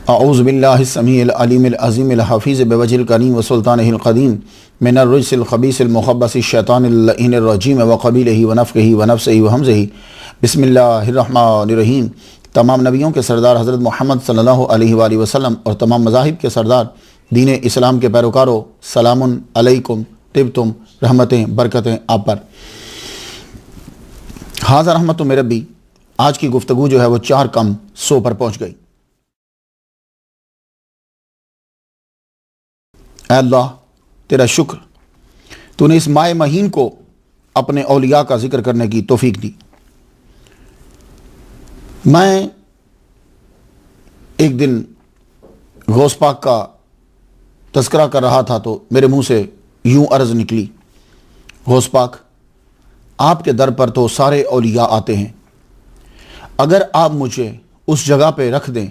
अऊज़ु बिल्लाहि समीइल अलीमिल अज़ीमिल हफ़ीज़ बिवजिहिल करीम व सुल्तानिहिल क़दीम मिनर रिज्सिल ख़बीसिल मुख़ब्बसिश शैतानिर लईनिर रजीम व क़बीलिही व नफ़्ख़िही व नफ़्सिही व हमज़िही बिस्मिल्लाहिर रहमानिर रहीम। तमाम नबियों के सरदार हज़रत मोहम्मद सल्लल्लाहु अलैहि वसल्लम और तमाम मज़ाहिब के सरदार दीन इस्लाम के पैरोकारों, सलामुन अलैकुम तिब्तुम, रहमतें बरकतें आप पर। हाज़ा रहमतुम मिर रब्बी। आज की गुफ्तगू जो है वो 4 कम 100 पर पहुँच गई। अल्लाह तेरा शुक्र, तूने इस माह महीन को अपने औलिया का जिक्र करने की तौफीक दी। मैं एक दिन गौस पाक का तज़किरा कर रहा था तो मेरे मुंह से यूं अर्ज़ निकली, गौस पाक आपके दर पर तो सारे औलिया आते हैं, अगर आप मुझे उस जगह पे रख दें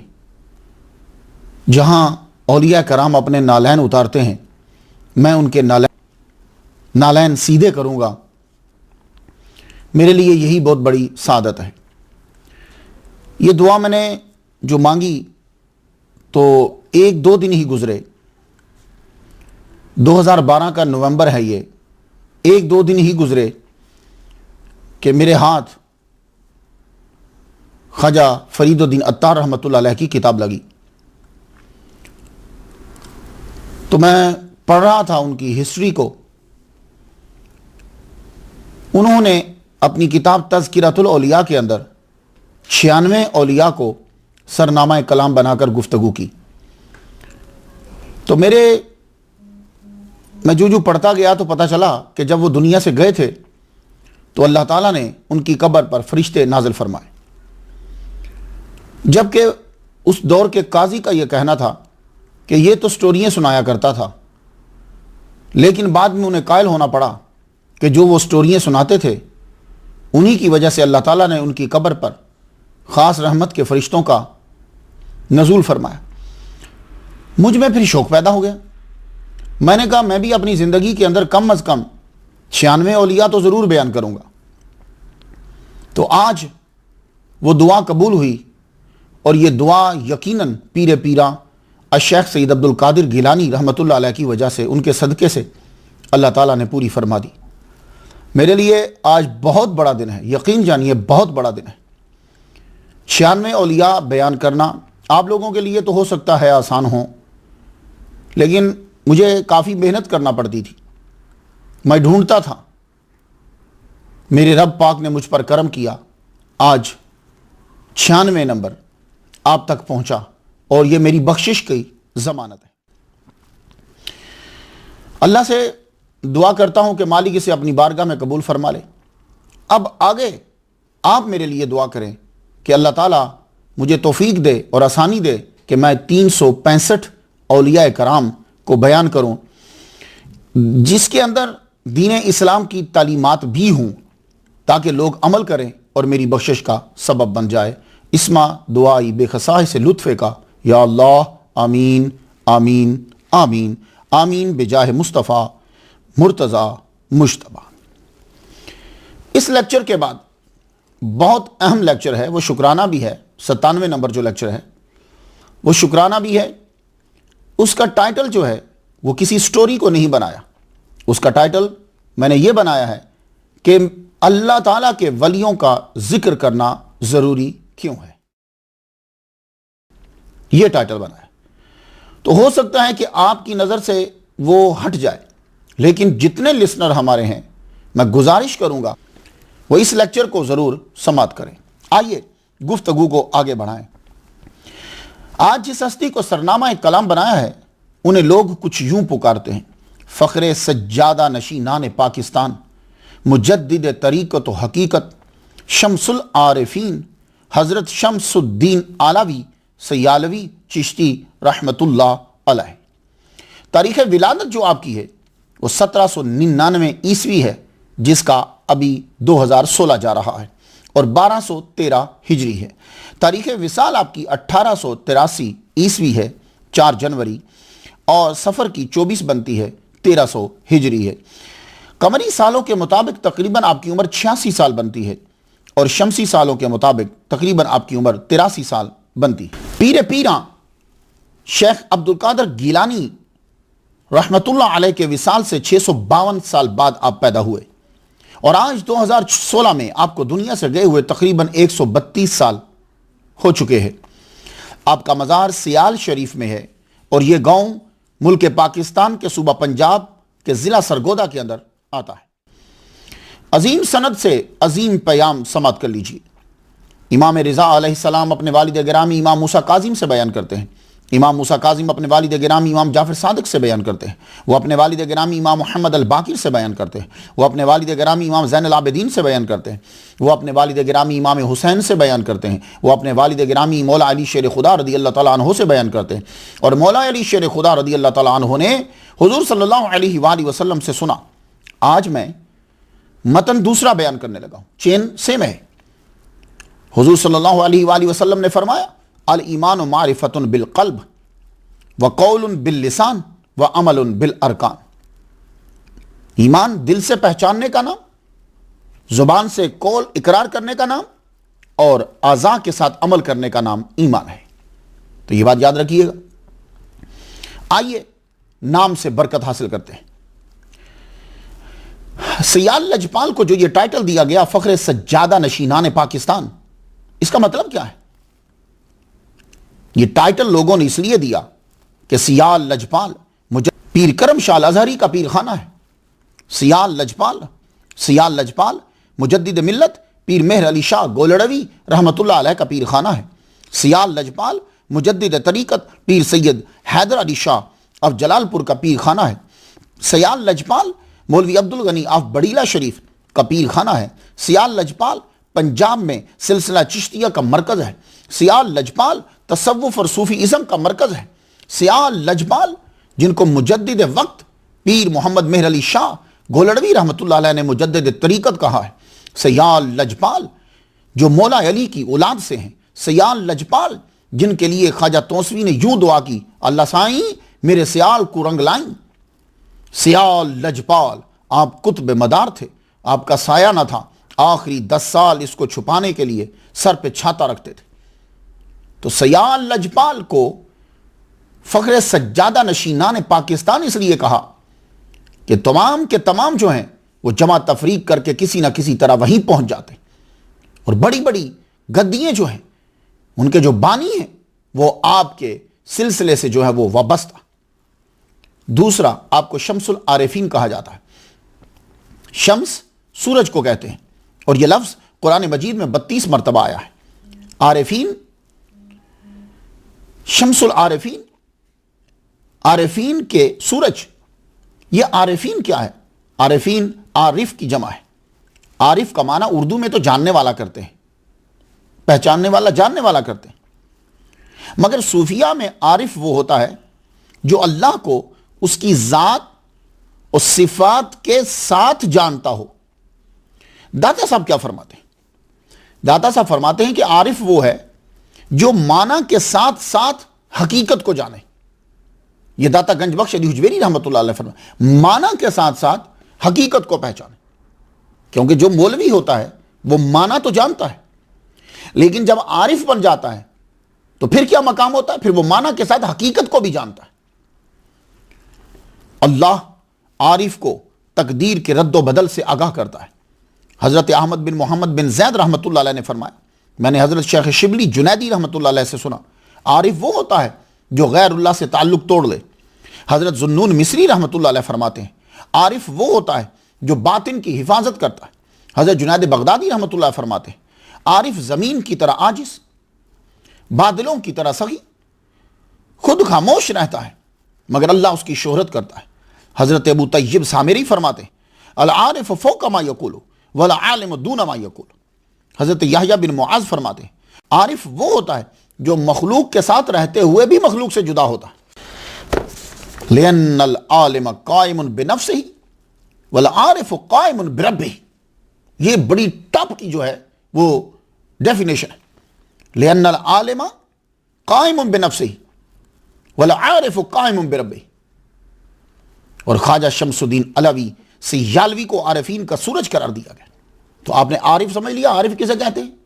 जहां औलिया कराम अपने नालैन उतारते हैं, मैं उनके नालैन सीधे करूंगा। मेरे लिए यही बहुत बड़ी सादत है। ये दुआ मैंने जो मांगी तो 1-2 दिन ही गुजरे, 2012 का नवंबर है, ये 1-2 दिन ही गुजरे कि मेरे हाथ ख्वाजा फरीदुद्दीन अत्तार रहमतुल्लाह अलैह की किताब लगी। तो मैं पढ़ रहा था उनकी हिस्ट्री को। उन्होंने अपनी किताब तज़किरतुल औलिया के अंदर 96 औलिया को सरनामा कलाम बनाकर गुफ्तगू की। तो मैं जो पढ़ता गया तो पता चला कि जब वो दुनिया से गए थे तो अल्लाह ताला ने उनकी कब्र पर फरिश्ते नाजिल फरमाए। जबकि उस दौर के काजी का यह कहना था कि ये तो स्टोरियाँ सुनाया करता था, लेकिन बाद में उन्हें कायल होना पड़ा कि जो वो स्टोरियाँ सुनाते थे उन्हीं की वजह से अल्लाह ताला ने उनकी कब्र पर ख़ास रहमत के फरिश्तों का नज़ूल फरमाया। मुझ में फिर शौक़ पैदा हो गया। मैंने कहा मैं भी अपनी ज़िंदगी के अंदर कम अज़ कम 96 औलिया तो ज़रूर बयान करूँगा। तो आज वो दुआ कबूल हुई और ये दुआ यकीनन पीरे पीरा शेख सईद अब्दुल कादिर गिलानी रहमतुल्लाह अलैह की वजह से, उनके सदक़े से अल्लाह ताला ने पूरी फरमा दी। मेरे लिए आज बहुत बड़ा दिन है, यकीन जानिए बहुत बड़ा दिन है। 96 औलिया बयान करना आप लोगों के लिए तो हो सकता है आसान हो, लेकिन मुझे काफ़ी मेहनत करना पड़ती थी। मैं ढूंढता था, मेरे रब पाक ने मुझ पर करम किया, आज 96 नंबर आप तक पहुंचा और ये मेरी बख्शिश की ज़मानत है। अल्लाह से दुआ करता हूं कि मालिक इसे अपनी बारगाह में कबूल फरमा ले। अब आगे आप मेरे लिए दुआ करें कि अल्लाह ताला मुझे तौफीक दे और आसानी दे कि मैं 365 औलिया कराम को बयान करूं, जिसके अंदर दीन इस्लाम की तालीमात भी हों, ताकि लोग अमल करें और मेरी बख्शिश का सबब बन जाए। इस्मा दुआई बेखसाह से लुत्फ़े का, या अल्लाह आमीन आमीन आमीन आमीन बेजाह मुस्तफ़ा मुर्तज़ा मुश्तबा। इस लेक्चर के बाद बहुत अहम लेक्चर है, वो शुक्राना भी है। 97 नंबर जो लेक्चर है वो शुक्राना भी है। उसका टाइटल जो है वो किसी स्टोरी को नहीं बनाया, उसका टाइटल मैंने ये बनाया है कि अल्लाह ताला के वलियों का जिक्र करना ज़रूरी क्यों है, ये टाइटल बनाया। तो हो सकता है कि आपकी नज़र से वो हट जाए, लेकिन जितने लिसनर हमारे हैं, मैं गुजारिश करूंगा वो इस लेक्चर को ज़रूर समाअत करें। आइए गुफ्तगू को आगे बढ़ाएं। आज जिस हस्ती को सरनामा कलाम बनाया है उन्हें लोग कुछ यूं पुकारते हैं, फ़ख्रे सज्जादा नशीनान पाकिस्तान, मुजद्दिद तरीक़त व हकीकत, शम्सुल आरिफीन, हज़रत शम्सुद्दीन आलवी सयालवी चिश्ती रहमतुल्लाह अलैह। तारीख़ विलादत जो आपकी है वो 1799 ईस्वी है, जिसका अभी 2016 जा रहा है, और 1213 हिजरी है। तारीख़ विसाल आपकी 1883 ईस्वी है, 4 जनवरी, और सफ़र की 24 बनती है, 1300 हिजरी है। कमरी सालों के मुताबिक तकरीबन आपकी उम्र 86 साल बनती है, और शमसी सालों के मुताबिक तकरीबन आपकी उम्र 83 साल बनती है। पीरे पीरा शेख अब्दुल कादर गीलानी रहमतुल्लाह अलैह के विसाल से 652 साल बाद आप पैदा हुए और आज 2016 में आपको दुनिया से गए हुए तकरीबन 132 साल हो चुके हैं। आपका मज़ार सियाल शरीफ में है और यह गांव मुल्क पाकिस्तान के सूबा पंजाब के ज़िला सरगोदा के अंदर आता है। अजीम सनद से अजीम पैगाम समात कर लीजिए। इमाम रिज़ा अलैहिस्सलाम अपने वालिद गिरामी इमाम मूसा काज़िम से बयान करते हैं। इमाम मूसा काज़िम अपने वालिद गिरामी इमाम जाफ़र सादिक से बयान करते हैं। वो अपने वालिद गिरामी इमाम मोहम्मद अल बाकिर से बयान करते हैं। वो अपने वालिद गिरामी इमाम ज़ैनुल आबिदीन से बयान करते हैं। वो अपने वालिद गिरामी इमाम हुसैन से बयान करते हैं। वो अपने वालिद गिरामी मौला अली शेर खुदा रदी अल्लाह तआला अन्हु से बयान करते हैं। और मौला अली शेर खुदा रदी अल्लाह तआला अन्हु ने हुज़ूर सल्लल्लाहु अलैहि वसल्लम से सुना। आज मैं मतन दूसरा बयान करने लगा हूँ, चेन सेम है। हुज़ूर सल्लल्लाहु अलैहि वसल्लम ने फरमाया, अल ईमान मारिफतुन बिल क़ल्ब व कौलुन बिल लिसान व अमलुन बिल अरकान। ईमान दिल से पहचानने का नाम, जुबान से कौल इकरार करने का नाम और आज़ा के साथ अमल करने का नाम ईमान है। तो यह बात याद रखिएगा। आइए नाम से बरकत हासिल करते हैं। सियाल लजपाल को जो ये टाइटल दिया गया फख्र सज्जादा नशीनान पाकिस्तान, इसका मतलब क्या है? ये टाइटल लोगों ने इसलिए दिया कि सियाल लजपाल पीर करम शाह अज़हरी का पीर खाना है। सियाल लजपाल मुजद्दिद मिल्लत पीर मेहर अली शाह गोलड़वी रहमतुल्लाह अलैह का पीर खाना है। सियाल लजपाल मुजद्दिद तरीक़त पीर सैयद हैदर अली शाह ऑफ जलालपुर का पीर खाना है। सियाल लजपाल मौलवी अब्दुल गनी ऑफ बड़ीला शरीफ का पीर खाना है। सियाल लजपाल पंजाब में सिलसिला चिश्तिया का मरकज़ है। सियाल लजपाल तसव्वुफ़ और सूफ़ीइज़्म का मरकज़ है। सियाल लजपाल जिनको मुजद्दिद वक्त पीर मोहम्मद मेहर अली शाह गोलड़वी रहमतुल्लाह अलैह ने मुजद्दिद तरीक़त कहा है। सियाल लजपाल जो मौला अली की औलाद से हैं। सियाल लजपाल जिनके लिए ख्वाजा तौसवी ने यूं दुआ की, अल्लाह साईं मेरे सियाल को रंग लाईं। सियाल लजपाल आप कुतुब मदार थे, आपका साया न था। आखिरी 10 साल इसको छुपाने के लिए सर पे छाता रखते थे। तो सियाल लजपाल को फख्र सज्जादा नशीनान पाकिस्तान इसलिए कहा कि तमाम के तमाम जो हैं वो जमा तफरीक करके किसी ना किसी तरह वहीं पहुंच जाते और बड़ी बड़ी गद्दियाँ जो हैं उनके जो बानी हैं वो आपके सिलसिले से जो है वो वाबस्ता। दूसरा, आपको शम्सुल आरिफीन कहा जाता है। शम्स सूरज को कहते हैं और यह लफ्ज़ कुरान मजीद में 32 मरतबा आया है। आरिफीन, शम्सुल आरिफीन, आरिफीन के सूरज। यह आरिफीन क्या है? आरिफीन आरिफ की जमा है। आरिफ का माना उर्दू में तो जानने वाला करते हैं, पहचानने वाला, जानने वाला करते हैं। मगर सूफिया में आरिफ वो होता है जो अल्लाह को उसकी ज़ात और सिफात के साथ जानता हो। दाता साहब क्या फरमाते हैं? दाता साहब फरमाते हैं कि आरिफ वो है जो माना के साथ साथ हकीकत को जाने। ये दाता गंज बख्श अली हुजवेरी रहमतुल्लाह अलैह फरमाते, माना के साथ साथ हकीकत को पहचाने। क्योंकि जो मौलवी होता है वो माना तो जानता है, लेकिन जब आरिफ बन जाता है तो फिर क्या मकाम होता है? फिर वो माना के साथ हकीकत को भी जानता है। अल्लाह आरिफ को तकदीर के रद्दो बदल से आगाह करता है। हज़रत अहमद बिन मोहम्मद बिन ज़ैद रहमतुल्लाह अलैह ने फरमाया, मैंने हज़रत शेख शिबली जुनैदी रहमतुल्लाह अलैह से सुना, आरिफ वो होता है जो गैरुल्लाह से ताल्लुक़ तोड़ ले। हज़रत ज़ुन्नून मिस्री रहमतुल्लाह अलैह फरमाते हैं, आरिफ वो होता है जो बातिन की हिफाजत करता है। हज़रत जुनैद बगदादी रहमतुल्लाह फरमाते हैं, आरिफ ज़मीन की तरह आजिज़, बादलों की तरह सही, खुद खामोश रहता है मगर अल्लाह उसकी शोहरत करता है। हज़रत अबू तय्यब सामिरी फरमाते हैं, अल आरिफ फ़ौक़ मा यक़ूलु वल आलिम दून मा यक़ूलु। हज़रत याहया बिन मुआज़ फरमाते हैं, आरिफ वो होता है जो मखलूक के साथ रहते हुए भी मखलूक से जुदा होता है। लिअन्नल आलिम काइमुन बिनफ्सिही वल आरिफ काइमुन बिरब्बिही। ये बड़ी टॉप की जो है वो डेफिनेशन है। लिअन्नल आलिम काइमुन बिनफ्सिही वल आरिफ काइमुन बिरब्बिही। और ख्वाजा शम्सुद्दीन अलवी सियालवी को आरिफीन का सूरज करार दिया गया। तो आपने आरिफ समझ लिया, आरिफ किसे कहते हैं?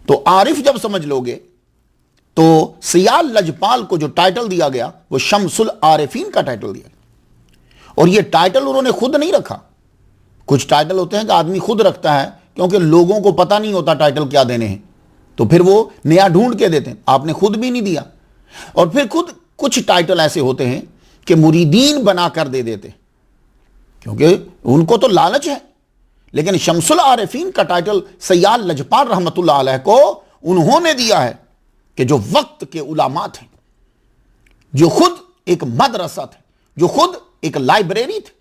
तो आरिफ जब समझ लोगे तो सियाल लजपाल को जो टाइटल दिया गया वो शम्सुल आरिफीन का टाइटल दिया गया। और ये टाइटल उन्होंने खुद नहीं रखा। कुछ टाइटल होते हैं कि आदमी खुद रखता है क्योंकि लोगों को पता नहीं होता टाइटल क्या देने हैं, तो फिर वो नया ढूंढ के देते हैं। आपने खुद भी नहीं दिया। और फिर खुद कुछ टाइटल ऐसे होते हैं कि मुरीदीन बनाकर दे देते, क्योंकि उनको तो लालच है। लेकिन शम्सुल आरिफीन का टाइटल सैयाद लजपाल रहमतुल्लाह अलैह को उन्होंने दिया है कि जो वक्त के उलामा थे, जो खुद एक मदरसा थे, जो खुद एक लाइब्रेरी थे,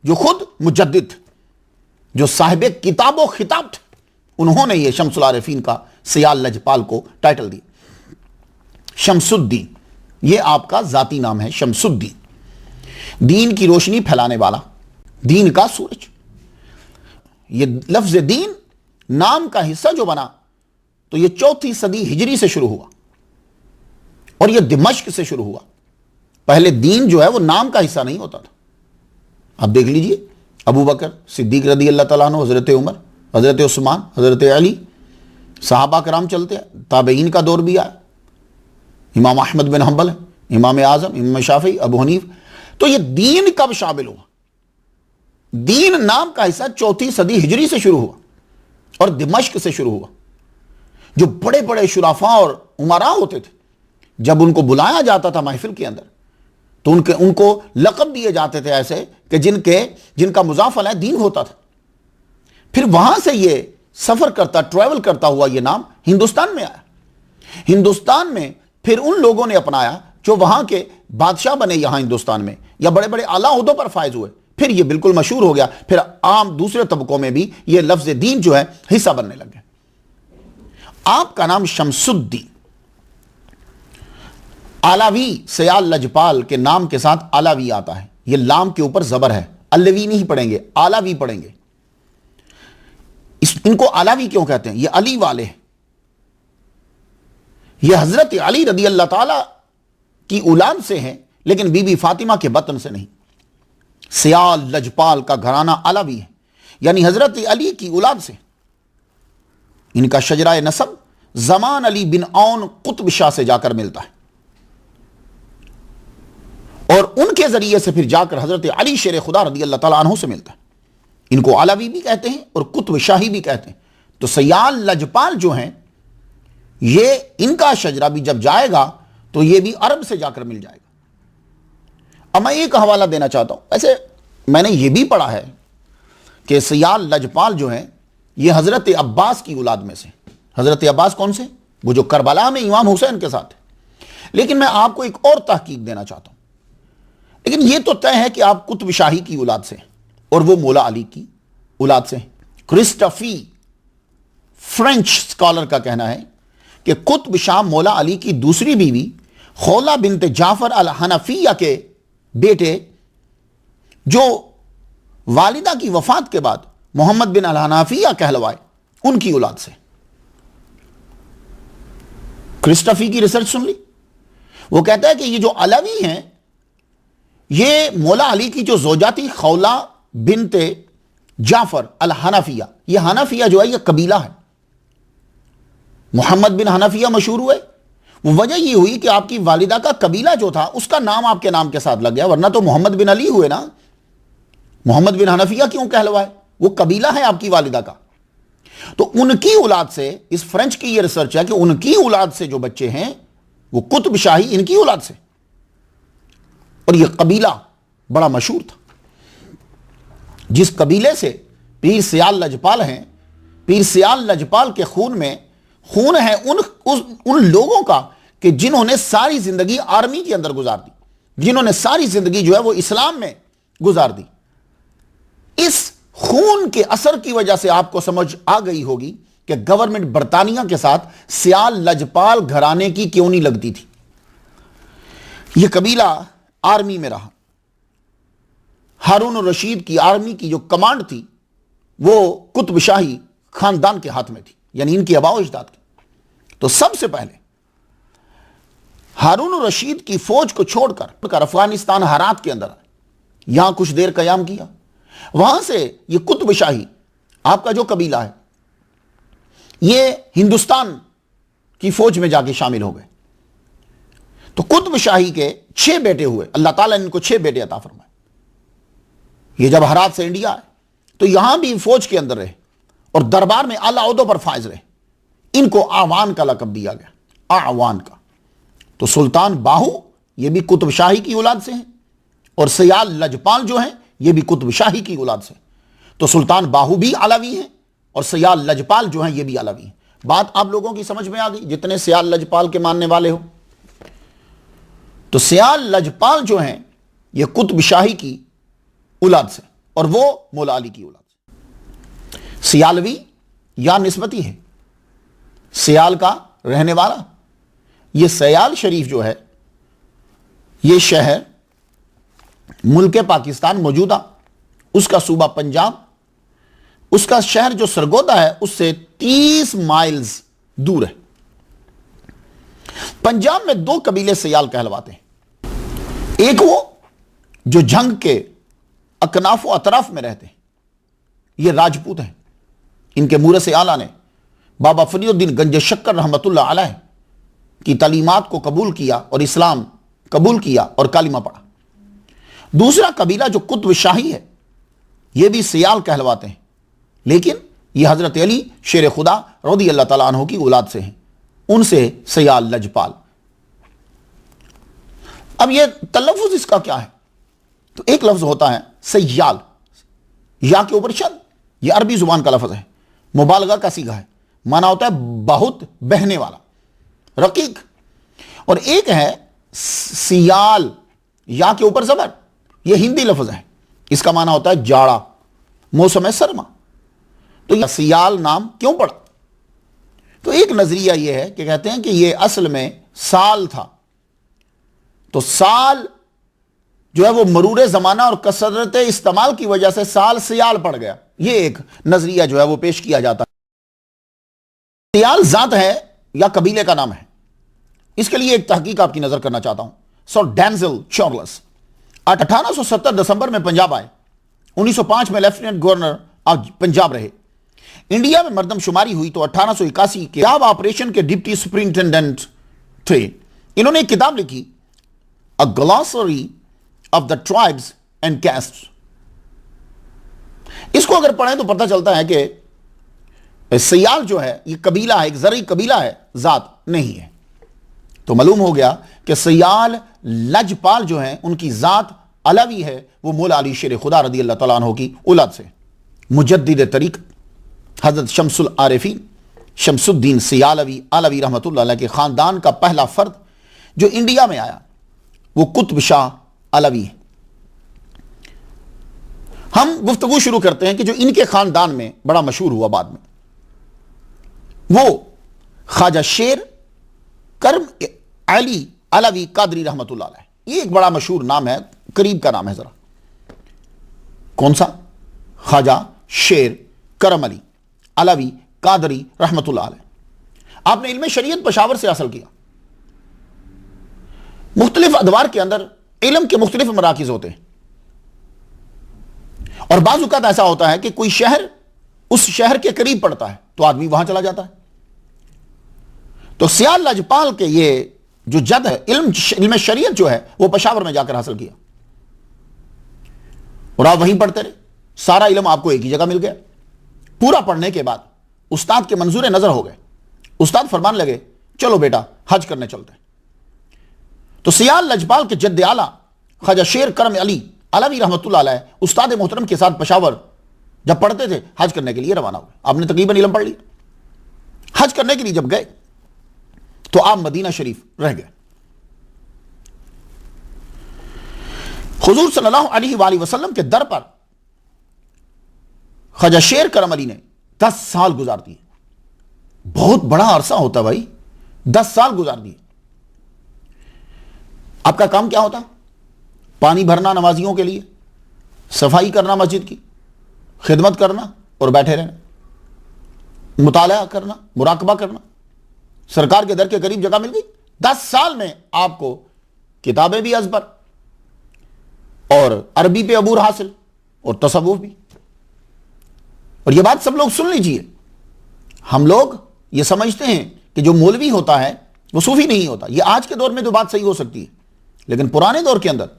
जो खुद मुजद्दिद थे, जो साहिब किताबो खिताब थे, उन्होंने ये शम्सुल आरिफीन का सैयाद लजपाल को टाइटल दिया। शम्सुद्दीन, ये आपका जाती नाम है, शम्सुद्दीन, दीन की रोशनी फैलाने वाला, दीन का सूरज। ये लफ्ज दीन नाम का हिस्सा जो बना तो ये 4वीं सदी हिजरी से शुरू हुआ और ये दिमश्क से शुरू हुआ। पहले दीन जो है वो नाम का हिस्सा नहीं होता था। आप देख लीजिए, अबू बकर सिद्दीक रदी अल्लाह तआला अन्हु, हजरत उमर, हजरत उस्मान, हजरत अली, सहाबा कराम चलते हैं, ताबईन का दौर भी आया, इमाम अहमद बिन हंबल है, इमाम आजम, इमाम शाफी, अबू हनीफ। तो ये दीन कब शामिल हुआ? दीन नाम का हिस्सा 4वीं सदी हिजरी से शुरू हुआ और दिमश्क से शुरू हुआ। जो बड़े बड़े शुराफा और उमरा होते थे, जब उनको बुलाया जाता था महफिल के अंदर, तो उनको लक़ब दिए जाते थे ऐसे कि जिनका मुज़ाफ़ दीन होता था। फिर वहां से ये सफर करता, ट्रैवल करता हुआ ये नाम हिंदुस्तान में आया। हिंदुस्तान में फिर उन लोगों ने अपनाया जो वहां के बादशाह बने यहां हिंदुस्तान में, या बड़े बड़े आला ओहदों पर फायज हुए। फिर ये बिल्कुल मशहूर हो गया। फिर आम दूसरे तबकों में भी ये लफ्ज दीन जो है हिस्सा बनने लगे। आपका नाम शम्सुद्दीन, आलावी, सैयाद लजपाल के नाम के साथ आलावी आता है। ये लाम के ऊपर जबर है, अल्लवी नहीं पढ़ेंगे, आलावी पढ़ेंगे। इनको आलावी क्यों कहते हैं? ये अली वाले हैं। ये हजरत अली रदी अल्लाह ताला की औलाद से हैं, लेकिन बीबी फातिमा के बतन से नहीं। सैयाद लजपाल का घराना अलावी है, यानी हजरत अली की औलाद से। इनका शजरा नसब जमान अली बिन औन कुतुब शाह से जाकर मिलता है और उनके जरिए से फिर जाकर हजरत अली शेर खुदा रदी अल्लाह ताला अन्हु से मिलता है। इनको अलावी भी कहते हैं और कुतुब शाही भी कहते हैं। तो सैयाद लजपाल जो हैं, ये इनका शजरा भी जब जाएगा तो ये भी अरब से जाकर मिल जाएगा। अब मैं एक हवाला देना चाहता हूं। ऐसे मैंने ये भी पढ़ा है कि सैयाद लजपाल जो हैं, ये हजरत अब्बास की औलाद में से। हजरत अब्बास कौन से? वो जो करबला में इमाम हुसैन के साथ है। लेकिन मैं आपको एक और तहकीक देना चाहता हूं। लेकिन ये तो तय है कि आप कुतुब शाही की औलाद से और वो मौला अली की औलाद से। क्रिस्टफी, फ्रेंच स्कॉलर का कहना है कि कुतुब शाह मौला अली की दूसरी बीवी खौला बिनत जाफर अल हनफिया के बेटे, जो वालिदा की वफात के बाद मोहम्मद बिन अल हनफिया कहलवाए, उनकी औलाद से। क्रिस्टफी की रिसर्च सुन ली। वो कहता है कि ये जो अलवी हैं, ये मौला अली की जो जोजा थी खौला बिनते जाफर अल हनफिया, ये हनफिया जो है ये कबीला है। मोहम्मद बिन हनफिया मशहूर हुए, वो वजह ये हुई कि आपकी वालिदा का कबीला जो था उसका नाम आपके नाम के साथ लग गया, वरना तो मोहम्मद बिन अली हुए ना। मोहम्मद बिन हनफिया क्यों कहलवाए? वो कबीला है आपकी वालिदा का। तो उनकी औलाद से, इस फ्रेंच की ये रिसर्च है कि उनकी औलाद से जो बच्चे हैं वो कुतुब शाही इनकी औलाद से। और ये कबीला बड़ा मशहूर था। जिस कबीले से पीर सैयाद लजपाल हैं, पीर सैयाद लजपाल के खून में खून है उन लोगों का कि जिन्होंने सारी जिंदगी आर्मी के अंदर गुजार दी, जिन्होंने सारी जिंदगी जो है वो इस्लाम में गुजार दी। इस खून के असर की वजह से आपको समझ आ गई होगी कि गवर्नमेंट बरतानिया के साथ सैयाद लजपाल घराने की क्यों नहीं लगती थी। यह कबीला आर्मी में रहा। हारून रशीद की आर्मी की जो कमांड थी वो कुतुब शाही खानदान के हाथ में थी, यानी इनकी आबाओ अजदाद की। तो सबसे पहले हारून रशीद की फौज को छोड़कर अफगानिस्तान हरात के अंदर यहां कुछ देर कयाम किया। वहां से ये कुतुब शाही आपका जो कबीला है ये हिंदुस्तान की फौज में जाके शामिल हो गए। तो कुतुब शाही के 6 बेटे हुए, अल्लाह ताला ने इनको 6 बेटे अता फरमाए। ये जब हरात से इंडिया आए तो यहां भी फौज के अंदर रहे और दरबार में आला ओहदों पर फायज रहे। इनको आवान का लक़ब दिया गया, आवान का। तो सुल्तान बाहू ये भी कुतुब शाही की औलाद से हैं और सयाल लजपाल जो हैं ये भी कुतुब शाही की औलाद से। तो सुल्तान बाहू भी अलवी हैं और सयाल लजपाल जो हैं ये भी अलवी हैं। बात आप लोगों की समझ में आ गई जितने सयाल लजपाल के मानने वाले हो। तो सयाल लजपाल जो हैं ये कुतुब शाही की औलाद से और वो मौला अली की औलाद से। सियालवी या निस्बती है, सियाल का रहने वाला। ये सयाल शरीफ जो है ये शहर मुल्क पाकिस्तान मौजूदा, उसका सूबा पंजाब, उसका शहर जो सरगोदा है उससे 30 माइल्स दूर है। पंजाब में 2 कबीले सयाल कहलवाते हैं। एक वो जो जंग के अकनाफ व अतराफ में रहते हैं, ये राजपूत हैं। इनके मूरस आला ने बाबा फरीउद्दीन गंज शक्कर रहमतुल्लाह अलैह की तालीमात को कबूल किया और इस्लाम कबूल किया और कालिमा पढ़ा। दूसरा कबीला जो कुतुब शाही है ये भी सयाल कहलवाते हैं, लेकिन ये हजरत अली शेर खुदा रज़ी अल्लाह तआला अन्हु की औलाद से हैं, उनसे सयाल लजपाल। अब ये तलफ़ुज़ इसका क्या है? तो एक लफ्ज़ होता है सयाल, या के ऊपर शद, ये अरबी जुबान का लफ्ज़ है, मुबालगा का सीगा है, माना होता है बहुत बहने वाला, रकीक। और एक है सियाल, या के ऊपर ज़बर, ये हिंदी लफ्ज़ है, इसका माना होता है जाड़ा, मौसम सरमा। तो यह सियाल नाम क्यों पड़ा? तो एक नजरिया यह है कि कहते हैं कि यह असल में साल था। तो साल जो है वो मरूर जमाना और कसरत इस्तेमाल की वजह से साल सियाल पड़ गया। यह एक नजरिया जो है वो पेश किया जाता है। सियाल जात है या कबीले का नाम है? इसके लिए एक तहकीक आपकी नजर करना चाहता हूं। सर डेंजल चार्ल्स 1870 दिसंबर में पंजाब आए। 1905 में लेफ्टिनेंट गवर्नर ऑफ पंजाब रहे। इंडिया में मर्दमशुमारी हुई तो 1881 के पंजाब ऑपरेशन के डिप्टी सुपरिंटेंडेंट थे। इन्होंने एक किताब लिखी, a glossary of the tribes and castes. इसको अगर पढ़ें तो पता चलता है कि सयाल जो है ये कबीला है, एक ज़रई कबीला है, जात नहीं है। तो मालूम हो गया कि सयाल लजपाल जो है उनकी जात अलवी है, वो मौला अली शेर खुदा रज़ी अल्लाह तआला अन्हु की औलाद से। मुजद्दिद तरीक़ हज़रत शम्सुल आरिफीन शम्सुद्दीन सियालवी अलवी रहमतुल्लाह अलैह के ख़ानदान का पहला फ़र्द जो इंडिया में आया वो कुतुब शाह अलवी है। हम गुफ्तगू शुरू करते हैं कि जो इनके ख़ानदान में बड़ा मशहूर हुआ बाद में, वो ख्वाजा शेर करम अली अलवी कादरी रहमतुल्लाह अलैह। ये एक बड़ा मशहूर नाम है, करीब का नाम है जरा। कौन सा? ख्वाजा शेर करम अली अलवी कादरी रहमतुल्लाह अलैह। आपने इल्म शरीयत पेशावर से हासिल किया। मुख्तलिफ अदवार के अंदर इल्म के मुख्तलिफ मराकिज होते हैं और बाज़ औक़ात ऐसा होता है कि कोई शहर उस शहर के करीब पड़ता है तो आदमी वहां चला जाता है। तो सियाल लजपाल के ये जो जद है इल्म शरीयत जो है वो पेशावर में जाकर हासिल किया और आप वहीं पढ़ते रहे। सारा इल्म आपको एक ही जगह मिल गया। पूरा पढ़ने के बाद उस्ताद के मंजूर नजर हो गए। उस्ताद फरमान लगे, चलो बेटा हज करने चलते हैं। तो सियाल लजपाल के जद्द आला ख्वाजा शेर करम अली अलवी रहमतुल्लाह अलैह उस्ताद मोहतरम के साथ पेशावर जब पढ़ते थे हज करने के लिए रवाना हुए। आपने तकरीबन इल्म पढ़ लिया। हज करने के लिए जब गए तो आप मदीना शरीफ रह गए। हुजूर सल्लल्लाहु अलैहि वसल्लम के दर पर ख्वाजा शेर करम अली ने 10 साल गुजार दिए। बहुत बड़ा अरसा होता भाई, 10 साल गुजार दिए। आपका काम क्या होता? पानी भरना नमाजियों के लिए, सफाई करना मस्जिद की, खिदमत करना और बैठे रहना, मुताला करना, मुराकबा करना। सरकार के दर के करीब जगह मिल गई। 10 साल में आपको किताबें भी अज़बर और अरबी पे अबूर हासिल और तसव्वुफ भी। और यह बात सब लोग सुन लीजिए। हम लोग ये समझते हैं कि जो मौलवी होता है वो सूफी नहीं होता। ये आज के दौर में तो बात सही हो सकती है, लेकिन पुराने दौर के अंदर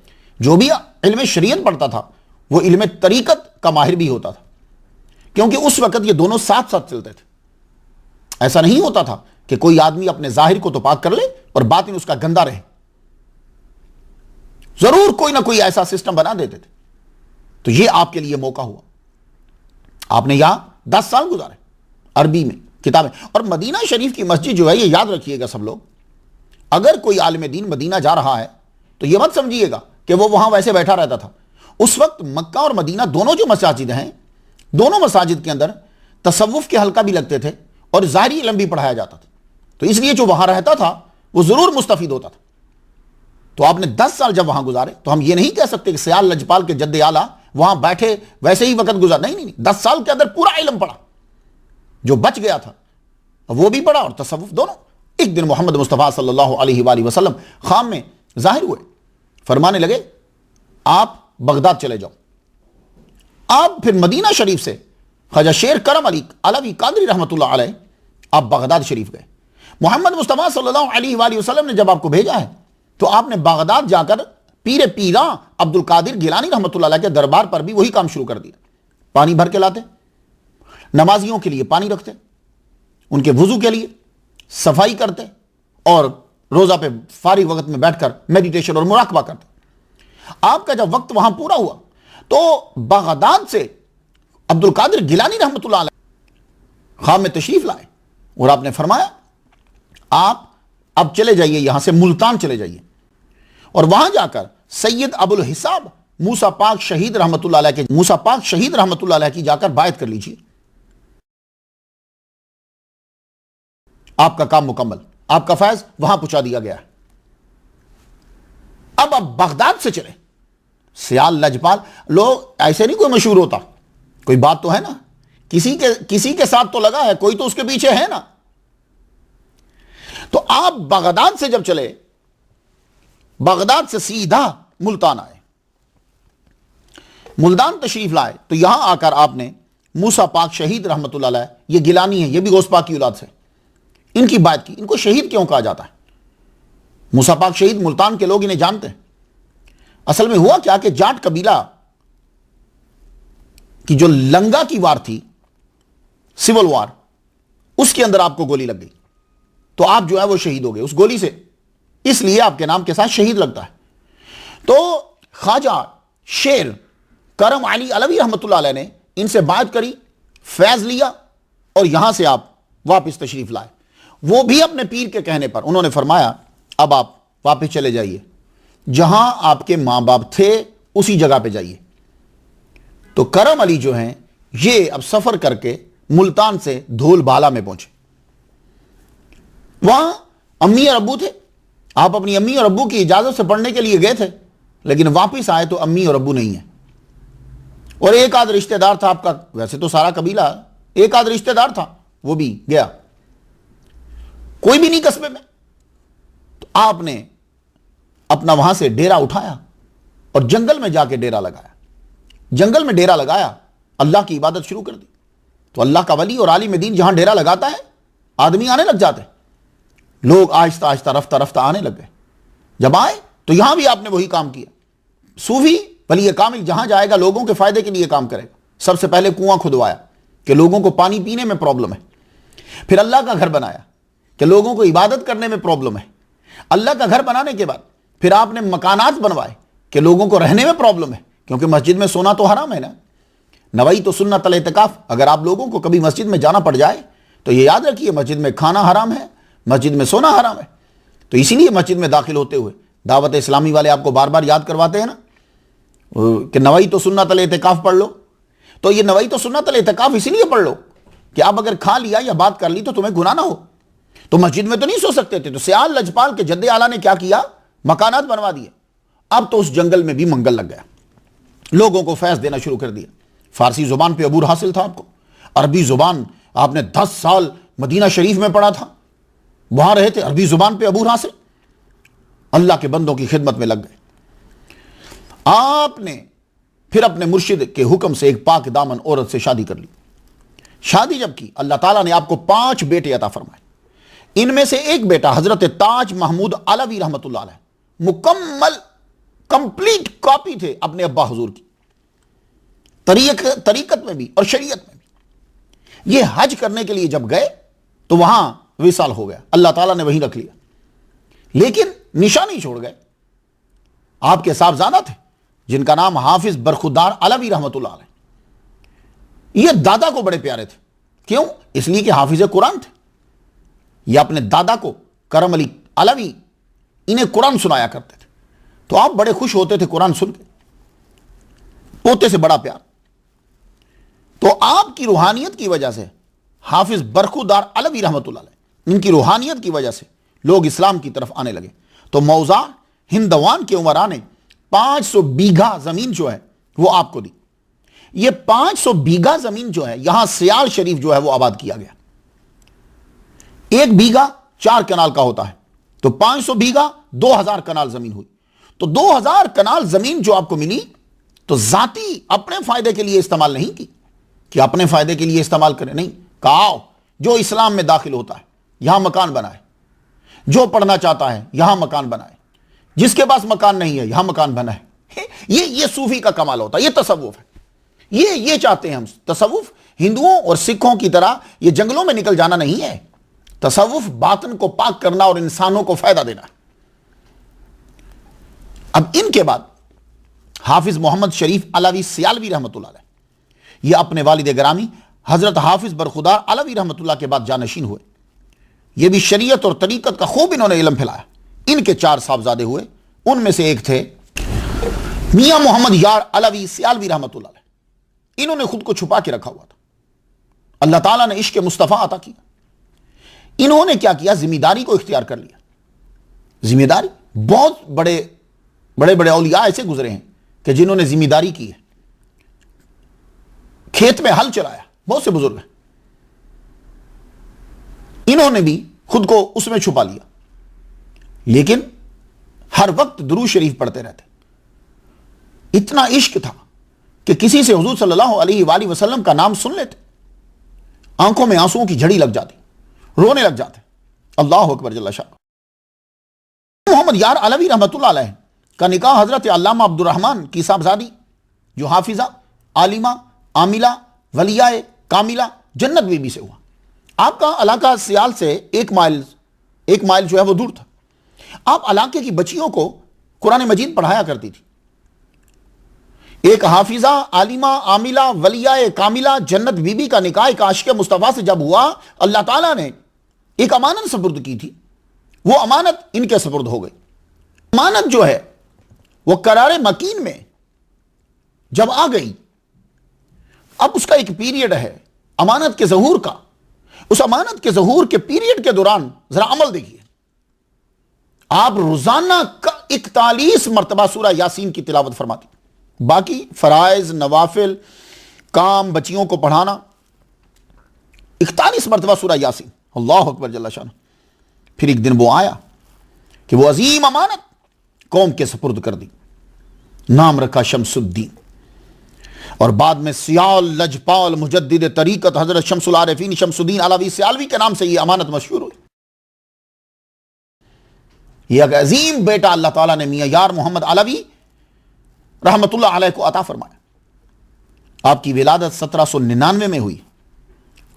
जो भी इल्म शरीयत पढ़ता था वो इल्म तरीकत का माहिर भी होता था, क्योंकि उस वक्त ये दोनों साथ साथ चलते थे। ऐसा नहीं होता था कि कोई आदमी अपने जाहिर को तो पाक कर ले और बातिन उसका गंदा रहे, जरूर कोई ना कोई ऐसा सिस्टम बना देते थे। तो ये आपके लिए मौका हुआ, आपने यहां 10 साल गुजारे अरबी में किताबें। और मदीना शरीफ की मस्जिद जो है, ये याद रखिएगा सब लोग, अगर कोई आलिम दीन मदीना जा रहा है तो ये मत समझिएगा कि वो वहां वैसे बैठा रहता था। उस वक्त मक्का और मदीना दोनों जो मसाजिद हैं, दोनों मसाजिद के अंदर तसव्वुफ के हल्का भी लगते थे और ज़ाहिरी इल्म भी पढ़ाया जाता था। तो इसलिए जो वहां रहता था वो जरूर मुस्तफीद होता था। तो आपने 10 साल जब वहां गुजारे, तो हम ये नहीं कह सकते कि सयाल लजपाल के जद्दे आला वहां बैठे वैसे ही वक्त गुजार, नहीं, 10 साल के अंदर पूरा इल्म पढ़ा, जो बच गया था वो भी पढ़ा और तसव्वुफ दोनों। एक दिन मोहम्मद मुस्तफ़ा सल्लल्लाहु अलैहि वसल्लम खाम में जाहिर हुए, फरमाने लगे आप बगदाद चले जाओ। आप फिर मदीना शरीफ से ख्वाजा शेर करम अली अलवी कादरी रहमतुल्लाह अलैह आप बगदाद शरीफ गए। मोहम्मद मुस्तफ़ा सल्लल्लाहु अलैहि वसल्लम ने जब आपको भेजा है तो आपने बगदाद जाकर पीरे पीरा अब्दुल कादिर गिलानी रहमतुल्लाह अलैह के दरबार पर भी वही काम शुरू कर दिया। पानी भर के लाते, नमाजियों के लिए पानी रखते, उनके वुजू के लिए सफाई करते और रोजा पे फारिग वक्त में बैठकर मेडिटेशन और मुराकबा करते। आपका जब वक्त वहां पूरा हुआ तो बगदाद से अब्दुल कादिर गिलानी रहमतुल्लाह अलैह खाम में तशरीफ लाए और आपने फरमाया आप अब चले जाइए, यहां से मुल्तान चले जाइए और वहां जाकर सैयद अबुल हिसाब मूसा पाक शहीद रहमतुल्लाह अलैह की जाकर बायत कर लीजिए। आपका काम मुकम्मल, आपका फैज वहां पहुंचा दिया गया है। अब आप बगदाद से चले। सियाल लजपाल लोग ऐसे नहीं कोई मशहूर होता, कोई बात तो है ना, किसी के साथ तो लगा है, कोई तो उसके पीछे है ना। तो आप बगदाद से जब चले, बगदाद से सीधा मुल्तान आए, मुल्तान तशरीफ लाए, तो यहां आकर आपने मूसा पाक शहीद रहमतुल्लाह अलैह, ये गिलानी है, ये भी गौस पाक की औलाद से, इनकी बात की। इनको शहीद क्यों कहा जाता है? मूसा पाक शहीद, मुल्तान के लोग इन्हें जानते हैं। असल में हुआ क्या कि जाट कबीला की जो लंगा की वार थी, सिविल वार, उसके अंदर आपको गोली लग गई, तो आप जो है वो शहीद हो गए उस गोली से, इसलिए आपके नाम के साथ शहीद लगता है। तो ख्वाजा शेर करम अली अलवी रहमतुल्लाह अलैह ने इनसे बात करी, फैज लिया और यहां से आप वापस तशरीफ लाए। वो भी अपने पीर के कहने पर उन्होंने फरमाया अब आप वापस चले जाइए, जहां आपके मां बाप थे उसी जगह पे जाइए। तो करम अली जो हैं ये अब सफर करके मुल्तान से धोल बाला में पहुंचे। वहां अम्मी और अब्बू थे, आप अपनी अम्मी और अब्बू की इजाजत से पढ़ने के लिए गए थे, लेकिन वापस आए तो अम्मी और अब्बू नहीं है और एक आध रिश्तेदार था आपका, वैसे तो सारा कबीला, एक आध रिश्तेदार था वो भी गया, कोई भी नहीं कस्बे में। तो आपने अपना वहां से डेरा उठाया और जंगल में जाके डेरा लगाया। जंगल में डेरा लगाया, अल्लाह की इबादत शुरू कर दी। तो अल्लाह का वली और आलिम दीन जहां डेरा लगाता है, आदमी आने लग जाते, लोग आहिस्ता आहिस्ता रफ्ता रफ्ता आने लग गए। जब आए तो यहां भी आपने वही काम किया। सूफी वली कामिल जहां जाएगा लोगों के फायदे के लिए काम करेगा। सबसे पहले कुआं खुदवाया कि लोगों को पानी पीने में प्रॉब्लम है, फिर अल्लाह का घर बनाया कि लोगों को इबादत करने में प्रॉब्लम है। अल्लाह का घर बनाने के बाद फिर आपने मकानात बनवाए कि लोगों को रहने में प्रॉब्लम है, क्योंकि मस्जिद में सोना तो हराम है ना। नवई तो सुन्नत इत्तिकाफ, अगर आप लोगों को कभी मस्जिद में जाना पड़ जाए तो ये याद रखिए मस्जिद में खाना हराम है, मस्जिद में सोना हराम है। तो इसीलिए मस्जिद में दाखिल होते हुए दावत इस्लामी वाले आपको बार बार याद करवाते हैं ना कि नवई तो सुन्नत इत्तिकाफ पढ़ लो। तो ये नवई तो सुन्नत इत्तिकाफ इसीलिए पढ़ लो कि आप अगर खा लिया या बात कर ली तो तुम्हें गुनाह ना हो। तो मस्जिद में तो नहीं सो सकते थे, तो सियाल लजपाल के जद्दे आला ने क्या किया, मकानात बनवा दिए। अब तो उस जंगल में भी मंगल लग गया, लोगों को फैज देना शुरू कर दिया। फारसी जुबान पे अबूर हासिल था आपको, अरबी जुबान आपने 10 साल मदीना शरीफ में पढ़ा था, वहां रहे थे, अरबी जुबान पे अबूर हासिल, अल्लाह के बंदों की खिदमत में लग गए। आपने फिर अपने मुर्शिद के हुक्म से एक पाक दामन औरत से शादी कर ली। शादी जब की, अल्लाह ताला ने आपको 5 बेटे अता फरमाए। इनमें से एक बेटा हजरत ताज महमूद अलवी रहमतुल्लाह अलैह मुकम्मल कंप्लीट कॉपी थे अपने अब्बा हुजूर की, तरीकत में भी और शरीयत में भी। ये हज करने के लिए जब गए तो वहां विसाल हो गया, अल्लाह ताला ने वहीं रख लिया, लेकिन निशानी छोड़ गए। आपके साहबजादा थे जिनका नाम हाफिज बरखुदार अलवी रहमतुल्लाह अलैह, ये दादा को बड़े प्यारे थे। क्यों? इसलिए कि हाफिज कुरान थे। ये अपने दादा को करम अली अलवी इन्हें कुरान सुनाया करते थे, तो आप बड़े खुश होते थे कुरान सुन के, पोते से बड़ा प्यार। तो आपकी रूहानियत की वजह से हाफिज बरखुदार अलवी रहमतुल्लाह अलैह, इनकी रूहानियत की वजह से लोग इस्लाम की तरफ आने लगे। तो मौजा हिंदवान के उमरा ने 500 बीघा जमीन जो है वो आपको दी। ये 500 बीघा जमीन जो है यहां सियाल शरीफ जो है वो आबाद किया गया। एक बीघा 4 कनाल का होता है, तो 500 बीघा 2000 कनाल जमीन हुई। तो 2000 कनाल जमीन जो आपको मिली, तो जाती अपने फायदे के लिए इस्तेमाल नहीं की कि अपने फायदे के लिए इस्तेमाल करें, नहीं कहा जो इस्लाम में दाखिल होता है यहां मकान बनाए, जो पढ़ना चाहता है यहां मकान बनाए, जिसके पास मकान नहीं है यहां मकान बनाए। ये सूफी का कमाल होता है, ये तसव्वुफ है। ये चाहते हैं हम। तसव्वुफ हिंदुओं और सिखों की तरह ये जंगलों में निकल जाना नहीं है। तसव्वुफ बातिन को पाक करना और इंसानों को फायदा देना। अब इनके बाद हाफिज मोहम्मद शरीफ अलवी सियालवी रहमतुल्लाह अलैह, ये अपने वालिद ग्रामी हजरत हाफिज बरखुदार अलवी रहमतुल्लाह के बाद जानशीन हुए। ये भी शरीयत और तरीकत का खूब इन्होंने इल्म फैलाया। इनके 4 साहबजादे हुए, उनमें से एक थे मियां मोहम्मद यार अलवी सियालवी रहमतुल्लाह अलैह। इन्होंने खुद को छुपा के रखा हुआ था, अल्लाह ताला ने इश्क मुस्तफा अता किया। इन्होंने क्या किया, जिम्मेदारी को इख्तियार कर लिया। जिम्मेदारी, बहुत बड़े बड़े औलिया ऐसे गुजरे हैं कि जिन्होंने जिम्मेदारी की है। खेत में हल चलाया, बहुत से बुजुर्ग हैं, इन्होंने भी खुद को उसमें छुपा लिया, लेकिन हर वक्त दुरूद शरीफ पढ़ते रहते। इतना इश्क था कि किसी से हुजूर सल्लल्लाहु अलैहि वसल्लम का नाम सुन लेते, आंखों में आंसुओं की झड़ी लग जाती, रोने लग जाते। अल्लाह अकबर जल्ला शाह। मोहम्मद यार अलवी रहमतुल्लाह अलैह का निकाह हजरत अल्लामा अब्दुर्रहमान की साहबजादी जो हाफिजा आलिमा आमिला वलिया कामिला जन्नत बीबी से हुआ। आपका इलाका सियाल से 1 माइल जो है वो दूर था। आप इलाके की बच्चियों को कुरान मजीद पढ़ाया करती थी। एक हाफिजा आलिमा आमिला वलिया कामिला जन्नत बीबी का निकाह एक आशिक मुस्तफा से जब हुआ, अल्लाह ताला ने एक अमानत सपुर्द की थी, वो अमानत इनके सपुर्द हो गई। अमानत जो है वो करारे मकीन में जब आ गई, अब उसका एक पीरियड है अमानत के ज़हूर का। उस अमानत के ज़हूर के पीरियड के दौरान जरा अमल देखिए, आप रोजाना का 41 मरतबा सूरह यासीन की तिलावत फरमाती। बाकी फराइज नवाफिल काम बच्चियों को पढ़ाना, 41 मरतबा सूरह यासीन। अल्लाह अकबर जल्ला शान। फिर एक दिन वो आया कि वो अजीम अमानत कौम के सपुर्द कर दी, नाम रखा शमसुद्दीन, और बाद में सियाल लजपाल मुजद्दिद तरीकत हजरत शमसुल आरिफीन शमसुद्दीन अलवी सियालवी के नाम से यह अमानत मशहूर हुई। यह एक अजीम बेटा अल्लाह ताला ने मियां यार मोहम्मद अलवी रहमतुल्लाह अलैह को अता फरमाया। आपकी विलादत 1799 में हुई।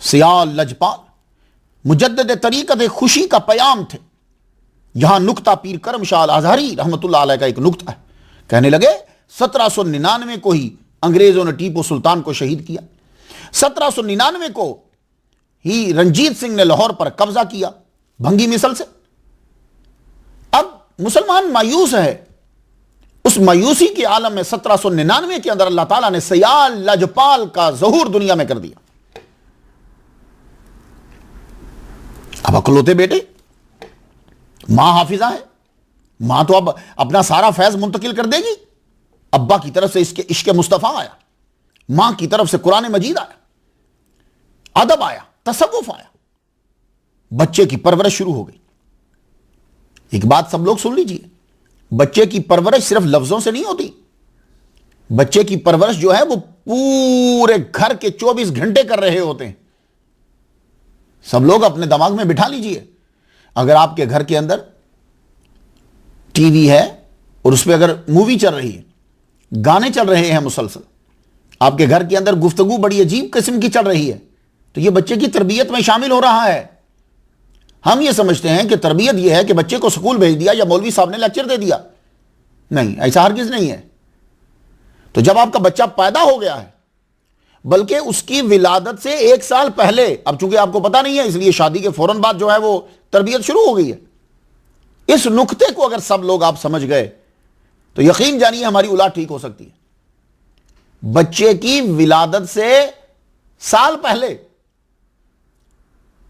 सियाल लजपाल मुजद्दिद तरीकत एक खुशी का पयाम थे। यहां नुक्ता पीर करम शाह अल अज़हरी रहमतुल्लाह अलैह का एक नुक्ता है। कहने लगे 1799 को ही अंग्रेजों ने टीपू सुल्तान को शहीद किया। 1799 को ही रंजीत सिंह ने लाहौर पर कब्जा किया भंगी मिसल से। अब मुसलमान मायूस है। उस मायूसी के आलम में 1799 के अंदर अल्लाह ताला ने सियाल लजपाल का ज़हूर दुनिया में कर दिया। अब अकलौते बेटे, मां हाफिजा है, मां तो अब अपना सारा फैज मुंतकिल कर देगी। अब्बा की तरफ से इसके इश्क मुस्तफा आया, मां की तरफ से कुरान मजीद आया, अदब आया, तसव्वुफ आया, बच्चे की परवरिश शुरू हो गई। एक बात सब लोग सुन लीजिए, बच्चे की परवरिश सिर्फ लफ्जों से नहीं होती। बच्चे की परवरिश जो है वो पूरे घर के 24 घंटे कर रहे होते हैं। सब लोग अपने दिमाग में बिठा लीजिए, अगर आपके घर के अंदर टीवी है और उस पर अगर मूवी चल रही है, गाने चल रहे हैं मुसलसल, आपके घर के अंदर गुफ्तगू बड़ी अजीब किस्म की चल रही है, तो यह बच्चे की तरबियत में शामिल हो रहा है। हम ये समझते हैं कि तरबियत यह है कि बच्चे को स्कूल भेज दिया या मौलवी साहब ने लेक्चर दे दिया। नहीं, ऐसा हरगिज नहीं है। तो जब आपका बच्चा पैदा हो गया है, बल्कि उसकी विलादत से 1 साल पहले, अब चूंकि आपको पता नहीं है इसलिए शादी के फौरन बाद जो है वो तरबियत शुरू हो गई है। इस नुक्ते को अगर सब लोग आप समझ गए तो यकीन जानिए हमारी औलाद ठीक हो सकती है। बच्चे की विलादत से साल पहले,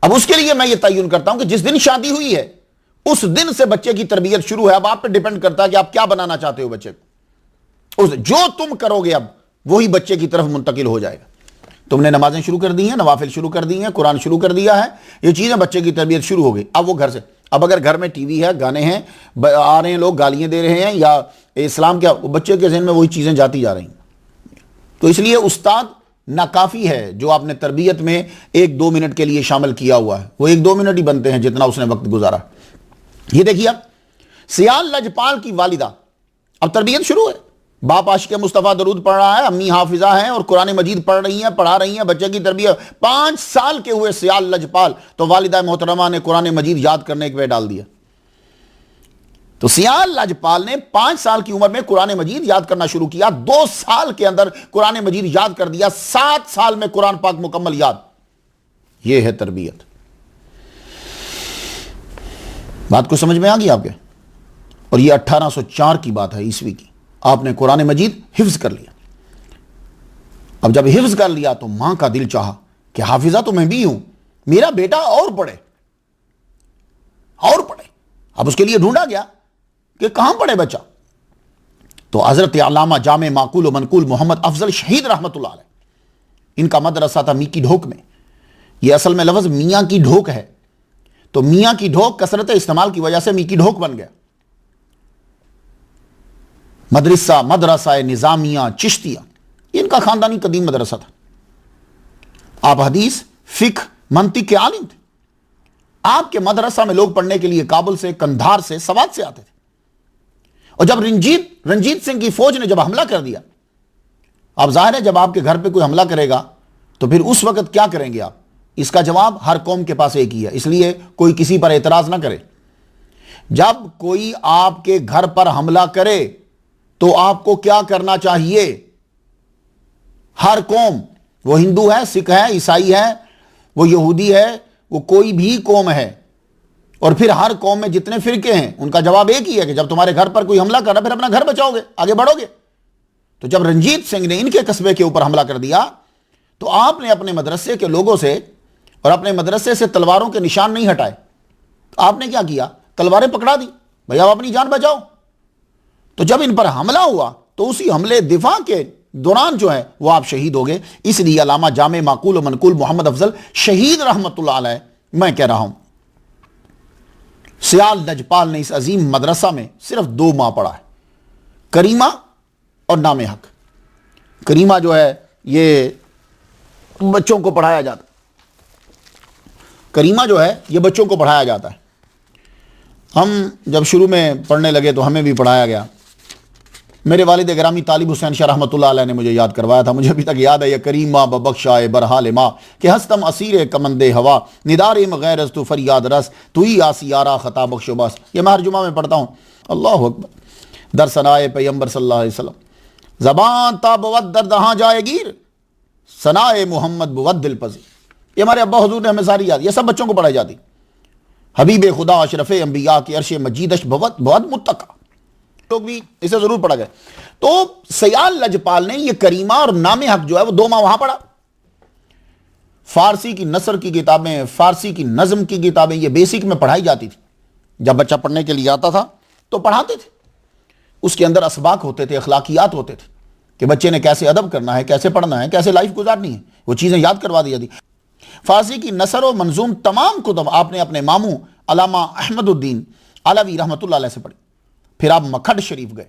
अब उसके लिए मैं ये तयन करता हूं कि जिस दिन शादी हुई है उस दिन से बच्चे की तरबियत शुरू है। अब आप पे डिपेंड करता है कि आप क्या बनाना चाहते हो बच्चे को। जो तुम करोगे अब वही बच्चे की तरफ मुंतकिल हो जाएगा। तुमने नमाजें शुरू कर दी हैं, नवाफिल शुरू कर दी हैं, कुरान शुरू कर दिया है, ये चीजें बच्चे की तरबियत शुरू हो गई। अब वो घर से, अब अगर घर में टीवी है, गाने हैं, आ रहे हैं लोग, गालियां दे रहे हैं या इस्लाम क्या, बच्चे के जहन में वही चीजें जाती जा रही हैं। तो इसलिए उस्ताद नाकाफी है जो आपने तरबियत में 1-2 मिनट के लिए शामिल किया हुआ है, वो 1-2 मिनट ही बनते हैं जितना उसने वक्त गुजारा। ये देखिए अब सियाल लजपाल की वालिदा, अब तरबियत शुरू है। बाप आशिक मुस्तफ़ा दरूद पढ़ रहा है, अम्मी हाफिजा है और कुरान मजीद पढ़ रही हैं, पढ़ा रही हैं बच्चे की तरबियत। 5 साल के हुए सियाल लजपाल, तो वालिदा मोहतरमा ने कुरान मजीद याद करने के डाल दिया। तो सियाल लजपाल ने 5 साल की उम्र में कुरान मजीद याद करना शुरू किया, 2 साल के अंदर कुरान मजीद याद कर दिया, 7 साल में कुरान पाक मुकम्मल याद। यह है तरबियत। बात को समझ में आ गई आपके? और यह 1804 की बात है, ईस्वी की। आपने कुरान मजीद हिफ्ज कर लिया। अब जब हिफ्ज कर लिया तो मां का दिल चाहा कि हाफिजा तो मैं भी हूं, मेरा बेटा और पढ़े और पढ़े। अब उसके लिए ढूंढा गया कि कहां पढ़े बच्चा। तो हजरत अल्लामा जामे माकूल व मनकूल मोहम्मद अफजल शहीद रहमतुल्लाह अलैह, इनका मदरसा था मीकी ढोक में। यह असल में लफ्ज मियां की ढोक है, तो मियां की ढोक कसरत इस्तेमाल की वजह से मीकी ढोक बन गया। मदरसा निजामिया चिश्तिया, इनका खानदानी कदीम मदरसा था। आप हदीस, फिक्र, मंतिक के आलिम थे। आपके मदरसा में लोग पढ़ने के लिए काबुल से, कंधार से, सवात से आते थे। और जब रंजीत सिंह की फौज ने जब हमला कर दिया, अब जाहिर है जब आपके घर पे कोई हमला करेगा तो फिर उस वक्त क्या करेंगे आप? इसका जवाब हर कौम के पास एक ही है, इसलिए कोई किसी पर एतराज ना करे। जब कोई आपके घर पर हमला करे तो आपको क्या करना चाहिए? हर कौम, वो हिंदू है, सिख है, ईसाई है, वो यहूदी है, वो कोई भी कौम है, और फिर हर कौम में जितने फिरके हैं उनका जवाब एक ही है कि जब तुम्हारे घर पर कोई हमला कर रहा फिर अपना घर बचाओगे, आगे बढ़ोगे। तो जब रंजीत सिंह ने इनके कस्बे के ऊपर हमला कर दिया तो आपने अपने मदरसे के लोगों से और अपने मदरसे से तलवारों के निशान नहीं हटाए। आपने क्या किया? तलवारें पकड़ा दी, भैया आप अपनी जान बचाओ। तो जब इन पर हमला हुआ तो उसी हमले दिफा के दौरान जो है वो आप शहीद हो गए। इसलिए अल्लामा जामे माकूल व मनकूल मोहम्मद अफजल शहीद रहमतुल्लाह अलैह, मैं कह रहा हूं सियाल लजपाल ने इस अजीम मदरसा में सिर्फ 2 माह पढ़ा है, करीमा और नामे हक। करीमा जो है ये बच्चों को पढ़ाया जाता है, करीमा जो है ये बच्चों को पढ़ाया जाता है। हम जब शुरू में पढ़ने लगे तो हमें भी पढ़ाया गया। मेरे वालिद गिरामी तालिब हुसैन शाह रहमतुल्लाह अलैह ने मुझे याद करवाया था। मुझे अभी तक याद है, ये करीमा बबख्शाए बरहाल माँ के हस्तम असीर कमंदे हवा निदार गैरस तू फरियाद रस तू ही आसियारा खता बख्शो बस। ये मैं हर जुमा में पढ़ता हूँ। अल्लाह अकबर। दर सनाए पैगंबर सल्लल्लाहु अलैहि वसल्लम, ज़बान ता बवद दर दहाँ जाएगीर, सनाए मोहम्मद बवद दिल पजी। ये हमारे अब्बा हुजूर ने हमें सारी याद, ये सब बच्चों को पढ़ाई जाती। हबीब खुदा अशरफ अंबिया के अर्श मजीदश बहुत मुत्तका, लोग भी इसे जरूर पढ़ा गए। तो सियाल लजपाल ने ये करीमा और नामे हक जो है वो 2 माह वहां पढ़ा। फारसी की नसर की किताबें, फारसी की नज्म की किताबें ये बेसिक में पढ़ाई जाती थी। जब बच्चा पढ़ने के लिए आता था तो पढ़ाते थे। उसके अंदर असबाक होते थे, अखलाकियात होते थे कि बच्चे ने कैसे अदब करना है, कैसे पढ़ना है, कैसे लाइफ गुजारनी है, वो चीजें याद करवा दी जाती। फारसी की नसर और मंजूम तमाम कुतुब आपने अपने मामू अल्लामा अहमदुद्दीन अलवी रहमतुल्लाह अलैह से पढ़ी। फिर आप मखड शरीफ गए।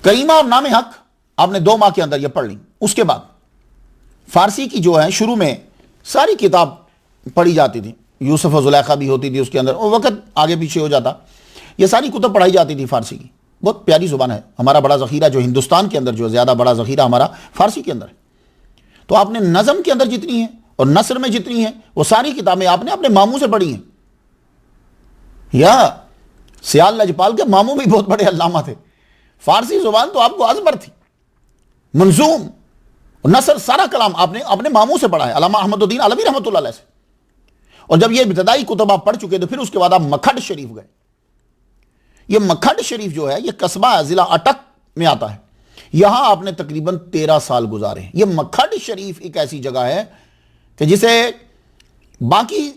करीमा और नामे हक आपने 2 माह के अंदर ये पढ़ ली। उसके बाद फारसी की जो है शुरू में सारी किताब पढ़ी जाती थी, यूसुफ और जुलेखा भी होती थी उसके अंदर, वो वक्त आगे पीछे हो जाता। ये सारी कुतुब पढ़ाई जाती थी फारसी की। बहुत प्यारी ज़ुबान है। हमारा बड़ा ज़ख़ीरा जो हिंदुस्तान के अंदर जो ज़्यादा बड़ा ज़ख़ीरा हमारा फारसी के अंदर है। तो आपने नज़म के अंदर जितनी है और नसर में जितनी है वो सारी किताबें आपने अपने मामू से पढ़ी हैं। या सियाल लजपाल के मामू भी बहुत बड़े अल्लामा थे। फारसी ज़ुबान तो आपको अज़बर थी। मंजूम और नसर सारा कलाम आपने अपने मामू से पढ़ा है, अल्लामा अहमदुद्दीन अलवी रहमतुल्लाह अलैह से। और जब ये इब्तदाई कुतुब आप पढ़ चुके तो फिर उसके बाद आप मखड शरीफ गए। ये मखड शरीफ जो है ये कस्बा ज़िला अटक में आता है। यहां आपने तकरीबन 13 साल गुजारे हैं। ये मखड शरीफ एक ऐसी जगह है कि जिसे बाकी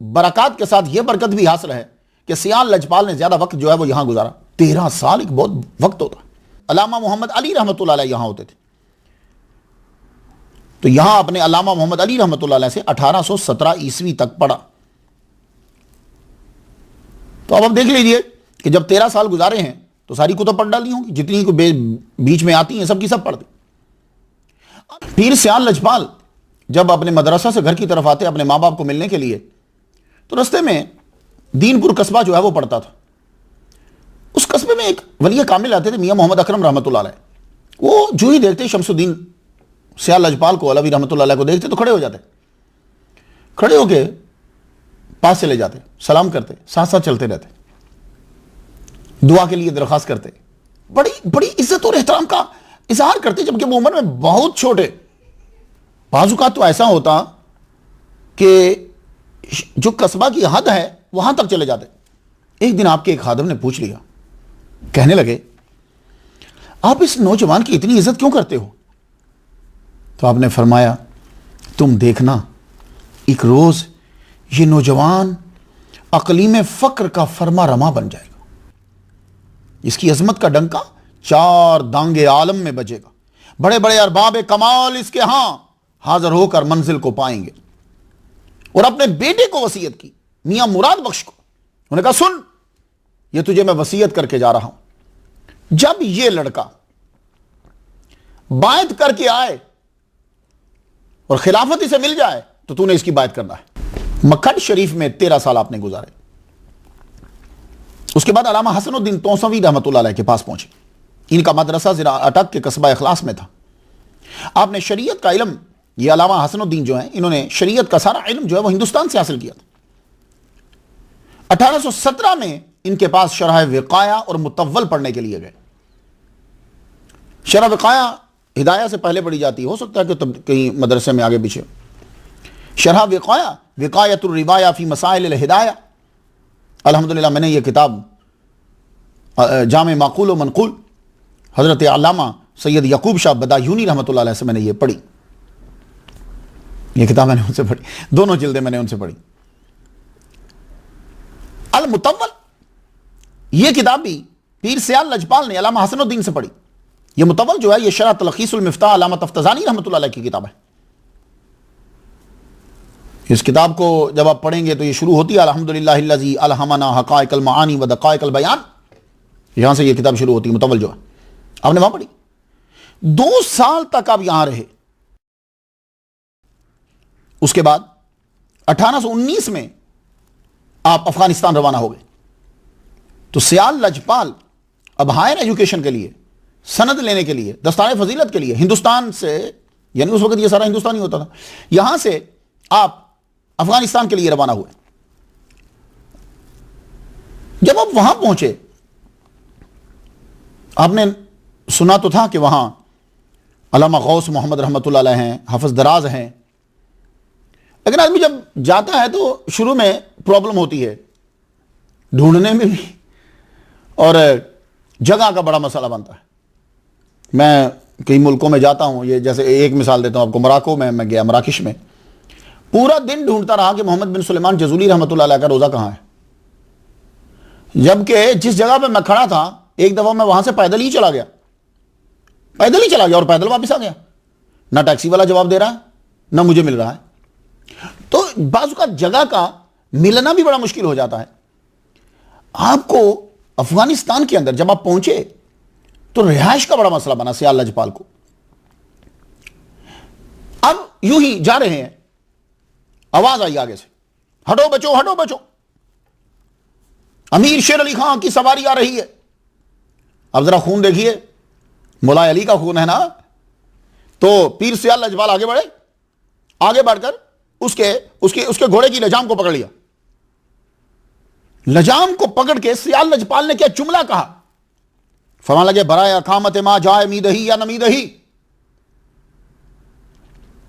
बरकत के साथ यह बरकत भी हासिल है कि सियाल लजपाल ने ज्यादा वक्त जो है वो यहां गुजारा। 13 साल एक बहुत वक्त होता है। अल्लामा मोहम्मद अली रहमतुल्लाह अलैह यहां होते थे। तो यहां अपने अल्लामा मोहम्मद अली रहमतुल्लाह अलैह से 1817 ईस्वी तक पढ़ा। तो अब आप देख लीजिए कि जब 13 साल गुजारे हैं तो सारी कुतुब पढ़ डाली होंगी, जितनी को बीच में आती हैं सबकी सब पढ़ दी। पीर सियाल लजपाल जब अपने मदरसा से घर की तरफ आते अपने माँ बाप को मिलने के लिए, तो रास्ते में दीनपुर कस्बा जो है वो पड़ता था। उस कस्बे में एक वली कामिल आते थे, मियाँ मोहम्मद अकरम रहमतुल्लाह अलैह। वो जो ही देखते शमसुद्दीन सियाल लजपाल को, अलवी रहमतुल्लाह अलैह को देखते तो खड़े हो जाते। खड़े होके पास चले जाते, सलाम करते, साथ साथ चलते रहते, दुआ के लिए दरख्वास्त करते, बड़ी बड़ी इज्जत और एहतराम का इजहार करते, जबकि वो उम्र में बहुत छोटे। बाजुका तो ऐसा होता कि जो कस्बा की हद है वहां तक चले जाते। एक दिन आपके एक खादिम ने पूछ लिया, कहने लगे आप इस नौजवान की इतनी इज्जत क्यों करते हो? तो आपने फरमाया तुम देखना एक रोज ये नौजवान अकलीम फक्र का फरमा रमा बन जाएगा। इसकी अजमत का डंका 4 दांगे आलम में बजेगा। बड़े बड़े अरबाब कमाल इसके यहां हाजिर होकर मंजिल को पाएंगे। और अपने बेटे को वसीयत की, मियां मुराद बख्श को। उन्होंने कहा सुन, ये तुझे मैं वसीयत करके जा रहा हूं, जब ये लड़का बायत करके आए और खिलाफत इसे मिल जाए तो तूने इसकी बायत करना है। मक्खड शरीफ में 13 साल आपने गुजारे। उसके बाद अल्लामा हसनुद्दीन तौसवी रहमतुल्लाह अलैह के पास पहुंचे। इनका मदरसा ज़िला अटक के कस्बा इखलास में था। आपने शरीयत का इल्म, ये अल्लामा हसनुद्दीन जो है, इन्होंने शरीयत का सारा इल्म जो है वो हिंदुस्तान से हासिल किया था। 1817 में इनके पास शरह विकाया और मुतव्वल पढ़ने के लिए गए। शरह विकाया हिदाया से पहले पढ़ी जाती है, हो सकता है कि तब कहीं मदरसे में आगे पीछे। शरह विकाया विकायतुर रिवाया फी मसाइल हिदाया, अल्हम्दुलिल्लाह मैंने ये किताब जामे माकूल व मनकूल हज़रत अल्लामा सैयद यकूब शाह बदायूनी रहमतुल्लाह अलैह से मैंने ये पढ़ी। ये किताब मैंने उनसे पढ़ी, दोनों जिल्दें मैंने उनसे पढ़ी। अल मुतव्वल ये किताब भी पीर सियाल लजपाल ने अल्लामा हसनुद्दीन से पढ़ी। ये मुतव्वल जो है ये शरह तलखीसुल मिफ्ताह अल्लामा तफ्तज़ानी रहमतुल्लाह अलैह की किताब है। इस किताब को जब आप पढ़ेंगे तो ये शुरू होती है अल्हम्दुलिल्लाहिल्लज़ी अलहमना हक़ाइक़ल मआनी व दक़ाइक़ल बयान। यहां से ये किताब शुरू होती है, मुतव्वल जो है आपने वहां पढ़ी। 2 साल तक आप यहां रहे। उसके बाद 1819 में आप अफगानिस्तान रवाना हो गए। तो सियाल लजपाल अब हायर एजुकेशन के लिए, सनद लेने के लिए, दस्ताने फजीलत के लिए हिंदुस्तान से, यानी उस वक्त ये सारा हिंदुस्तान ही होता था, यहां से आप अफगानिस्तान के लिए रवाना हुए। जब आप वहां पहुंचे, आपने सुना तो था कि वहां अल्लामा गौस मोहम्मद रहमतुल्लाह अलैह हैं, हाफिज दराज हैं। लेकिन आदमी जब जाता है तो शुरू में प्रॉब्लम होती है, ढूंढने में भी और जगह का बड़ा मसला बनता है। मैं कई मुल्कों में जाता हूं, ये जैसे एक मिसाल देता हूं आपको, मोरक्को में मैं गया, मराकिश में पूरा दिन ढूंढता रहा कि मोहम्मद बिन सुलेमान जजूली रहमतुल्लाह अलैह का रोजा कहां है। जबकि जिस जगह पे मैं खड़ा था, एक दफा मैं वहां से पैदल ही चला गया, पैदल ही चला गया और पैदल वापस आ गया। ना टैक्सी वाला जवाब दे रहा है, ना मुझे मिल रहा है। तो बाजू का जगह का मिलना भी बड़ा मुश्किल हो जाता है। आपको अफगानिस्तान के अंदर जब आप पहुंचे तो रिहाइश का बड़ा मसला बना सियाल लजपाल को। अब यूं ही जा रहे हैं, आवाज आई आगे से, हटो बचो, हटो बचो, अमीर शेर अली खां की सवारी आ रही है। अब जरा खून देखिए, मुलाय अली का खून है ना। तो पीर सियाल लजपाल आगे बढ़े, आगे बढ़कर उसके उसके उसके घोड़े की लजाम को पकड़ लिया। लजाम को पकड़ के सियाल लजपाल ने क्या जुमला कहा, फरमान लगे बराया खामत मा जाए मीदही या नमीदही।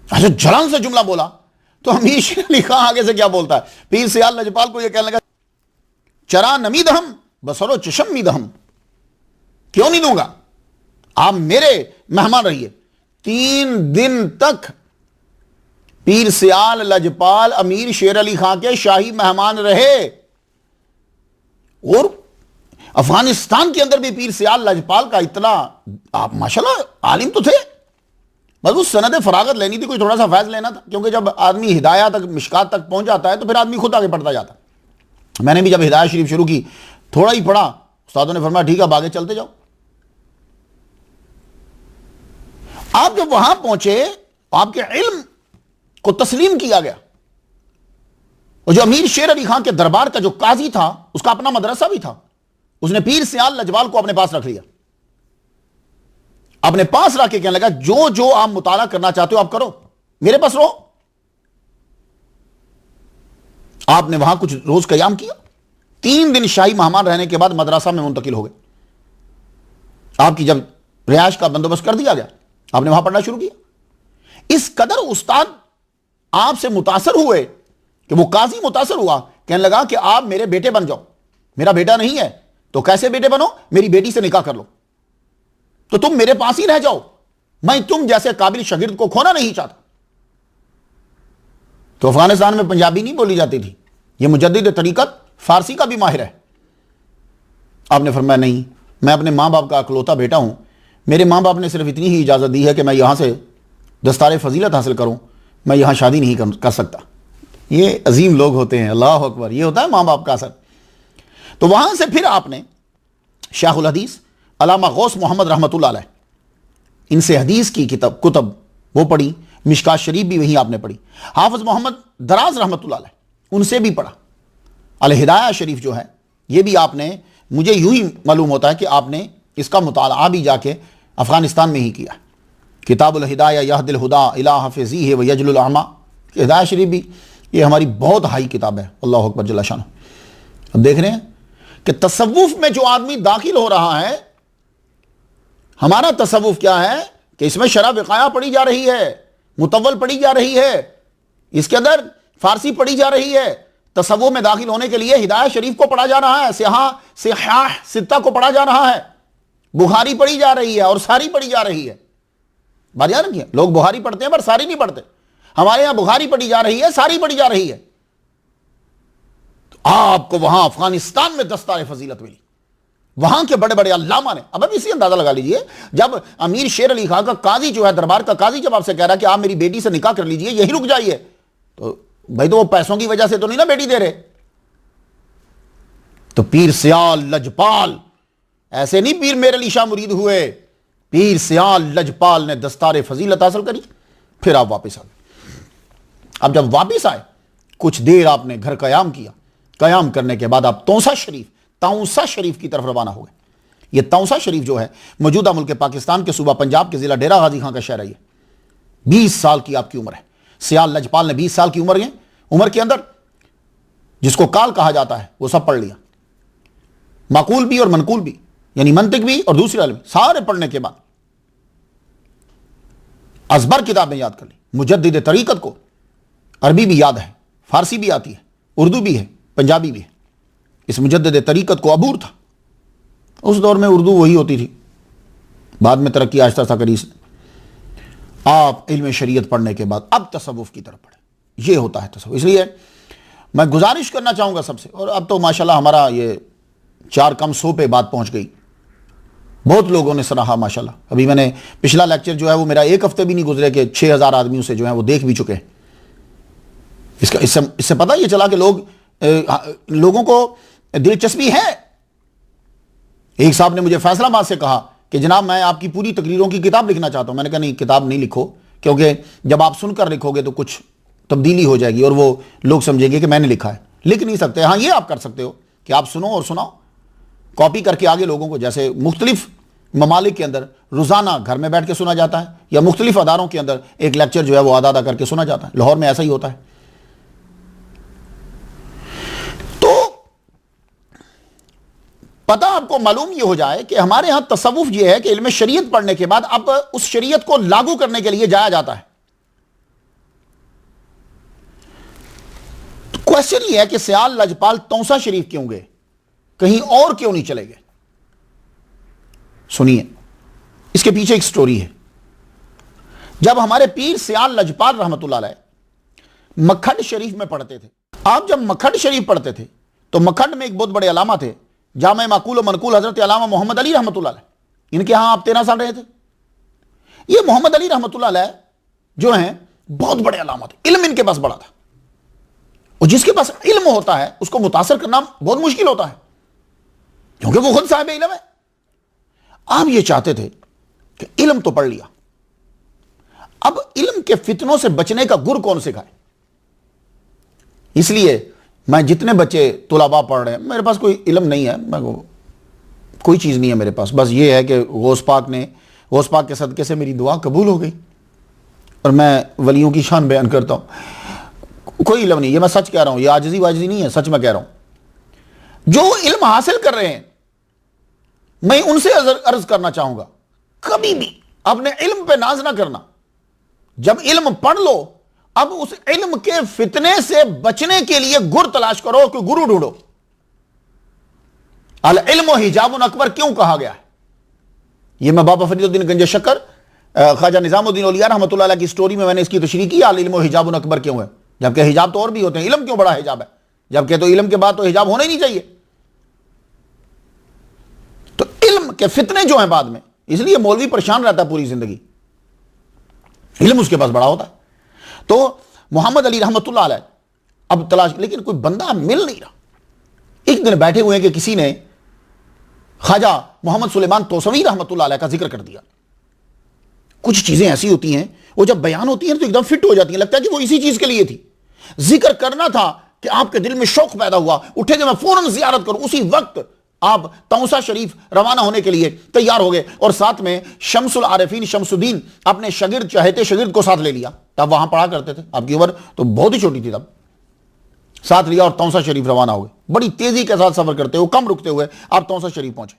अच्छा, जलन से जुमला बोला। तो अमीर शेर अली खां आगे से क्या बोलता है, पीर सियाल लजपाल को यह कहने लगा, चरा नमीदहम बसरो चशमीदहम, क्यों नहीं दूंगा, आप मेरे मेहमान रहिए। 3 दिन तक पीर सियाल लजपाल अमीर शेर अली खां के शाही मेहमान रहे। और अफगानिस्तान के अंदर भी पीर सियाल लजपाल का इतना, आप माशाल्लाह आलिम तो थे, बस वो सनद फरागत लेनी थी, कोई थोड़ा सा फैज लेना था। क्योंकि जब आदमी हिदाया तक, मिशकात तक पहुंच जाता है तो फिर आदमी खुद आगे बढ़ता जाता। मैंने भी जब हिदाया शरीफ शुरू की, थोड़ा ही पढ़ा, उस्तादों ने फरमाया ठीक है अब आगे चलते जाओ। आप जब वहां पहुंचे, आपके इल्म को तस्लीम किया गया। और जो अमीर शेर अली खां के दरबार का जो काजी था, उसका अपना मदरसा भी था। उसने पीर सियाल लजपाल को अपने पास रख लिया, अपने पास रख के कहने लगा, जो जो आप मुताला करना चाहते हो आप करो, मेरे पास रहो। आपने वहां कुछ रोज कयाम किया। 3 दिन शाही मेहमान रहने के बाद मदरसा में मुंतकिल हो गए। आपकी जब रिहायश का बंदोबस्त कर दिया गया, आपने वहां पढ़ना शुरू किया। इस कदर उस्ताद आपसे मुतासर हुए कि वो काजी मुतासर हुआ, कहने लगा कि आप मेरे बेटे बन जाओ। मेरा बेटा नहीं है तो कैसे बेटे बनो, मेरी बेटी से निकाह कर लो, तो तुम मेरे पास ही रह जाओ, मैं तुम जैसे काबिल शागिर्द को खोना नहीं चाहता। तो अफगानिस्तान में पंजाबी नहीं बोली जाती थी, यह मुजद्दिद तरीकत फारसी का भी माहिर है। आपने फरमाया नहीं, मैं अपने मां बाप का अकलौता बेटा हूं, मेरे मां बाप ने सिर्फ इतनी ही इजाजत दी है कि मैं यहां से दस्तार फजीलत हासिल करूं, मैं यहां शादी नहीं कर सकता। ये अजीम लोग होते हैं, अल्लाह अकबर, ये होता है मां बाप का असर। तो वहां से फिर आपने शाहुल हदीस अल्लामा गौस मोहम्मद रहमतुल्लाह अलैह, इनसे हदीस की कुतब वो पढ़ी, मिशकात शरीफ भी वहीं आपने पढ़ी। हाफिज मोहम्मद दराज रहमतुल्लाह अलैह, उनसे भी पढ़ा। अल हिदाया शरीफ जो है, ये भी आपने, मुझे यूं ही मालूम होता है कि आपने इसका मुताला भी जाके अफगानिस्तान में ही किया। किताबुल हिदाया यहदिल हुदा इला हफ़ीज़िही व यजलुल अमा, हिदाया शरीफ भी ये हमारी बहुत हाई किताब है, अल्लाह अकबर जल्ला शान। अब देख रहे हैं कि तसव्वुफ में जो आदमी दाखिल हो रहा है, हमारा तसव्वुफ क्या है कि इसमें शरह विकाया पढ़ी जा रही है, मुतव्वल पढ़ी जा रही है, इसके अंदर फारसी पढ़ी जा रही है। तसव्वुफ में दाखिल होने के लिए हिदाया शरीफ को पढ़ा जा रहा है, सिहाह सित्ता को पढ़ा जा रहा है, बुखारी पढ़ी जा रही है और सारी पढ़ी जा रही है। बात याद रखिए, लोग बुखारी पढ़ते हैं पर सारी नहीं पढ़ते। हमारे यहां बुखारी पढ़ी जा रही है, सारी पढ़ी जा रही है। तो आपको वहां अफगानिस्तान में दस्तार फजीलत मिली, वहां के बड़े बड़े अल्लामा ने। अब इसी अंदाजा लगा लीजिए, जब अमीर शेर अली खां का काजी जो है, दरबार का काजी जब आपसे कह रहा है कि आप मेरी बेटी से निकाह कर लीजिए, यही रुक जाइए, तो भाई तो वो पैसों की वजह से तो नहीं ना बेटी दे रहे। तो पीर सियाल लजपाल, ऐसे नहीं पीर मेर अली शाह मुरीद हुए, पीर सियाल लजपाल ने दस्तार फजीलत हासिल करी। फिर आप वापस आ गए। अब जब वापस आए, कुछ देर आपने घर कयाम किया। कयाम करने के बाद आप तौसा शरीफ की तरफ रवाना हो गए। यह तौसा शरीफ जो है, मौजूदा मुल्क पाकिस्तान के सूबा पंजाब के जिला डेरा गाजी खां का शहर है। 20 साल की आपकी उम्र है। सियाल लजपाल ने 20 साल की उम्र के अंदर जिसको काल कहा जाता है वो सब पढ़ लिया, माकूल भी और मनकूल भी, यानी मंतिक भी और दूसरे इल्म, सारे पढ़ने के बाद अजबर किताबें याद कर ली। मुजद्दिद तरीकत को अरबी भी याद है, फारसी भी आती है, उर्दू भी है, पंजाबी भी है। इस मुजद्दिद तरीकत को अबूर था। उस दौर में उर्दू वही होती थी, बाद में तरक्की आहिस्ता आहिस्ता करी इसने। आप इल्म शरीयत पढ़ने के बाद अब तसव्वुफ की तरफ पढ़े, ये होता है तसव्वुफ। इसलिए मैं गुजारिश करना चाहूँगा सबसे, और अब तो माशाल्लाह हमारा ये 4 कम 100 पे बात पहुँच गई, बहुत लोगों ने सराहा माशाल्लाह। अभी मैंने पिछला लेक्चर जो है वो मेरा 1 हफ्ते भी नहीं गुजरे कि 6000 आदमियों से जो है वो देख भी चुके हैं। इससे पता ये चला कि लोगों को दिलचस्पी है। एक साहब ने मुझे फैसलाबाद से कहा कि जनाब मैं आपकी पूरी तकरीरों की किताब लिखना चाहता हूं। मैंने कहा नहीं, किताब नहीं लिखो, क्योंकि जब आप सुनकर लिखोगे तो कुछ तब्दीली हो जाएगी और वो लोग समझेंगे कि मैंने लिखा है। लिख नहीं सकते। हाँ, ये आप कर सकते हो कि आप सुनो और सुनाओ, कॉपी करके आगे लोगों को, जैसे मुख्तलिफ ममालिक के अंदर रोजाना घर में बैठ के सुना जाता है, या मुख्तलिफ अदारों के अंदर एक लेक्चर जो है वो आधा आधा करके सुना जाता है। लाहौर में ऐसा ही होता है। तो पता आपको मालूम ये हो जाए कि हमारे यहां तसव्वुफ ये है कि इल्म शरीयत पढ़ने के बाद अब उस शरीयत को लागू करने के लिए जाया जाता है। तो क्वेश्चन ये है कि सियाल लजपाल तौसा शरीफ क्यों गए, कहीं और क्यों नहीं चले गए? सुनिए, इसके पीछे एक स्टोरी है। जब हमारे पीर सियाल लजपाल रहमतुल्लाह अलैह मखड शरीफ में पढ़ते थे, आप जब मखड शरीफ पढ़ते थे तो मखड में एक बहुत बड़े अलामा थे, जामे माकूल व मनकूल हजरत अलामा मोहम्मद अली रहमतुल्लाह अलैह। इनके यहां आप 13 साल रहे थे। ये मोहम्मद अली रहमतुल्लाह अलैह जो हैं बहुत बड़े अलामा थे, इल्म इनके पास बड़ा था, और जिसके पास इल्म होता है उसको मुतासर करना बहुत मुश्किल होता है, क्योंकि वो खुद साहिब इल्म है। आप ये चाहते थे कि इल्म तो पढ़ लिया, अब इल्म के फितनों से बचने का गुर कौन सिखाए? इसलिए मैं जितने बच्चे तुलाबा पढ़ रहे हैं, मेरे पास कोई इल्म नहीं है, मैं कोई चीज़ नहीं है मेरे पास, बस ये है कि गौस पाक के सदक़े से मेरी दुआ कबूल हो गई और मैं वलियों की शान बयान करता हूँ। कोई इल्म नहीं, ये मैं सच कह रहा हूँ, ये आजिज़ी वाजिज़ी नहीं है, सच मैं कह रहा हूँ। जो इल्म हासिल कर रहे हैं, मैं उनसे अर्ज करना चाहूंगा, कभी भी अपने इल्म पे नाज ना करना। जब इल्म पढ़ लो, अब उस इल्म के फितने से बचने के लिए गुर तलाश करो, कि गुरु ढूंढो। अल इल्म हिजाबुन अकबर क्यों कहा गया है? यह मैं बाबा फरीदुद्दीन गंज शक्कर ख्वाजा निजामुद्दीन औलिया रहमतुल्लाह अलैह की स्टोरी में मैंने इसकी तशरीह की। अल इल्म हिजाबुन अकबर क्यों है, जबकि हिजाब तो और भी होते हैं, इल्म क्यों बड़ा हिजाब है? जबकि तो इल्म के बाद तो हिजाब होना ही नहीं चाहिए। तो इल्म के फितने जो हैं बाद में, इसलिए मौलवी परेशान रहता है पूरी जिंदगी, इल्म उसके पास बड़ा होता है। तो मोहम्मद अली रहमतुल्लाह अलैह अब तलाश, लेकिन कोई बंदा मिल नहीं रहा। एक दिन बैठे हुए हैं कि किसी ने ख्वाजा मोहम्मद सुलेमान तोसवी रहमतुल्लाह अलैह का जिक्र कर दिया। कुछ चीजें ऐसी होती हैं, वो जब बयान होती हैं तो एकदम फिट हो जाती हैं, लगता है कि वो इसी चीज के लिए थी। जिक्र करना था कि आपके दिल में शौक पैदा हुआ, उठे कि मैं फौरन जियारत करूं, उसी वक्त आप तौसा शरीफ रवाना होने के लिए तैयार हो गए, और साथ में शम्सुल आरिफीन शमसुद्दीन अपने शगिर्द, चहेते शगिर्द को साथ ले लिया। तब वहां पढ़ा करते थे, आपकी उम्र तो बहुत ही छोटी थी तब, साथ लिया और तौसा शरीफ रवाना हो गए। बड़ी तेजी के साथ सफर करते हुए, कम रुकते हुए आप तौसा शरीफ पहुंचे।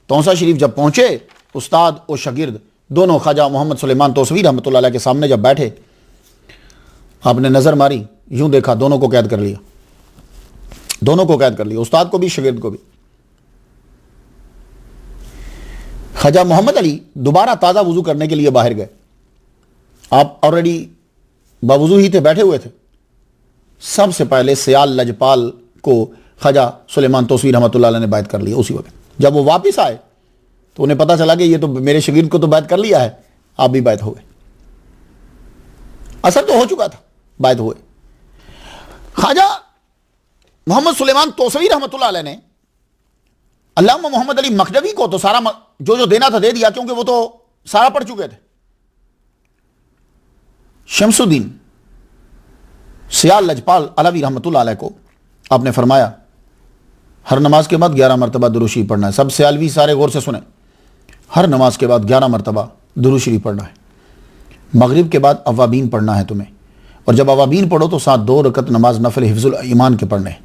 तौसा शरीफ जब पहुंचे, उस्ताद और शगिर्द दोनों ख्वाजा मोहम्मद सुलेमान तौसवी रहमतुल्लाह अलैह के सामने जब बैठे, आपने नजर मारी, यूं देखा, दोनों को कैद कर लिया, दोनों को कैद कर लिया, उस्ताद को भी शगिर्द को भी। ख्वाजा मोहम्मद अली दोबारा ताज़ा वुजू करने के लिए बाहर गए। आप ऑलरेडी बावुजू ही थे, बैठे हुए थे। सबसे पहले सियाल लजपाल को ख्वाजा सुलेमान तौसवी रहमतुल्लाह अलैह ने बैत कर लिया उसी वक्त। जब वो वापस आए तो उन्हें पता चला कि ये तो मेरे शगिर्द को तो बैत कर लिया है, आप भी बैत हो गए। असर तो हो चुका था, बैत हुए। ख्वाजा मोहम्मद सुलेमान तौसवी रहमतुल्लाह अलैह ने अल्लामा मोहम्मद अली मखदवी को तो सारा जो देना था दे दिया, क्योंकि वो तो सारा पढ़ चुके थे। शमसुद्दीन सियाल लजपाल अलवी रहमतुल्लाह अलैह को आपने फरमाया, हर नमाज के बाद 11 मरतबा दुरूद शरीफ पढ़ना है। सब सियालवी सारे गौर से सुने, हर नमाज के बाद 11 मरतबा दुरूद शरीफ पढ़ना है। मगरिब के बाद अवाबीन पढ़ना है तुम्हें, और जब अवाबीन पढ़ो तो साथ 2 रकत नमाज नफिल हिफ्जुल ईमान के पढ़ने हैं।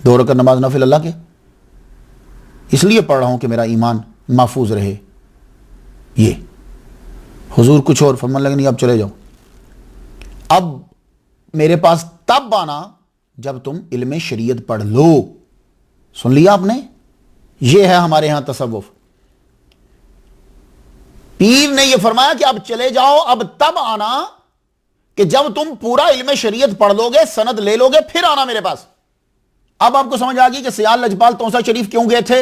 2 रकत नमाज नफिल अल्लाह के इसलिए पढ़ रहा हूं कि मेरा ईमान महफूज रहे। ये हुजूर कुछ और फरमान लगे, नहीं अब चले जाओ, अब मेरे पास तब आना जब तुम इल्म शरीयत पढ़ लो। सुन लिया आपने? ये है हमारे यहां तसव्वुफ। पीर ने यह फरमाया कि अब चले जाओ, अब तब आना कि जब तुम पूरा इल्म शरीयत पढ़ लोगे, सनद ले लोगे, फिर आना मेरे पास। अब आपको समझ आ गई कि सियाल लजपाल तौसा शरीफ क्यों गए थे?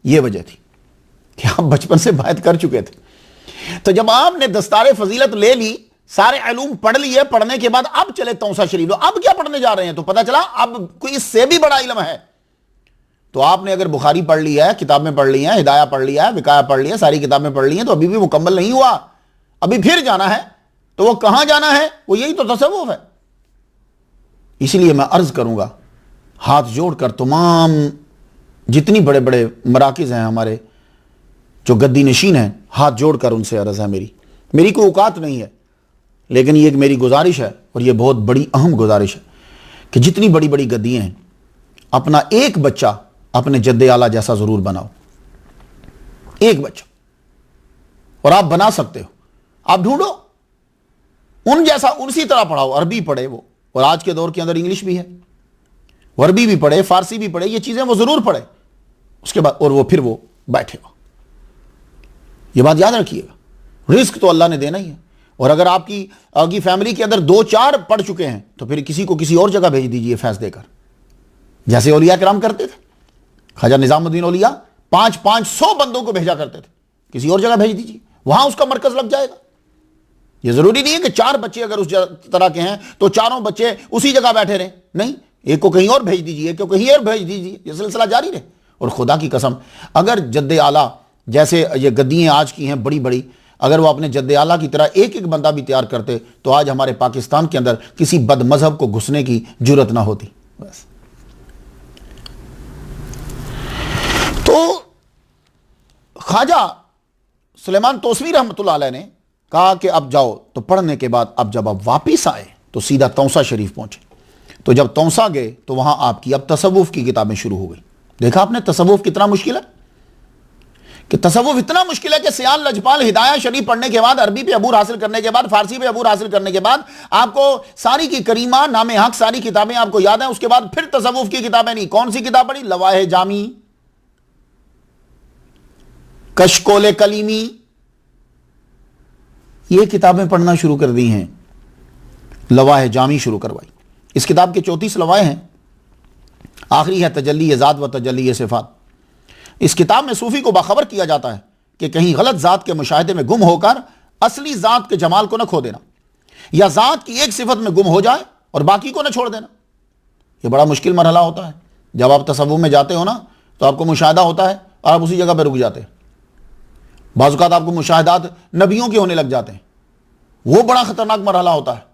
यह वजह थी कि आप बचपन से बात कर चुके थे। तो जब आपने दस्तारे फजीलत ले ली, सारे इल्म पढ़ लिए, पढ़ने के बाद अब चले तौसा शरीफ लो, अब क्या पढ़ने जा रहे हैं? तो पता चला अब कोई इससे भी बड़ा इल्म है। तो आपने अगर बुखारी पढ़ लिया है, किताबें पढ़ ली हैं, हिदाया पढ़ लिया है, विकाया पढ़ लिया, सारी किताबें पढ़ ली हैं, तो अभी भी मुकम्मल नहीं हुआ, अभी फिर जाना है। तो वो कहां जाना है? वो यही तो तसव्वुफ है। इसलिए मैं अर्ज करूंगा हाथ जोड़कर तमाम जितनी बड़े बड़े मराकिज हैं हमारे जो गद्दी नशीन हैं, हाथ जोड़कर उनसे अर्ज है मेरी कोई औकात नहीं है, लेकिन ये एक मेरी गुजारिश है और ये बहुत बड़ी अहम गुजारिश है कि जितनी बड़ी बड़ी गद्दियां हैं, अपना एक बच्चा अपने जद्दे आला जैसा जरूर बनाओ, एक बच्चा। और आप बना सकते हो, आप ढूंढो उन जैसा, उसी तरह पढ़ाओ। अरबी पढ़े वो, और आज के दौर के अंदर इंग्लिश भी है, अरबी भी पढ़े, फारसी भी पढ़े, ये चीजें वो जरूर पढ़े। उसके बाद और वो फिर वो बैठेगा। ये बात याद रखिएगा, रिस्क तो अल्लाह ने देना ही है। और अगर आपकी फैमिली के अंदर 2-4 पढ़ चुके हैं तो फिर किसी को किसी और जगह भेज दीजिए फैस देकर, जैसे औलिया किराम करते थे। ख्वाजा निजामुद्दीन औलिया 500 बंदों को भेजा करते थे, किसी और जगह भेज दीजिए, वहां उसका मरकज लग जाएगा। यह जरूरी नहीं है कि 4 बच्चे अगर उस तरह के हैं तो चारों बच्चे उसी जगह बैठे रहे, नहीं, एक को कहीं और भेज दीजिए, एक को कहीं और भेज दीजिए, यह सिलसिला जारी रहे। और खुदा की कसम, अगर जद्दे आला जैसे ये गद्दियां आज की हैं बड़ी बड़ी, अगर वो अपने जद्दे आला की तरह एक एक बंदा भी तैयार करते तो आज हमारे पाकिस्तान के अंदर किसी बदमजहब को घुसने की जुर्रत ना होती। बस तो ख्वाजा सुलेमान तोसवी रहमतुल्लाह अलैह ने कहा कि अब जाओ, तो पढ़ने के बाद अब जब आप वापिस आए तो सीधा तौसा शरीफ पहुंचे। तो जब तौसा गए तो वहां आपकी अब तसव्वुफ की किताबें शुरू हो गई। देखा आपने तसव्वुफ कितना मुश्किल है, कि तसव्वुफ इतना मुश्किल है कि सियाल लजपाल हिदाया शरीफ पढ़ने के बाद, अरबी पे अबूर हासिल करने के बाद, फारसी पे अबूर हासिल करने के बाद आपको सारी की करीमा, नामे हक, सारी किताबें आपको याद हैं। उसके बाद फिर तसव्वुफ की किताबें नहीं, कौन सी किताब पढ़ी? लवाहे जामी, कशकोले कलीमी, ये किताबें पढ़ना शुरू कर दी हैं। लवाहे जामी शुरू करवाई। इस किताब के 34 लवाहे हैं, आखिरी है तजल्ली ज़ात व तजल्ली सिफात। इस किताब में सूफी को बाखबर किया जाता है कि कहीं गलत ज़ात के मुशाहिदे में गुम होकर असली ज़ात के जमाल को न खो देना, या ज़ात की एक सिफत में गुम हो जाए और बाकी को न छोड़ देना। यह बड़ा मुश्किल मरहला होता है। जब आप तसव्वुफ में जाते हो ना, तो आपको मुशाहिदा होता है और आप उसी जगह पर रुक जाते हैं। बाज़ औक़ात आपको मुशाहिदात नबियों के होने लग जाते हैं। वो बड़ा ख़तरनाक मरहला होता है।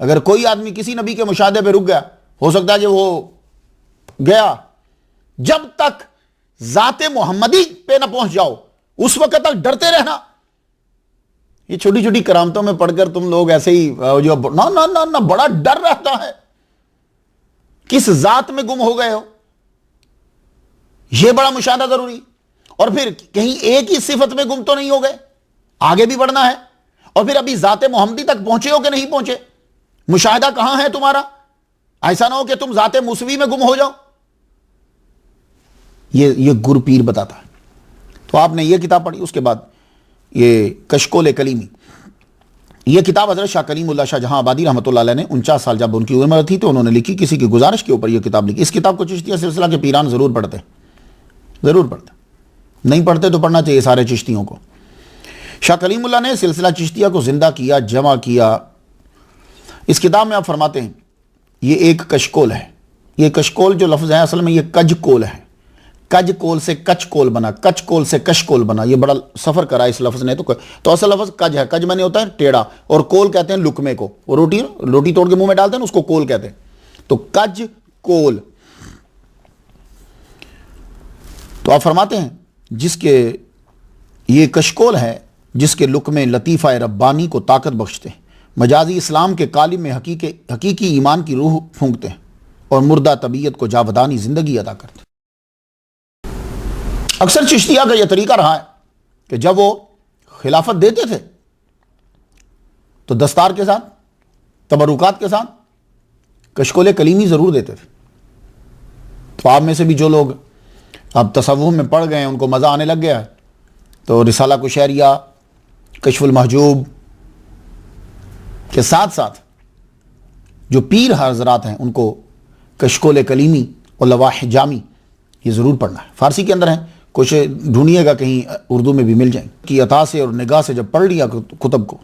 अगर कोई आदमी किसी नबी के मुशाहिदे पर रुक गया, हो सकता है कि वो गया, जब तक ज़ाते मोहम्मदी पे ना पहुंच जाओ उस वक्त तक डरते रहना। ये छोटी छोटी करामतों में पढ़कर तुम लोग ऐसे ही जो ना ना ना ना बड़ा डर रहता है, किस ज़ात में गुम हो गए हो, यह बड़ा मुशाहिदा जरूरी। और फिर कहीं एक ही सिफत में गुम तो नहीं हो गए, आगे भी बढ़ना है। और फिर अभी ज़ाते मोहम्मदी तक पहुंचे हो कि नहीं पहुंचे, मुशाहिदा कहां है तुम्हारा? ऐसा ना हो कि तुम ज़ाते मुसवी में गुम हो जाओ। ये गुरपीर बताता है। तो आपने ये किताब पढ़ी। उसके बाद ये कशकोल कलीमी, ये किताब हज़रत शाह कलीमुल्लाह शाह जहां आबादी रहमतुल्लाह अलैह ने 49 साल जब उनकी उम्र थी तो उन्होंने लिखी, किसी की गुजारिश के ऊपर यह किताब लिखी। इस किताब को चिश्तिया सिलसिला के पीरान ज़रूर पढ़ते, नहीं पढ़ते तो पढ़ना चाहिए सारे चिश्तियों को। शाह कलीमुल्लाह ने सिलसिला चिश्तिया को जिंदा किया, जमा किया। इस किताब में आप फरमाते हैं ये एक कशकोल है। ये कशकोल जो लफ्ज़ है असल में ये कजकोल है। कजकोल से कचकोल बना, कचकोल से कशकोल बना। ये बड़ा सफ़र करा इस लफ्ज़ ने। तो असल लफ्ज़ कज है। कज माने होता है टेढ़ा, और कोल कहते हैं लुकमे को। वो रोटी तोड़ के मुंह में डालते हैं ना, उसको कोल कहते हैं। तो कज कोल। तो आप फरमाते हैं जिसके ये कशकोल है, जिसके लुकमे लतीफ़ा रब्बानी को ताकत बख्शते हैं, मजाजी इस्लाम के कालिम में हकीकी ईमान की रूह फूंकते हैं और मुर्दा तबीयत को जावदानी ज़िंदगी अदा करते हैं। अक्सर चिश्तिया का यह तरीका रहा है कि जब वो खिलाफत देते थे तो दस्तार के साथ, तबरुकात के साथ कशकोल कलीमी ज़रूर देते थे। तो आप में से भी जो लोग अब तसव्वुफ में पढ़ गए हैं, उनको मज़ा आने लग गया है, तो रिसाला कुशैरिया, कशफुल महजूब के साथ साथ जो पीर हज़रात हैं उनको कशकोल कलीमी और लवाह जामी ये ज़रूर पढ़ना है। फ़ारसी के अंदर है, कुछ ढूंढिएगा कहीं उर्दू में भी मिल जाएंगे। कि अता से और निगाह से जब पढ़ लिया कुतुब को,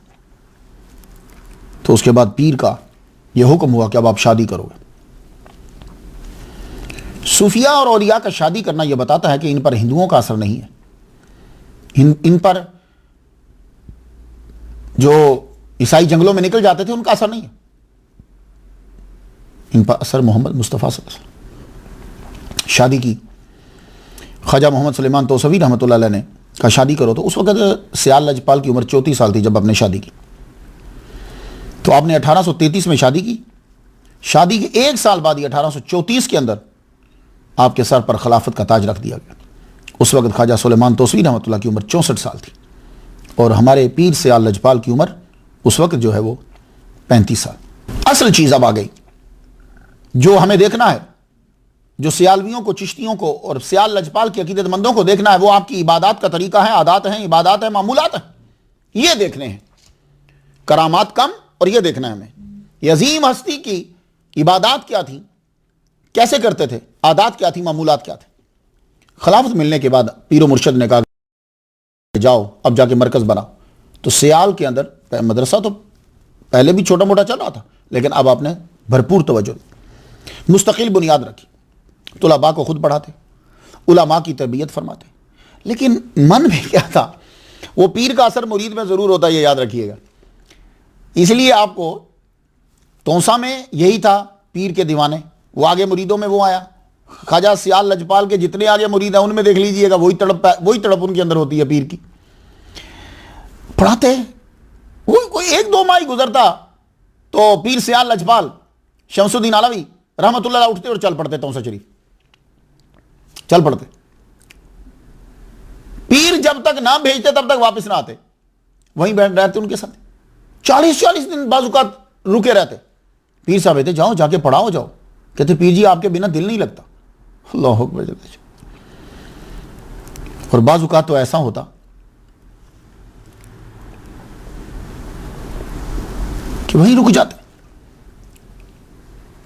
तो उसके बाद पीर का यह हुक्म हुआ कि अब आप शादी करोगे। सूफिया और औलिया का शादी करना यह बताता है कि इन पर हिंदुओं का असर नहीं है। इन पर जो ईसाई जंगलों में निकल जाते थे, उनका असर नहीं है। इन पर असर मोहम्मद मुस्तफ़ा सल्लल्लाहु अलैहि वसल्लम। शादी की, ख्वाजा मोहम्मद सुलेमान तौसवी रहमतुल्लाह अलैह ने कहा शादी करो, तो उस वक्त सियाल लजपाल की उम्र 34 साल थी जब आपने शादी की। तो आपने 1833 में शादी की। शादी के 1 साल बाद ही 1834 के अंदर आपके सर पर खिलाफत का ताज रख दिया गया। उस वक्त ख्वाजा सुलेमान तौसवी रहमतुल्लाह की उम्र 64 साल थी और हमारे पीर सियाल लजपाल की उम्र उस वक्त जो है वो 35 साल। असल चीज़ अब आ गई जो हमें देखना है, जो सियालवियों को, चिश्तियों को और सियाल लजपाल के अकीदतमंदों को देखना है, वो आपकी इबादत का तरीका है, आदात हैं, इबादत है, मामूलात हैं, ये देखने हैं। करामात कम और ये देखना है हमें, ये अजीम हस्ती की इबादत क्या थी, कैसे करते थे, आदात क्या थी, मामूलात क्या थे। खिलाफत मिलने के बाद पीरो मुर्शद ने कहा जाओ अब जाके मरकज़ बनाओ। तो सियाल के अंदर मदरसा तो पहले भी छोटा मोटा चल रहा था, लेकिन अब आपने भरपूर तवज्जो दी, मुस्तकिल बुनियाद रखी, तुलबा को खुद पढ़ाते, उलमा की तरबियत फरमाते। लेकिन मन में क्या था, वो पीर का असर मुरीद में ज़रूर होता है, ये याद रखिएगा। इसलिए आपको तोसा में यही था, पीर के दीवाने, वो आगे मुरीदों में वो आया। ख्वाजा सियाल लजपाल के जितने आगे मुरीद हैं उनमें देख लीजिएगा वही तड़प उनके अंदर होती है पीर की। पढ़ाते कोई 1-2 माह गुजरता तो पीर सियाल लजपाल शमसुद्दीन आलवी रहमतुल्लाह उठते और चल पड़ते तौसा शरीफ, चल पड़ते। पीर जब तक ना भेजते तब तक वापस ना आते, वहीं बैठ रहते उनके साथ 40-40 दिन बाजुकात रुके रहते। पीर साहब कहते जाओ जाके पढ़ाओ जाओ, कहते पीर जी आपके बिना दिल नहीं लगता। अल्लाह अकबर। और बाजुकात तो ऐसा होता कि वहीं रुक जाते।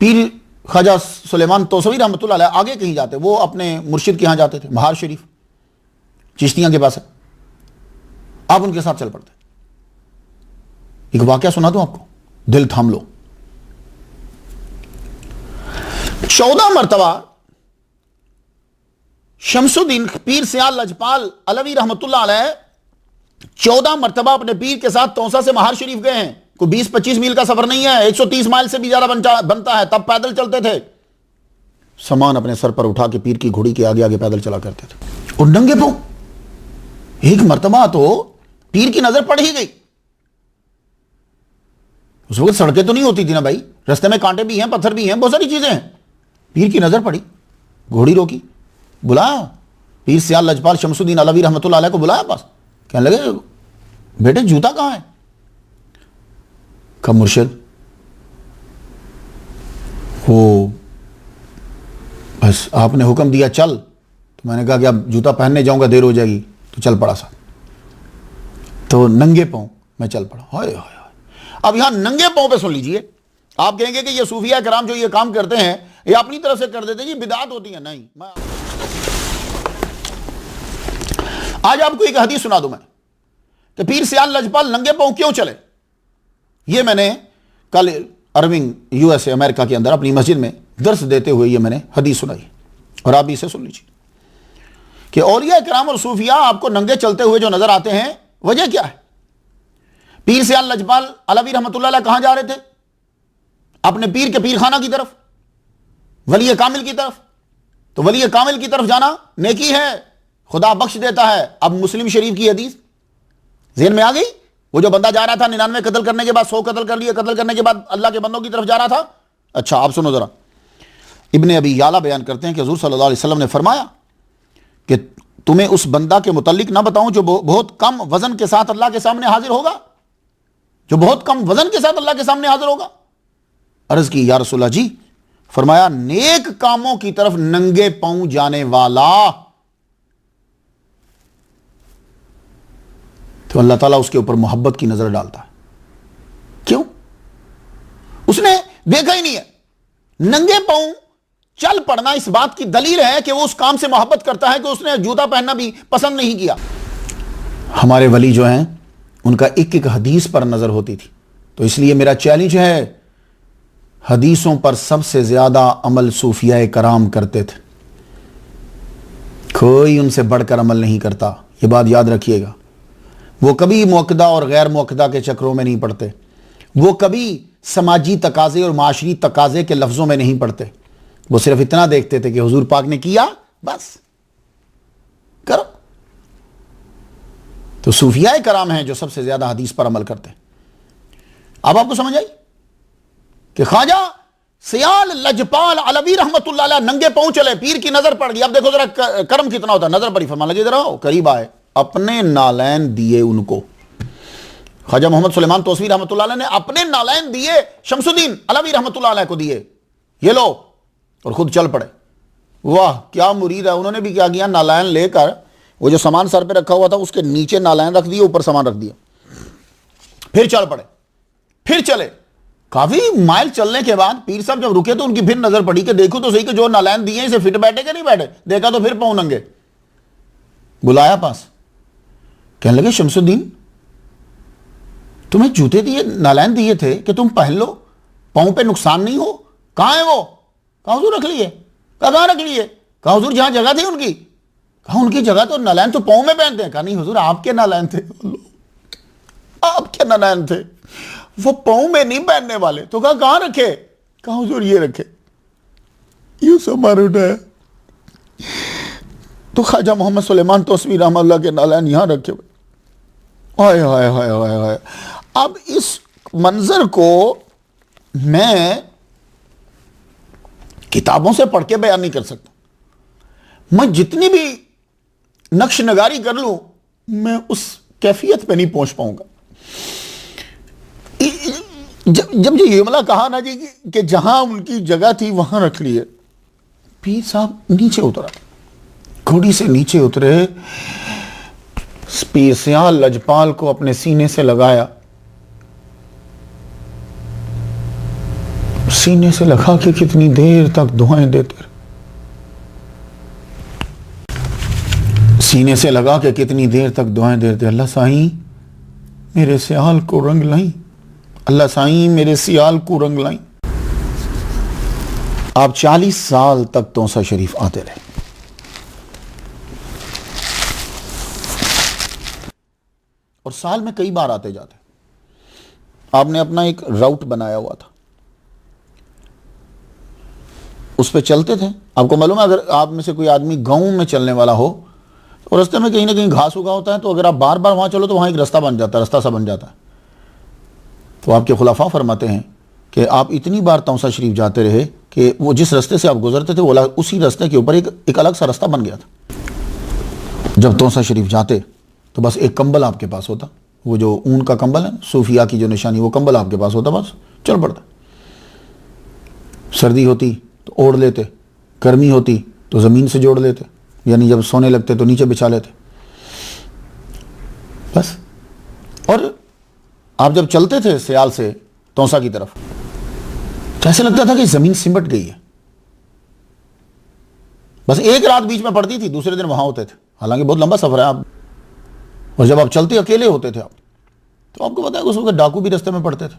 पीर ख्वाजा सुलेमान तौसवी रहमतुल्लाह अलैह आगे कहीं जाते, वो अपने मुर्शिद के यहां जाते थे, महार शरीफ चिश्तियां के पास है, आप उनके साथ चल पड़ते। एक वाकया सुना दूं आपको, दिल थाम लो। 14 मरतबा शमसुद्दीन पीर सियाल लजपाल अलवी रहमतुल्लाह अलैह 14 मरतबा अपने पीर के साथ तौसा से महार शरीफ गए हैं। कोई 20-25 मील का सफर नहीं है, 130 माइल से भी ज्यादा बनता है। तब पैदल चलते थे, सामान अपने सर पर उठा के पीर की घोड़ी के आगे आगे पैदल चला करते थे और नंगे पांव। एक मरतबा तो पीर की नजर पड़ ही गई। उस वक्त सड़कें तो नहीं होती थी ना भाई, रास्ते में कांटे भी हैं, पत्थर भी हैं, बहुत सारी चीजें हैं। पीर की नजर पड़ी, घोड़ी रोकी, बुलाया पीर सियाल लजपाल शमसुद्दीन अलवी रहमतुल्लाह अलैह को, बुलाया पास। कहने लगे बेटे जूता कहां है? कहा मुर्शिद वो बस आपने हुक्म दिया चल, तो मैंने कहा कि अब जूता पहनने जाऊंगा देर हो जाएगी, तो चल पड़ा सा। तो नंगे पांव मैं चल पड़ा। हाय हाय। अब यहां नंगे पांव पे सुन लीजिए, आप कहेंगे कि ये सूफिया कराम जो ये काम करते हैं ये अपनी तरफ से कर देते हैं, ये बिदात होती है। नहीं, आज आपको एक हदीस सुना दूं मैं कि पीर सियाल लजपाल नंगे पांव क्यों चले। ये मैंने कल अर्विंग यूएसए अमेरिका के अंदर अपनी मस्जिद में दर्स देते हुए ये मैंने हदीस सुनाई, और आप भी इसे सुन लीजिए कि औलिया कराम और सूफिया आपको नंगे चलते हुए जो नजर आते हैं, वजह क्या है। पीर सियाल लजपाल अलवी रहमतुल्लाह अलैह कहां जा रहे थे? अपने पीर के पीर खाना की तरफ, वली कामिल की तरफ। तो वली कामिल की तरफ जाना नेकी है, खुदा बख्श देता है। अब मुस्लिम शरीफ की हदीस ज़हन में आ गई। वो जो बंदा जा रहा था 99 कत्ल करने के बाद 100 कत्ल कर लिए, कत्ल करने के बाद अल्लाह के बंदों की तरफ जा रहा था। अच्छा आप सुनो जरा, इब्ने अबी याला बयान करते हैं कि हुज़ूर सल्लल्लाहु अलैहि वसल्लम ने फरमाया कि तुम्हें उस बंदा के मुतल्लिक ना बताऊं जो बहुत कम वजन के साथ अल्लाह के सामने हाजिर होगा, जो बहुत कम वजन के साथ अल्लाह के सामने हाजिर होगा। अर्ज की या रसूलल्लाह जी, फरमाया नेक कामों की तरफ नंगे पांव जाने वाला, तो अल्लाह ताला उसके ऊपर मोहब्बत की नजर डालता है। क्यों? उसने देखा ही नहीं है। नंगे पांव चल पड़ना इस बात की दलील है कि वो उस काम से मोहब्बत करता है कि उसने जूता पहनना भी पसंद नहीं किया। हमारे वली जो हैं उनका एक एक हदीस पर नजर होती थी। तो इसलिए मेरा चैलेंज है, हदीसों पर सबसे ज्यादा अमल सूफिया कराम करते थे, कोई उनसे बढ़कर अमल नहीं करता। यह बात याद रखिएगा। वो कभी मुअक्कदा और गैर मुअक्कदा के चक्रों में नहीं पड़ते। वो कभी समाजी तकाजे और माशरी तकाजे के लफ्जों में नहीं पढ़ते, वो सिर्फ इतना देखते थे कि हुजूर पाक ने किया, बस करो। तो सूफियाए कराम हैं जो सबसे ज्यादा हदीस पर अमल करते हैं। अब आपको समझ आई कि ख्वाजा सियाल लजपाल अलवी रहमतुल्लाह अलैह नंगे पांव चले, पीर की नजर पड़ गई। अब देखो जरा कर्म कितना होता है, नजर पड़ी, फरमान लगे जरा आओ करीब आए, अपने नालैन दिए उनको। ख्वाजा मोहम्मद सुलेमान तोसवी रहमतुल्लाह अलैह ने अपने नालैन दिए, शमसुद्दीन अलवी रहमतुल्लाह अलैह को दिए, ये लो, और खुद चल पड़े। वाह क्या मुरीद है। उन्होंने भी क्या किया, नालैन लेकर वो जो सामान सर पे रखा हुआ था उसके नीचे नालैन रख दिए, ऊपर सामान रख दिया, फिर चल पड़े, फिर चले। काफी माइल चलने के बाद पीर साहब जब रुके तो उनकी फिर नजर पड़ी कि देखो तो सही कि जो नालैन दिए इसे फिट बैठे कि नहीं बैठे। देखा तो फिर पांव नंगे। बुलाया पास, कहने लगे शमसुद्दीन तुम्हें जूते दिए, नालैन दिए थे कि तुम पहन लो, पांव पे नुकसान नहीं हो। कहां है वो? कहा हुजूर रख लिए। कहां रख लिए? कहा हुजूर जहां जगह थी उनकी। कहा उनकी जगह तो नालैन तो पांव में पहनते हैं। कहा नहीं हुजूर आपके नालैन थे, आपके नालैन थे, वो पांव में नहीं पहनने वाले। तो कहा कहां रखे? कहा हुजूर ये रखे। यूं सब मार उठाया तो ख्वाजा मोहम्मद सुलेमान तोसवी रहमतुल्लाह के नालैन यहां रखे हुए। हाय हाय हाय हाय हाय। अब इस मंजर को मैं किताबों से पढ़ के बयान नहीं कर सकता। मैं जितनी भी नक्श नगारी कर लूं मैं उस कैफियत पे नहीं पहुंच पाऊंगा। जब ये हमला कहा ना जी कि जहां उनकी जगह थी वहां रख लिए, पीर साहब नीचे उतरा, घोड़ी से नीचे उतरे, पीर सियाल लजपाल को अपने सीने से लगाया, सीने से लगा के कितनी देर तक दुआएं देते रहे, सीने से लगा के कितनी देर तक दुआएं देते। अल्लाह साईं मेरे सियाल को रंग लाई, अल्लाह साईं मेरे सियाल को रंग लाई। आप 40 साल तक तौसा शरीफ आते रहे। और साल में कई बार आते जाते। आपने अपना एक राउट बनाया हुआ था, उस पर चलते थे। आपको मालूम है अगर आप में से कोई आदमी गांव में चलने वाला हो और रास्ते में कहीं ना कहीं घास उगा होता है, तो अगर आप बार बार वहां चलो तो वहां एक रास्ता बन जाता है, रास्ता सा बन जाता है। तो आपके खुलाफा फरमाते हैं कि आप इतनी बार तौसा शरीफ जाते रहे कि वो जिस रास्ते से आप गुजरते थे वो उसी रास्ते के ऊपर एक अलग सा रास्ता बन गया था। जब तौसा शरीफ जाते तो बस एक कंबल आपके पास होता, वो जो ऊन का कंबल है, सूफिया की जो निशानी, वो कंबल आपके पास होता, बस चल पड़ता। सर्दी होती तो ओढ़ लेते, गर्मी होती तो ज़मीन से जोड़ लेते, यानी जब सोने लगते तो नीचे बिछा लेते, बस। और आप जब चलते थे सियाल से तौसा की तरफ तो ऐसे लगता था कि ज़मीन सिमट गई है। बस एक रात बीच में पड़ती थी, दूसरे दिन वहां होते थे। हालांकि बहुत लंबा सफर है आप, और जब आप चलते अकेले होते थे आप, तो आपको पता है उस वक्त डाकू भी रास्ते में पड़ते थे।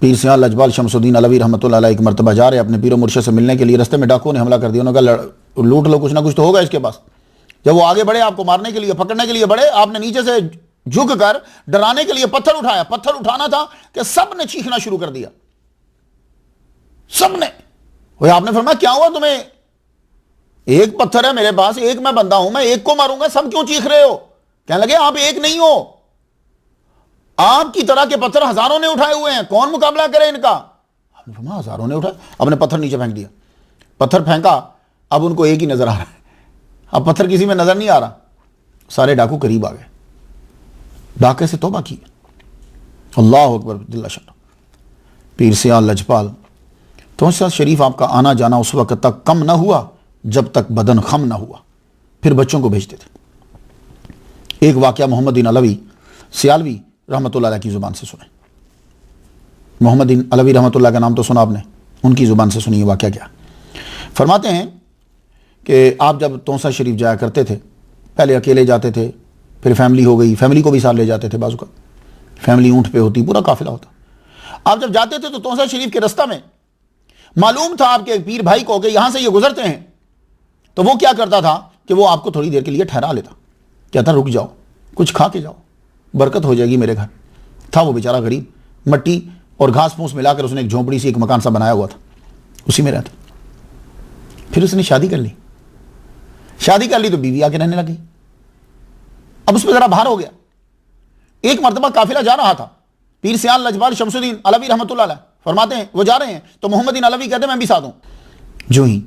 पीर सियाल लजपाल शमसुद्दीन अलवी रहमतुल्लाह अलैह एक मरतबा जा रहे अपने पीरो मुर्शिद से मिलने के लिए, रास्ते में डाकुओं ने हमला कर दिया। उन्होंने कहा लूट लो, कुछ ना कुछ तो होगा इसके पास। जब वो आगे बढ़े आपको मारने के लिए, पकड़ने के लिए बढ़े, आपने नीचे से झुक कर डराने के लिए पत्थर उठाया। पत्थर उठाना था कि सब ने चीखना शुरू कर दिया, सबने। आपने फरमाया क्या हुआ तुम्हें? एक पत्थर है मेरे पास, एक मैं बंदा हूं, मैं एक को मारूंगा, सब क्यों चीख रहे हो? कहने लगे आप एक नहीं हो, आपकी तरह के पत्थर हजारों ने उठाए हुए हैं, कौन मुकाबला करे इनका? आपने फरमाया हजारों ने उठाए। अपने पत्थर नीचे फेंक दिया, पत्थर फेंका, अब उनको एक ही नजर आ रहा है, अब पत्थर किसी में नजर नहीं आ रहा। सारे डाकू करीब आ गए, डाके से तौबा की। अल्लाह अकबर दिल्ला शाह। पीर सियाल लजपाल तौसा शरीफ आपका आना जाना उस वक्त तक कम ना हुआ जब तक बदन खम ना हुआ। फिर बच्चों को भेजते थे। एक वाकया मोहम्मद बिन अलवी सियालवी रहमतुल्लाह अलैह की ज़ुबान से सुने। मोहम्मद बिन अलवी रहमतुल्लाह का नाम तो सुना आपने, उनकी ज़ुबान से सुनिए वाकया क्या। फरमाते हैं कि आप जब तौसा शरीफ जाया करते थे, पहले अकेले जाते थे, फिर फैमिली हो गई, फैमिली को भी साथ ले जाते थे। बाजू का फैमिली ऊँट पे होती, पूरा काफिला होता। आप जब जाते थे तो तौसा शरीफ के रास्ता में मालूम था आपके पीर भाई को कि यहां से ये गुजरते हैं, तो वो क्या करता था कि वो आपको थोड़ी देर के लिए ठहरा लेता, कहता रुक जाओ, कुछ खा के जाओ, बरकत हो जाएगी मेरे घर। था वो बेचारा गरीब, मट्टी और घास फूस मिलाकर उसने एक झोंपड़ी से एक मकान सा बनाया हुआ था, उसी में रहता। फिर उसने शादी कर ली। शादी कर ली तो बीवी आके रहने लगी। अब उसमें जरा भार हो गया। एक मर्तबा काफिला जा रहा था, पीर सियाल लजपाल शमसुद्दीन अलवी रहमतुल्लाह अलैह फरमाते हैं वो जा रहे हैं तो मोहम्मदीन अलवी कहते हैं मैं भी साथ हूं। जो ही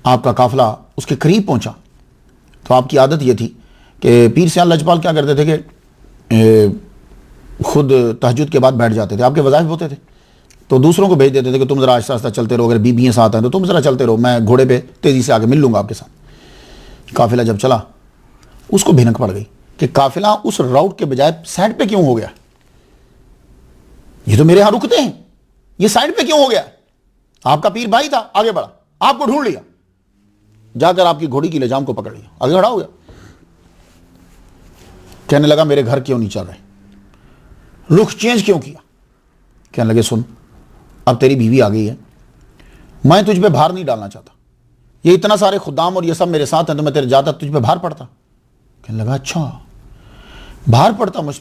आपका काफिला उसके करीब पहुंचा तो आपकी आदत यह थी कि पीर सियाल लजपाल क्या करते थे कि खुद तहज्जुद के बाद बैठ जाते थे। आपके वज़ाइफ होते थे तो दूसरों को भेज देते थे कि तुम ज़रा आहिस्ता आहिस्ता चलते रहो, अगर बीबियाँ साथ हैं तो तुम ज़रा चलते रहो, मैं घोड़े पे तेज़ी से आके मिल लूँगा आपके साथ। काफिला जब चला उसको भिनक पड़ गई कि काफिला उस राउट के बजाय साइड पे क्यों हो गया, ये तो मेरे यहां रुकते हैं, ये साइड पे क्यों हो गया। आपका पीर भाई था, आगे बढ़ा, आपको ढूंढ लिया, जाकर आपकी घोड़ी की लजाम को पकड़ लिया, आगे खड़ा हो गया। कहने लगा मेरे घर क्यों नहीं चल रहे, रुख चेंज क्यों किया। कहने लगे सुन, अब तेरी बीवी आ गई है, मैं तुझ पे भार नहीं डालना चाहता, ये इतना सारे खुदाम और ये सब मेरे साथ हैं तो मैं तेरे जाता तुझ पे भार पड़ता। कहने लगा अच्छा भार पड़ता मुझ,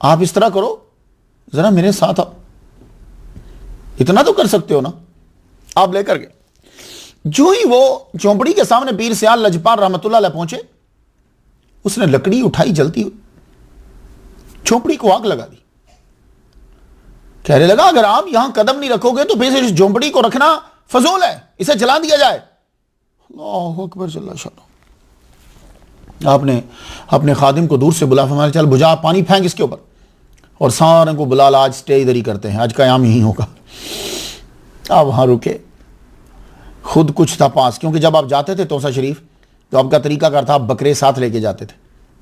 आप इस तरह करो जरा मेरे साथ आओ, इतना तो कर सकते हो ना। आप लेकर गए। जो ही वो झोंपड़ी के सामने पीर सियाल लजपाल रहमतुल्लाह अलैह पहुंचे, उसने लकड़ी उठाई जलती हुई, झोंपड़ी को आग लगा दी। कहने लगा अगर आप यहां कदम नहीं रखोगे तो फिर इस झोंपड़ी को रखना फजूल है, इसे जला दिया जाए। अल्लाहु अकबर जल्ला शाह। आपने अपने खादिम को दूर से बुला, फरमाया चल बुझा, पानी फेंक इसके ऊपर, और सारे को बुला, आज स्टे इधर ही करते हैं, आज कयाम यही होगा। आप वहां रुके, खुद कुछ था पास, क्योंकि जब आप जाते थे तोसा शरीफ तो आपका तरीका कर था, आप बकरे साथ लेके जाते थे,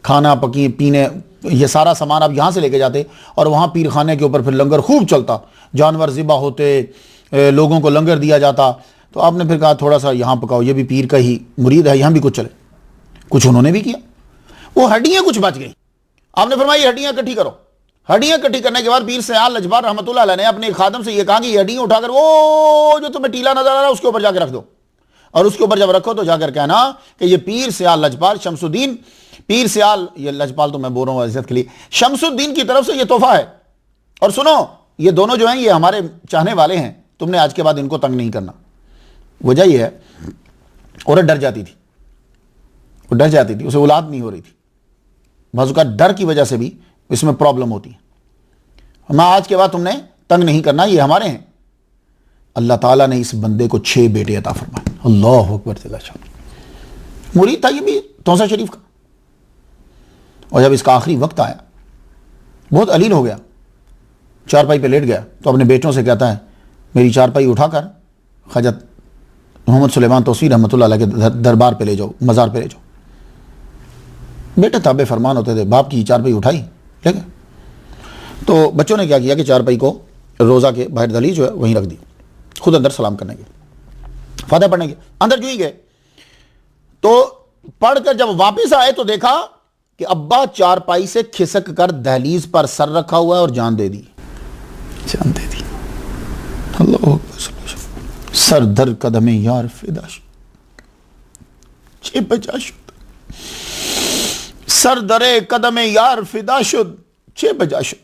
खाना पकी पीने ये सारा सामान आप यहाँ से लेके जाते, और वहाँ पीर खाने के ऊपर फिर लंगर खूब चलता, जानवर ज़िबा होते, लोगों को लंगर दिया जाता। तो आपने फिर कहा थोड़ा सा यहाँ पकाओ, ये भी पीर का ही मुरीद है, यहाँ भी कुछ चले। कुछ उन्होंने भी किया, वो हड्डियाँ कुछ बच गई। आपने फरमाया ये हड्डियाँ इकट्ठी करो। हड्डियाँ इकट्ठी करने के बाद पीर सियाल लजपाल रहमतुल्लाह अलैह ने अपने खादम से ये कहा कि ये हड्डियाँ उठाकर वो जो तुम्हें टीला नजर आ रहा है उसके ऊपर जाकर रख दो, और उसके ऊपर जब रखो तो जाकर कहना कि ये पीर सियाल लजपाल शमसुद्दीन, पीर सियाल, ये लजपाल तो मैं बोल रहा हूँ इज्जत के लिए, शमसुद्दीन की तरफ से ये तोहफा है। और सुनो ये दोनों जो हैं ये हमारे चाहने वाले हैं, तुमने आज के बाद इनको तंग नहीं करना। वजह यह है औरत डर जाती थी, वो डर जाती थी, उसे औलाद नहीं हो रही थी, बाज़ औक़ात डर की वजह से भी इसमें प्रॉब्लम होती है। मैं आज के बाद तुमने तंग नहीं करना, ये हमारे हैं। अल्लाह ताला ने इस बंदे को 6 बेटे अता फरमाए। अल्लाहु अकबर। मुरीद था ये भी तौसा शरीफ का। और जब इसका आखिरी वक्त आया, बहुत अलील हो गया, चारपाई पे लेट गया तो अपने बेटों से कहता है मेरी चारपाई उठाकर ख्वाजा मोहम्मद सुलेमान तौसी रहमतुल्लाह अलैह के दरबार पे ले जाओ, मज़ार पे ले जाओ। बेटे ताबे फरमान होते थे, बाप की चारपाई उठाई ठीक है। तो बच्चों ने क्या किया कि चारपाई को रोज़ा के बाहर दहलीज जो है वहीं रख दी, खुद अंदर सलाम करने के, फातिहा पढ़ने के, अंदर जो ही गए तो पढ़कर जब वापस आए तो देखा कि अब्बा चारपाई से खिसक कर दहलीज पर सर रखा हुआ है और जान दे दी, जान दे दी। अल्लाह सर दर कदमे यार फिदाश, सर दरे कदमे यार फिदाशुद 6 बजाशुद।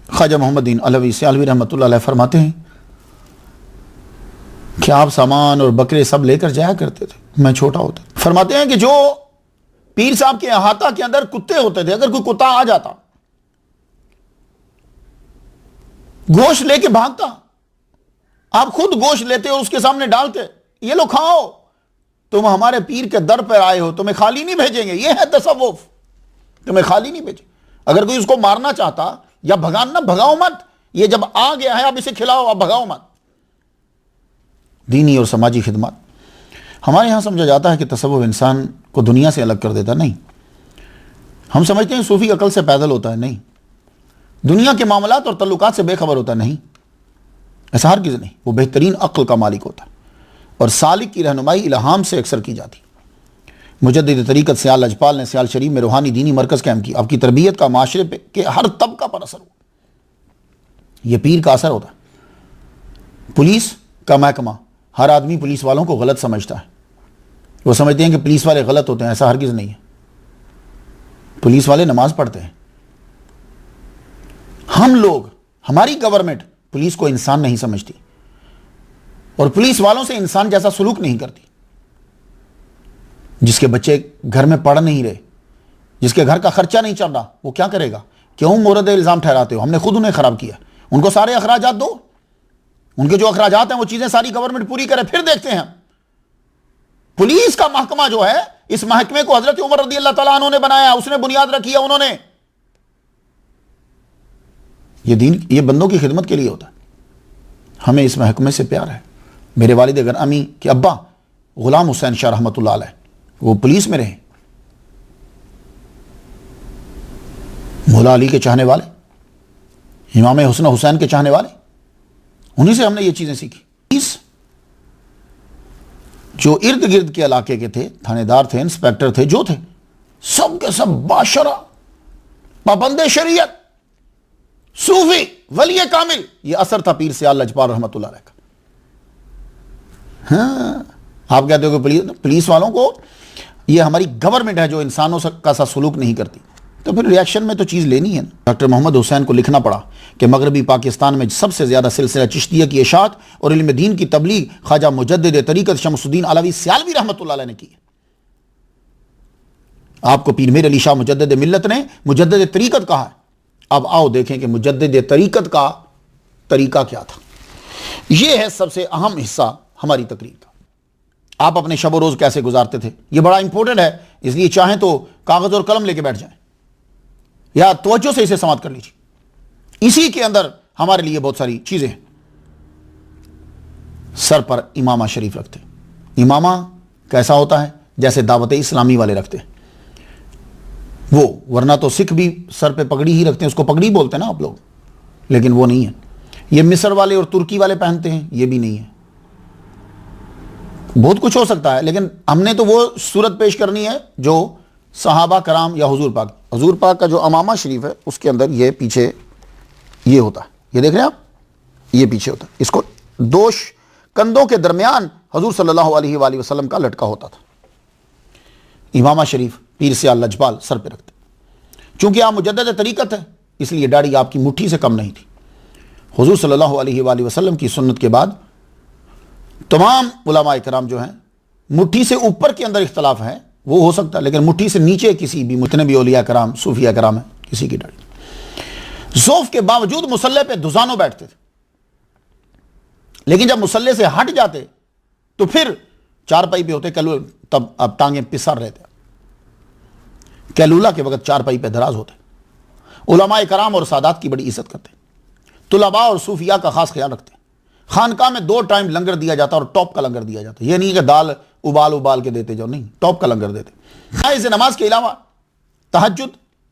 ख्वाजा मोहम्मदीन अलवी सियालवी रहमतुल्लाह अलैह फरमाते हैं कि आप सामान और बकरे सब लेकर जाया करते थे, मैं छोटा होता। फरमाते हैं कि जो पीर साहब के अहाता के अंदर कुत्ते होते थे, अगर कोई कुत्ता आ जाता गोश्त लेके भागता, आप खुद गोश्त लेते और उसके सामने डालते, ये लो खाओ, तुम हमारे पीर के दर पर आए हो, तुम्हें खाली नहीं भेजेंगे, ये है तसव्वुफ, तुम्हें खाली नहीं भेजे। अगर कोई उसको मारना चाहता या भगाना, भगाओ मत, ये जब आ गया है आप इसे खिलाओ, आप भगाओ मत। दीनी और समाजी खिदमत। हमारे यहां समझा जाता है कि तसव्वुफ इंसान को दुनिया से अलग कर देता, नहीं। हम समझते हैं सूफी अकल से पैदल होता है, नहीं। दुनिया के मामलात और तल्लुकात से बेखबर होता है, नहीं, ऐसा हरगिज़ नहीं। वो बेहतरीन अक्ल का मालिक होता है और सालिक की रहनुमाई इल्हाम से अक्सर की जाती। मुजद्दिद तरीक़त सियाल लजपाल ने सियाल शरीफ में रूहानी दीनी मरकज़ कायम की। आपकी तरबियत का माशरे पे के हर तबका पर असर हुआ, यह पीर का असर होता है। पुलिस का महकमा, हर आदमी पुलिस वालों को गलत समझता है, वो समझते हैं कि पुलिस वाले गलत होते हैं, ऐसा हरगिज़ नहीं है। पुलिस वाले नमाज पढ़ते हैं, हम लोग, हमारी गवर्नमेंट पुलिस को इंसान नहीं समझती और पुलिस वालों से इंसान जैसा सुलूक नहीं करती। जिसके बच्चे घर में पढ़ नहीं रहे, जिसके घर का खर्चा नहीं चल रहा, वो क्या करेगा? क्यों मोरद इल्जाम ठहराते हो? हमने खुद उन्हें खराब किया। उनको सारे अखराजात दो, उनके जो अखराजात हैं वो चीजें सारी गवर्नमेंट पूरी करे, फिर देखते हैं। पुलिस का महकमा जो है, इस महकमे को हजरत उमर रज़ी अल्लाह तआला अन्हु ने बनाया, उसने बुनियाद रखी है उन्होंने। ये दीन, ये बंदों की खिदमत के लिए होता है। हमें इस महकमे से प्यार है। मेरे वालिद अमी के अब्बा गुलाम हुसैन शाह रहमतुल्लाह अलैह, वो पुलिस में रहे, मौला अली के चाहने वाले, इमाम हुसन हुसैन के चाहने वाले, उन्हीं से हमने ये चीजें सीखी। इस जो इर्द गिर्द के इलाके के थे, थानेदार थे, इंस्पेक्टर थे, जो थे, सब के सब बाशरा, पाबंदे शरीयत, सूफी, वली कामिल। ये असर था पीर सियाल लजपाल रहमतुल्लाह अलैह का। हाँ, आप कहते हो कि पुलिस वालों को, ये हमारी गवर्नमेंट है जो इंसानों का सा सलूक नहीं करती, तो फिर रिएक्शन में तो चीज़ लेनी है ना। डॉक्टर मोहम्मद हुसैन को लिखना पड़ा कि मगरबी पाकिस्तान में सबसे ज़्यादा सिलसिला चिश्तिया की इशाअत और इल्म दीन की तबलीग ख्वाजा मुजद्दिद तरीक़त शमसुद्दीन अलवी सियालवी रहमतुल्लाह अलैह ने की है। आपको पीर मीर अली शाह मुजद्दिद मिल्लत ने मुजद्दिद तरीक़त कहा है। अब आओ देखें कि मुजद्दिद तरीक़त का तरीका क्या था। यह है सबसे अहम हिस्सा हमारी तकरीर का। आप अपने शब रोज़ कैसे गुजारते थे, यह बड़ा इंपॉर्टेंट है, इसलिए चाहें तो कागज़ और कलम लेके बैठ जाएं या तवज्जो से इसे समाप्त कर लीजिए। इसी के अंदर हमारे लिए बहुत सारी चीजें हैं। सर पर इमामा शरीफ रखते। इमामा कैसा होता है? जैसे दावत इस्लामी वाले रखते हैं वो, वरना तो सिख भी सर पे पगड़ी ही रखते हैं, उसको पगड़ी बोलते हैं ना आप लोग, लेकिन वो नहीं है। ये मिस्र वाले और तुर्की वाले पहनते हैं, ये भी नहीं है। बहुत कुछ हो सकता है, लेकिन हमने तो वो सूरत पेश करनी है जो सहाबा कराम या हुजूर पाक का जो अमामा शरीफ है उसके अंदर ये पीछे ये होता है, ये देख रहे हैं आप, ये पीछे होता है। इसको दोष कंधों के दरमियान हुजूर सल्लल्लाहु अलैहि वसल्लम का लटका होता था। इमामा शरीफ पीर सियाल लजपाल सर पे रखते। चूंकि आप मुजद्दिद तरीक़त है, इसलिए दाढ़ी आपकी मुट्ठी से कम नहीं थी। हुजूर सल्लल्लाहु अलैहि वसल्लम की सुन्नत के बाद तमाम उलमा इकराम जो हैं, मुट्ठी से ऊपर के अंदर इख्तलाफ है, वो हो सकता है, लेकिन मुट्ठी से नीचे किसी भी, मुतने भी औलिया कराम, सूफिया कराम है, किसी की दाढ़ी। ज़ौफ़ के बावजूद मुसल्ले पे दुजानो बैठते थे, लेकिन जब मुसल्ले से हट जाते तो फिर चारपाई पे होते, तब अब टांगे पिसर रहते। कैलूला के वक्त चारपाई पे दराज होते। उलमा कराम और सादात की बड़ी इज्जत करते। तुलबा और सूफिया का खास ख्याल रखते। खानका में 2 टाइम लंगर दिया जाता और टॉप का लंगर दिया जाता। यह नहीं कि दाल उबाल के देते जाओ, नहीं, टॉप का लंगर देते। इस नमाज के अलावा तहज्जुद,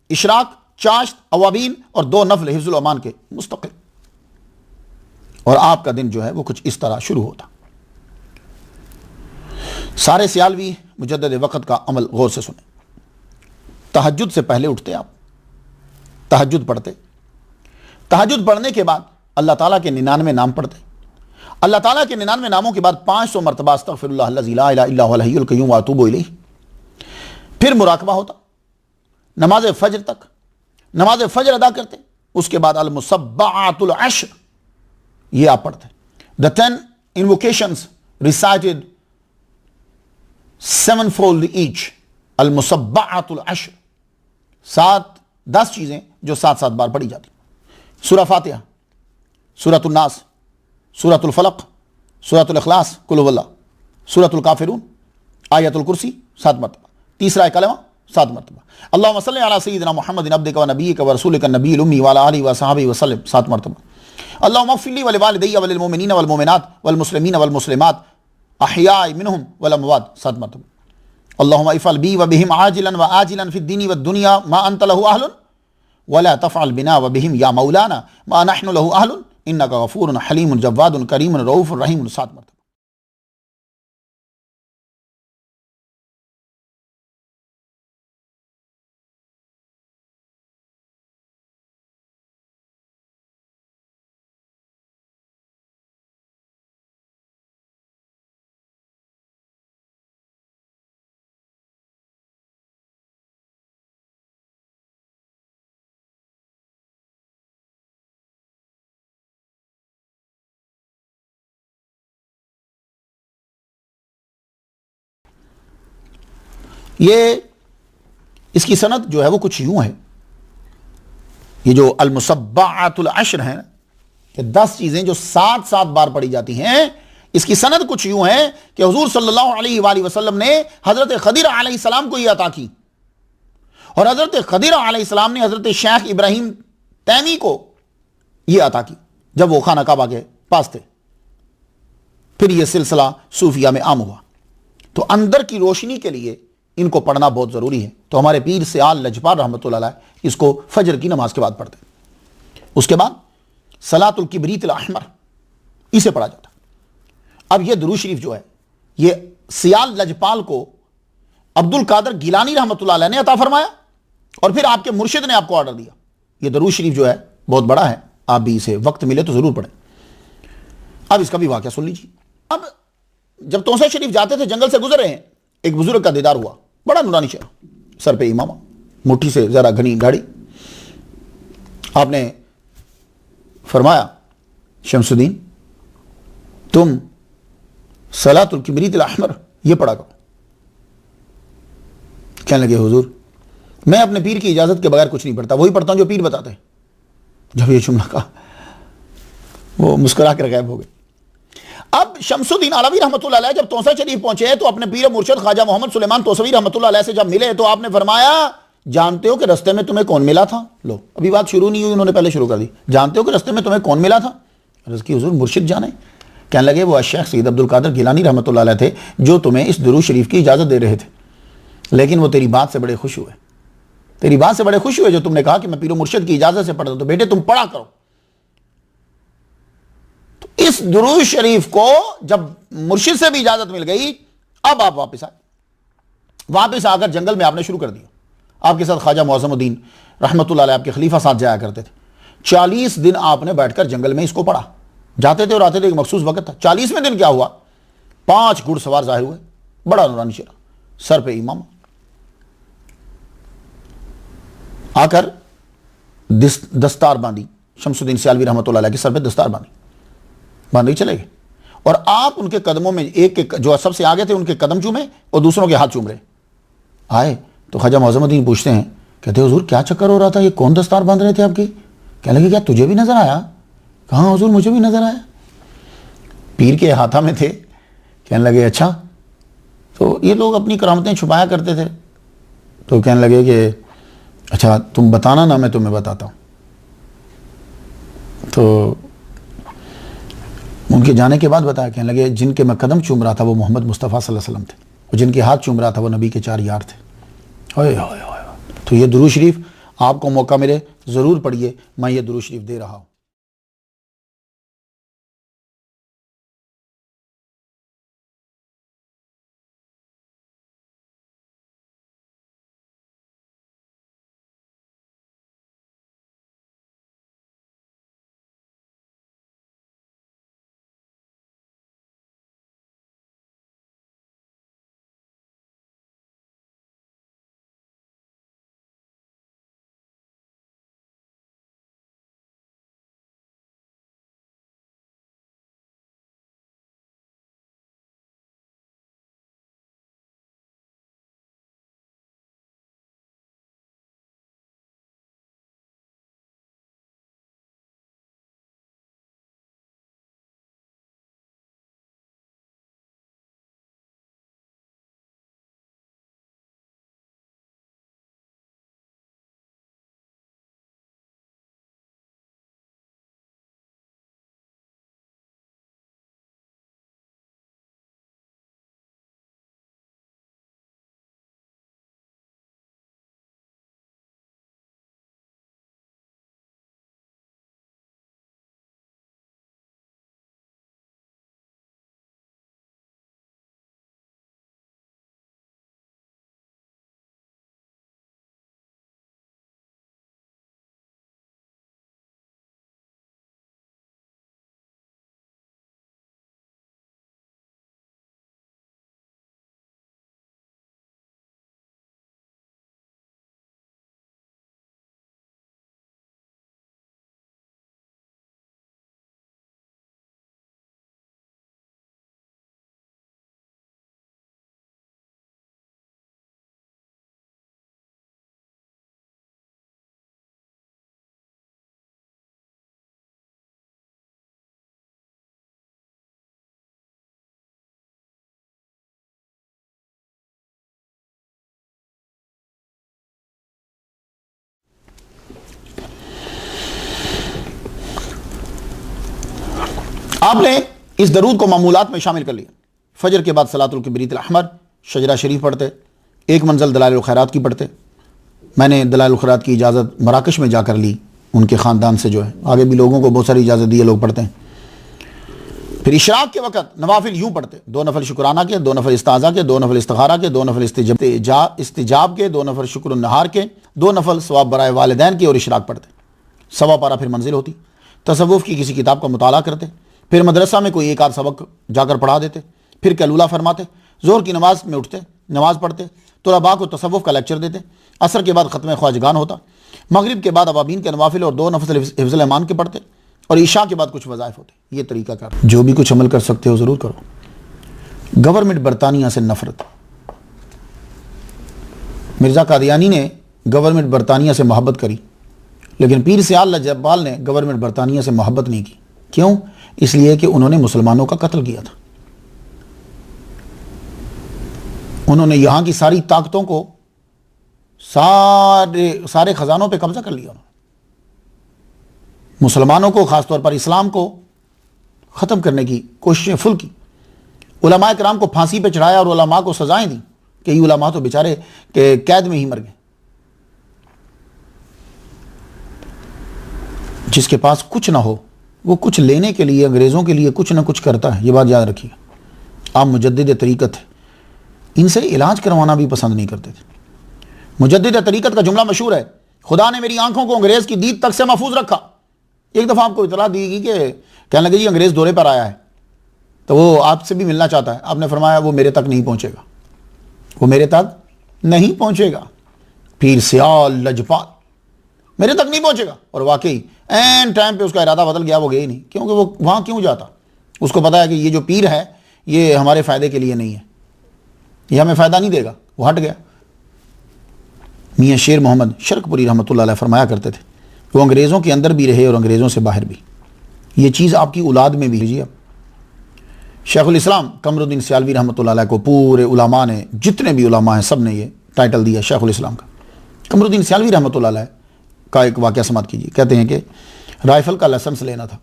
इशराक, चाश्त, अवाबीन और 2 नफल हिफ्जुल अमान के मुस्तकिल। और आपका दिन जो है वो कुछ इस तरह शुरू होता। सारे सियालवी मुजद्दिद वक़्त का अमल गौर से सुने। तहज्जुद से पहले उठते आप, तहज्जुद पढ़ते, तहज्जुद पढ़ने के बाद अल्लाह ताला के 99 नाम पढ़ते। अल्लाह ताला के 99 नामों के बाद 500 मरतबा अस्तगफिरुल्लाह अल्लज़ी ला इलाहा इल्ला हुवल हय्युल क़य्यूम व अतूबु इलैह। फिर मुराकबा होता नमाज फजर तक। नमाज फजर अदा करते, उसके बाद अल मुसब्बाअतुल अश्र ये आप पढ़ते। The 10 invocations recited 7-fold each. अल मुसब्बाअतुल अश्र, 10 चीजें जो 7 बार पढ़ी जाती। सूरह फातिहा, सूरतुन नास, सूरतुल फलक, सूरतुल इखलास, कुल हुवल्लाह, सूरतुल काफिरून, आयतुल कुर्सी 7 मरतबा, तीसरा कलमा 7 मरतबा, अल्लाहुम्मा सल्लि अला सय्यिदिना मुहम्मदिन अब्दिका व नबिय्यिका व रसूलिका नबिय्यिल उम्मी व अला आलिहि व सहाबिहि व सल्लम 7 मरतबा, अल्लाहुम्मा इग़फिर ली व लिवालिदैया व लिल मुमिनीना वल मुमिनात वल मुस्लिमीना वल मुस्लिमात अहयाइ मिनहुम वल अमवात 7 मरतबा, अल्लाहुम्मा इफ़अल बी व बिहिम आजिलन व आजिलन फ़िद दीनि वद दुनिया मा अंत लहु अहलुन वला तफ़अल बिना व बिहिम या मौलाना मा नहनु लहु अहलुन इन्नका गफ़ूरुन हलीमुन जव्वादुन करीमुन रऊफ़ुर रहीमुन 7 मरतबा। ये इसकी सनद जो है वो कुछ यूं है, ये जो अल-मुसब्बाअतुल अश्र है कि 10 चीजें जो 7-7 बार पढ़ी जाती हैं, इसकी सनद कुछ यूं है कि हुजूर सल्लल्लाहु अलैहि वसल्लम ने हजरत खदिर अलैहिस्सलाम को यह अता की, और हजरत खदिर अलैहिस्सलाम ने हजरत शेख इब्राहिम तैमी को यह अता की जब वो खाना काबा के पास थे। फिर यह सिलसिला सूफिया में आम हुआ। तो अंदर की रोशनी के लिए इनको पढ़ना बहुत जरूरी है। तो हमारे पीर सियाल लजपाल रहमतुल्लाह अलैह इसको फजर की नमाज के बाद पढ़ते। उसके बाद सलातुल किब्रीतिल अहमर इसे पढ़ा जाता। अब यह दुरूद शरीफ जो है, यह सियाल लजपाल को अब्दुल कादर गिलानी रहमतुल्लाह अलैह ने अता फरमाया, और फिर आपके मुर्शिद ने आपको ऑर्डर दिया। यह दुरूद शरीफ जो है बहुत बड़ा है, आप भी इसे वक्त मिले तो जरूर पढ़ें। अब इसका भी वाकया सुन लीजिए। अब जब तौसा शरीफ जाते थे, जंगल से गुजर रहे हैं, एक बुजुर्ग का दीदार हुआ, बड़ा नूरानी चेहरा, सर पे इमामा, मुट्ठी से जरा घनी दाढ़ी। आपने फरमाया, शमसुद्दीन तुम सलातुल किब्रीतिल अहमर ये पढ़ा करो। कहने लगे हुजूर मैं अपने पीर की इजाजत के बगैर कुछ नहीं पढ़ता, वही पढ़ता हूं जो पीर बताते हैं। जब ये जुमला कहा वो मुस्कुरा कर गायब हो गए। अब शमसुद्दीन अलवी रहमतुल्लाह अलैह जब तौसा शरीफ पहुंचे तो अपने पीर मुर्शिद ख्वाजा मोहम्मद सुलेमान तौसवी रहमतुल्लाह अलैह से जब मिले तो आपने फरमाया, जानते हो कि रास्ते में तुम्हें कौन मिला था? लो अभी बात शुरू नहीं हुई, उन्होंने पहले शुरू कर दी। जानते हो कि रास्ते में तुम्हें कौन मिला था? अर्ज़ की हुजूर मुर्शिद जाने। कहने लगे वो शेख सैयद अब्दुल कादर गिलानी रहमतुल्लाह अलैह थे जो तुम्हें इस दुरूद शरीफ की इजाजत दे रहे थे, लेकिन वो तेरी बात से बड़े खुश हुए, तेरी बात से बड़े खुश हुए जो तुमने कहा कि मैं पीर मुर्शिद की इजाजत से पढ़ता हूं, तो बेटे तुम पढ़ा करो। तो इस दुरूद शरीफ को जब मुर्शिद से भी इजाजत मिल गई, अब आप वापस आए। वापस आकर जंगल में आपने शुरू कर दिया। आपके साथ ख्वाजा मुअज़्ज़मुद्दीन रहमतुल्लाह अलैह आपके खलीफा साथ जाया करते थे। 40 दिन आपने बैठकर जंगल में इसको पढ़ा, जाते थे और आते थे, एक मखसूस वक्त था। 40वें दिन क्या हुआ, 5 घुड़सवार जाहिर हुए, बड़ा नूरानी चेहरा, सर पे इमाम, आकर दस्तार बांधी। शमसुद्दीन सियालवी रहमतुल्लाह अलैह के सर पे दस्तार बांधी चले गए, और आप उनके कदमों में एक के जो सबसे आगे थे उनके कदम चूमे और दूसरों के हाथ चूम रहे। आए तो ख्वाजा मुअज़्ज़मुद्दीन पूछते हैं, कहते हुजूर क्या चक्कर हो रहा था, ये कौन दस्तार बांध रहे थे आपकी? कहने लगे क्या तुझे भी नजर आया? कहाँ हुजूर मुझे भी नजर आया। पीर के हाथा में थे। कहने लगे अच्छा। तो ये लोग अपनी करामतें छुपाया करते थे। तो कहने लगे कि अच्छा तुम बताना ना, मैं तुम्हें बताता हूँ। तो उनके जाने के बाद बताया। कहने लगे जिनके मैं कदम चूम रहा था वो मोहम्मद मुस्तफ़ा सल्लल्लाहु अलैहि वसल्लम थे, और जिनके हाथ चूम रहा था वो नबी के 4 यार थे। ओए ओए ओए। तो ये दुरूद शरीफ आपको मौका मिले ज़रूर पढ़िए, मैं ये दुरूद शरीफ दे रहा हूँ। आपने इस दरूद को मामूलात में शामिल कर लिया। फजर के बाद सलातुल किब्रीत अल-अहमर, शजरा शरीफ पढ़ते, एक मंजिल दलाइल खैरात की पढ़ते। मैंने दलाइल खैरात की इजाज़त मराकश में जाकर ली, उनके ख़ानदान से जो है, आगे भी लोगों को बहुत सारी इजाज़त दी है, लोग पढ़ते हैं। फिर इशराक के वक़्त नवाफिल यूँ पढ़ते, 2 नफल शुक्राना के, 2 नफल इस्ताज़ा के, 2 नफल इस्तिखारा के, 2 नफल इस्तिजाब के, 2 नफल शुक्र नहार के, 2 नफल सवाब बराए वालिदैन के, और इशराक पढ़ते। सवा पारा फिर मंजिल होती। तसव्वुफ़ की किसी किताब का मुताला करते, फिर मदरसा में कोई एक आध सबक जाकर पढ़ा देते, फिर कैलूला फरमाते, ज़ोहर की नमाज में उठते, नमाज पढ़ते, तुलबा को तसव्वुफ़ का लेक्चर देते। असर के बाद ख़त्म ख्वाजगान होता। मगरिब के बाद अवाबीन के नवाफिल और 2 नफल हिफ्ज़ुल ईमान के पढ़ते, और ईशा के बाद कुछ वज़ाइफ होते। ये तरीका कर, जो भी कुछ अमल कर सकते हो ज़रूर करो। गवर्नमेंट बरतानिया से नफरत। मिर्ज़ा कादियानी ने गवर्नमेंट बरतानिया से मोहब्बत करी, लेकिन पीर सियाल लजब्बाल ने गवर्नमेंट बरतानिया से मोहब्बत नहीं की। क्यों? इसलिए कि उन्होंने मुसलमानों का कत्ल किया था। उन्होंने यहाँ की सारी ताकतों को, सारे ख़जानों पे कब्जा कर लिया। मुसलमानों को, ख़ासतौर पर इस्लाम को ख़त्म करने की कोशिशें फुल की। उलमाए किराम को फांसी पे चढ़ाया और उलमा को सजाएं दी कि ये उलमा तो बेचारे के कैद में ही मर गए। जिसके पास कुछ ना हो वो कुछ लेने के लिए अंग्रेज़ों के लिए कुछ ना कुछ करता है। ये बात याद रखिए। आप मुजद्दिद तरीक़त है, इनसे इलाज करवाना भी पसंद नहीं करते थे। मुजद्दिद तरीक़त का जुमला मशहूर है, खुदा ने मेरी आंखों को अंग्रेज़ की दीद तक से महफूज रखा। एक दफ़ा आपको इतला दी गई कि कहने लगे जी अंग्रेज़ दौरे पर आया है, तो वो आपसे भी मिलना चाहता है। आपने फरमाया वो मेरे तक नहीं पहुँचेगा, वो मेरे तक नहीं पहुँचेगा। पीर सियाल लजपाल मेरे तक नहीं पहुँचेगा। और वाकई एन टाइम पे उसका इरादा बदल गया, वो गया ही नहीं। क्योंकि वो वहाँ क्यों जाता? उसको पता है कि ये जो पीर है ये हमारे फ़ायदे के लिए नहीं है, ये हमें फ़ायदा नहीं देगा। वो हट गया। मियाँ शेर मोहम्मद शर्कपुरी रहमतुल्लाह अलैह फरमाया करते थे, वो अंग्रेज़ों के अंदर भी रहे और अंग्रेज़ों से बाहर भी। ये चीज़ आपकी औलाद में भी लीजिए। शेखुल इस्लाम कमरुद्दीन सियालवी रहमतुल्लाह अलैह को पूरे उलमा ने, जितने भी उलमा हैं, सब ने ये टाइटल दिया शेखुल इस्लाम का। कमरुद्दीन सियालवी रहमतुल्लाह अलैह का एक वाक़या समात कीजिए। कहते हैं कि राइफ़ल का लाइसेंस लेना था,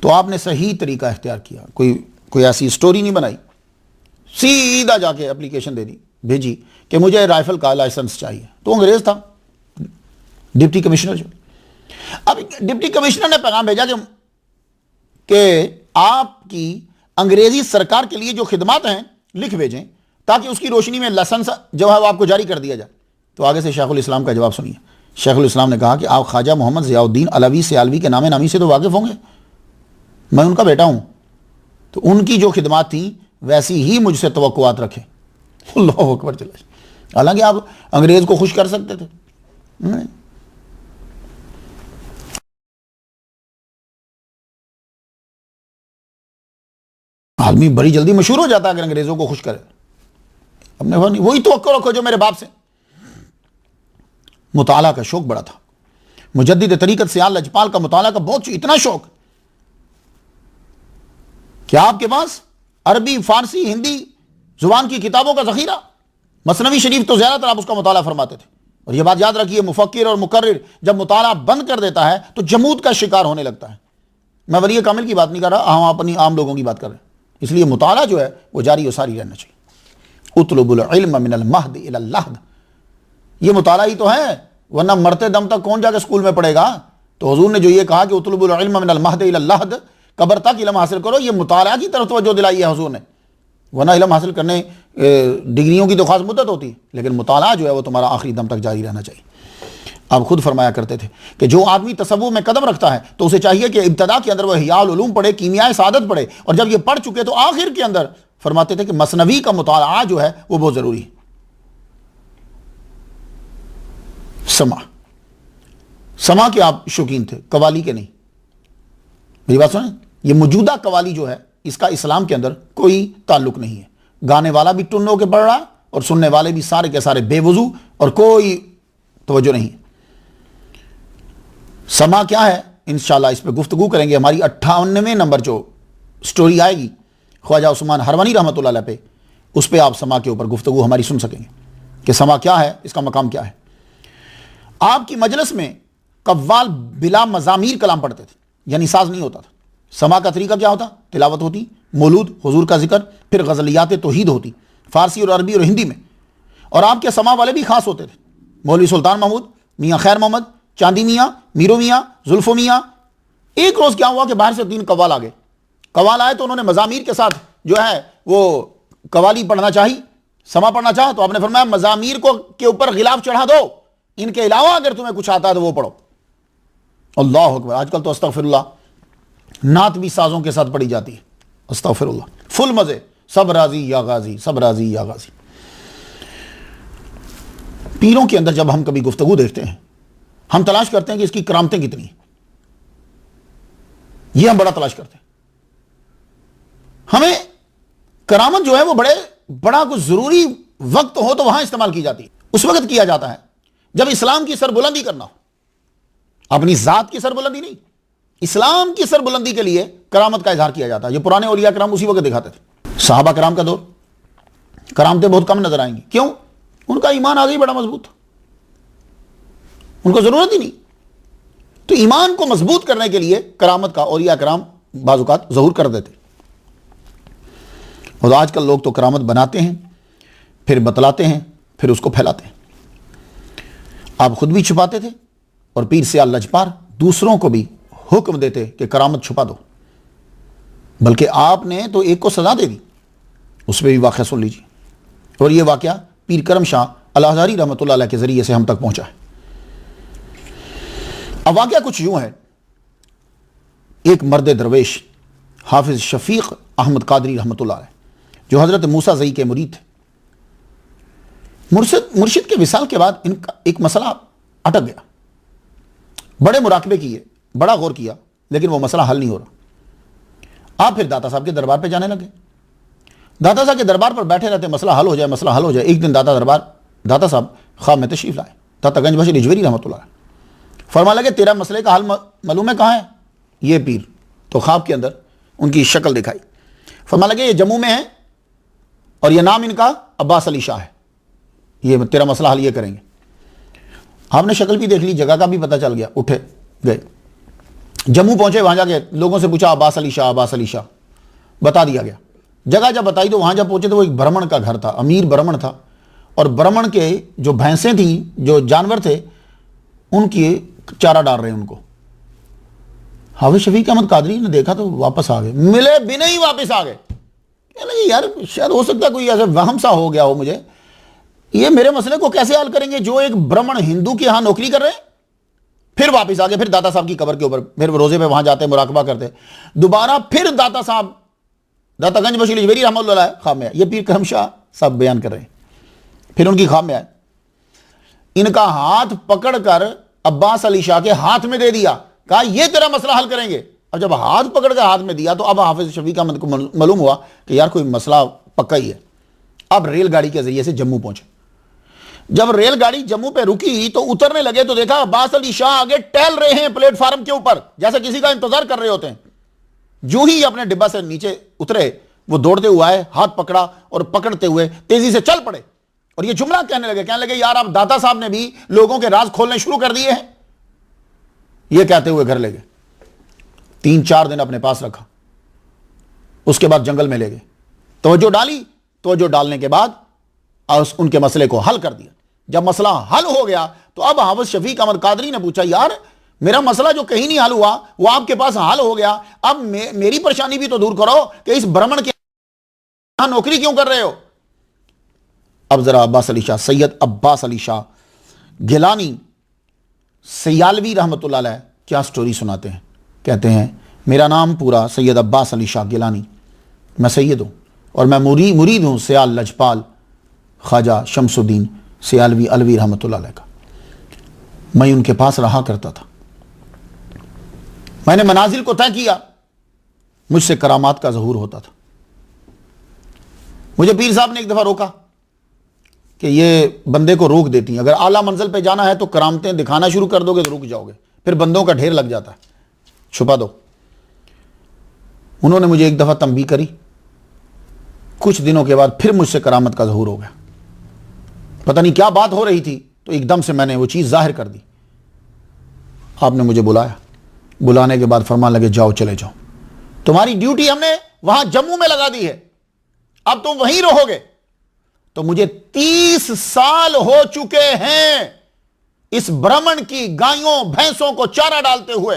तो आपने सही तरीका इख्तियार किया। कोई ऐसी स्टोरी नहीं बनाई, सीधा जाके एप्लीकेशन दे दी, भेजी कि मुझे राइफ़ल का लाइसेंस चाहिए। तो अंग्रेज़ था, डिप्टी कमिश्नर जो। अब डिप्टी कमिश्नर ने पैगाम भेजा कि आपकी अंग्रेज़ी सरकार के लिए जो खिदमात हैं लिख भेजें, ताकि उसकी रोशनी में लाइसेंस जो है वो आपको जारी कर दिया जाए। तो आगे से शेखुल इस्लाम का जवाब सुनिए। शेखुल इस्लाम ने कहा कि आप ख्वाजा मोहम्मद ज़ियाउद्दीन अलवी सियालवी के नामे नामी से तो वाकिफ़ होंगे, मैं उनका बेटा हूँ, तो उनकी जो खिदमात थी वैसी ही मुझसे तवक्कुआत रखें। अल्लाहु अकबर। चला, हालांकि आप अंग्रेज़ को खुश कर सकते थे। आदमी बड़ी जल्दी मशहूर हो जाता है अगर अंग्रेज़ों को खुश करे। अपने वही तवक्को रखो जो मेरे बाप से। मुताला का शौक बड़ा था। मुजद्दिद तरीक़त सियाल लजपाल का मुताला का बहुत इतना शौक कि आपके पास अरबी, फारसी, हिंदी जुबान की किताबों का ज़ख़ीरा, मसनवी शरीफ तो ज़्यादातर आप उसका मुताला फरमाते थे। और यह बात याद रखिए, मुफ़क्किर और मुकर्रिर जब मुताला बंद कर देता है तो जमूद का शिकार होने लगता है। मैं वली कामिल की बात नहीं कर रहा, हम अपनी आम लोगों की बात कर रहे हैं। इसलिए मुताला जो है वो जारी और सारी रहना चाहिए। उतलुबुल इल्म मिनल महद इलल लहद, ये मुताला ही तो है, वरना मरते दम तक कौन जाकर स्कूल में पढ़ेगा। तो हुजूर ने जो ये कहा कि उतलुबुल इल्म मिनल महद इलल लहद, कब्र तक इल्म हासिल करो, ये मुताला की तरफ तवज्जो दिलाई है हुजूर ने। वरना इल्म हासिल करने डिग्रियों की तो खास मुद्दत होती है, लेकिन मुताला जो है वो तुम्हारा आखिरी दम तक जारी रहना चाहिए। आप खुद फरमाया करते थे कि जो आदमी तसव्वुफ़ में कदम रखता है तो उसे चाहिए कि इब्तदा के अंदर वह हियाल उलूम पढ़े, कीमियाए सादत पढ़े, और जब ये पढ़ चुके तो आखिर के अंदर फरमाते थे कि मसनवी का मुताला जो है वो बहुत ज़रूरी है। समा के आप शौकीन थे, कवाली के नहीं। मेरी बात सुने, ये मौजूदा कवाली जो है इसका इस्लाम के अंदर कोई ताल्लुक नहीं है। गाने वाला भी टुन्न होकर पढ़ रहा और सुनने वाले भी सारे के सारे बेवजू, और कोई तवज्जो नहीं है। समा क्या है, इंशाल्लाह इस पर गुफ्तगू करेंगे। हमारी 58वें नंबर जो स्टोरी आएगी ख्वाजा उस्मान हरवानी रहमतुल्लाह अलैह पे, उस पर आप समा के ऊपर गुफ्तगू हमारी सुन सकेंगे कि समा क्या है, इसका मकाम क्या है। आपकी मजलिस में कव्वाल बिला मजामीर कलाम पढ़ते थे, यानी साज नहीं होता था। समा का तरीका क्या होता? तिलावत होती, मौलूद हुजूर का जिक्र, फिर गज़लियात तौहीद होती फ़ारसी और अरबी और हिंदी में। और आपके समा वाले भी खास होते थे, मौलवी सुल्तान महमूद, मियाँ खैर मोहम्मद, चांदी मियाँ, मीरो मियाँ, जुल्फो मियाँ। एक रोज़ क्या हुआ कि बाहर से 3 कव्वाल आ गए। कव्वाल आए तो उन्होंने मज़ामीर के साथ जो है वो कवाली पढ़ना चाहिए, समा पढ़ना चाहा, तो आपने फरमाया मज़ामीर को के ऊपर गिलाफ चढ़ा दो, इनके अलावा अगर तुम्हें कुछ आता है तो वो पढ़ो। अल्लाह अकबर। आजकल तो अस्तगफिरुल्लाह नात भी साजों के साथ पढ़ी जाती है, अस्तगफिरुल्लाह, फुल मजे, सब राजी या गाजी, सब राजी या गाजी। पीरों के अंदर जब हम कभी गुफ्तगू देखते हैं, हम तलाश करते हैं कि इसकी करामतें कितनी हैं, ये हम बड़ा तलाश करते हैं। हमें करामत जो है वो बड़ा कुछ जरूरी वक्त हो तो वहां इस्तेमाल की जाती है। उस वक्त किया जाता है जब इस्लाम की सरबुलंदी करना हो, अपनी जात की सरबुलंदी नहीं, इस्लाम की सरबुलंदी के लिए करामत का इजहार किया जाता है। ये पुराने औलिया कराम उसी वक्त दिखाते थे। सहाबा कराम का दौर, करामतें बहुत कम नजर आएंगी। क्यों? उनका ईमान आगे ही बड़ा मजबूत था, उनको जरूरत ही नहीं। तो ईमान को मजबूत करने के लिए करामत का औलिया कराम बाजुकात ज़हूर कर देते। और आजकल लोग तो करामत बनाते हैं, फिर बतलाते हैं, फिर उसको फैलाते हैं। आप खुद भी छुपाते थे और पीर सियाल लजपार दूसरों को भी हुक्म देते कि करामत छुपा दो, बल्कि आपने तो एक को सजा दे दी। उस पर भी वाक़या सुन लीजिए। और यह वाक़या पीर करम शाह अल-हज़ारी रहमतुल्लाह अलैह के ज़रिए से हम तक पहुँचा है। अब वाक़या कुछ यूँ है, एक मर्द दरवेश हाफिज़ शफ़ीक़ अहमद कादरी रहमतुल्लाह अलैह, जो हज़रत मूसा ज़ई के मुरीद थे, मुर्शिद के विसाल के बाद इनका एक मसला अटक गया। बड़े मुराकबे किए, बड़ा गौर किया, लेकिन वो मसला हल नहीं हो रहा। आप फिर दाता साहब के दरबार पे जाने लगे। दाता साहब के दरबार पर बैठे रहते, मसला हल हो जाए, मसला हल हो जाए। एक दिन दाता साहब ख्वाब में तशरीफ लाए, दाता गंज बशीर रिजवी रहमतुल्लाह अलैह। फरमा लगे तेरा मसले का हल मालूम है कहाँ है? ये पीर। तो ख्वाब के अंदर उनकी शक्ल दिखाई। फरमा लगे ये जम्मू में है और ये नाम इनका अब्बास अली शाह है, ये तेरा मसला हल ये करेंगे। आपने शक्ल भी देख ली, जगह का भी पता चल गया, उठे गए जम्मू पहुंचे। वहां जाके लोगों से पूछा अब्बास अली शाह, अब्बास अली शाह, बता दिया गया। जगह जब बताई तो वहां जब पहुंचे तो वो एक ब्राह्मण का घर था, अमीर ब्राह्मण था। और ब्राह्मण के जो भैंसें थी, जो जानवर थे, उनकी चारा डाल रहे हैं उनको। हाफिज शफीक अहमद कादरी ने देखा तो वापस आ गए, मिले बिना ही वापस आ गए। लगे यार शायद हो सकता है कोई ऐसा वहम सा हो गया हो मुझे, ये मेरे मसले को कैसे हल करेंगे जो एक ब्राह्मण हिंदू के यहां नौकरी कर रहे हैं। फिर वापस आ गए, फिर दाता साहब की कब्र के ऊपर, फिर रोजे पे वहां जाते, मुराकबा करते। दोबारा फिर दाता साहब, दाता गंज बशीर रिजवी रहमतुल्लाह अलैह ख्वाब में आए। ये पीर करम शाह सब बयान कर रहे हैं। फिर उनकी ख्वाब में आए, इनका हाथ पकड़कर अब्बास अली शाह के हाथ में दे दिया, कहा ये तेरा मसला हल करेंगे। अब जब हाथ पकड़कर हाथ में दिया तो अब हाफिज शफीक अहमद को मालूम हुआ कि यार कोई मसला पक्का ही है। अब रेलगाड़ी के जरिए से जम्मू पहुंचे। जब रेलगाड़ी जम्मू पे रुकी तो उतरने लगे तो देखा अब्बास अली शाह आगे टहल रहे हैं प्लेटफार्म के ऊपर, जैसे किसी का इंतजार कर रहे होते हैं। जो ही अपने डिब्बा से नीचे उतरे, वो दौड़ते हुए आए, हाथ पकड़ा और पकड़ते हुए तेजी से चल पड़े। और ये जुमला कहने लगे यार अब दाता साहब ने भी लोगों के राज खोलने शुरू कर दिए हैं। ये कहते हुए घर ले गए। 3-4 दिन अपने पास रखा, उसके बाद जंगल में ले गए। तवज्जो डाली, तवज्जो डालने के बाद उनके मसले को हल कर दिया। जब मसला हल हो गया तो अब हाफिज शफीक अहमद कादरी ने पूछा, यार मेरा मसला जो कहीं नहीं हल हुआ वो आपके पास हल हो गया, अब मेरी परेशानी भी तो दूर करो कि इस ब्राह्मण के यहां नौकरी क्यों कर रहे हो। अब जरा अब्बास अली शाह, सैयद अब्बास अली शाह गिलानी सियालवी रहमतुल्लाह अलैह क्या स्टोरी सुनाते हैं। कहते हैं मेरा नाम पूरा सैयद अब्बास अली शाह गिलानी, मैं सैयद हूँ और मैं मुरीद हूँ सियाल लजपाल ख्वाजा शमसुद्दीन सियालवी अलवी रहमतुल्लाह अलैह का। मैं उनके पास रहा करता था, मैंने मनाजिल को तय किया, मुझसे करामात का ज़हूर होता था। मुझे पीर साहब ने एक दफ़ा रोका कि ये बंदे को रोक देती हैं, अगर आला मंजिल पे जाना है तो करामतें दिखाना शुरू कर दोगे तो रुक जाओगे, फिर बंदों का ढेर लग जाता है, छुपा दो। उन्होंने मुझे एक दफ़ा तंबीह करी, कुछ दिनों के बाद फिर मुझसे करामत का ज़हूर हो गया। पता नहीं क्या बात हो रही थी, तो एकदम से मैंने वो चीज़ जाहिर कर दी। आपने मुझे बुलाया, बुलाने के बाद फरमान लगे जाओ चले जाओ। तुम्हारी ड्यूटी हमने वहां जम्मू में लगा दी है, अब तुम वहीं रहोगे। तो मुझे 30 साल हो चुके हैं इस ब्राह्मण की गायों भैंसों को चारा डालते हुए।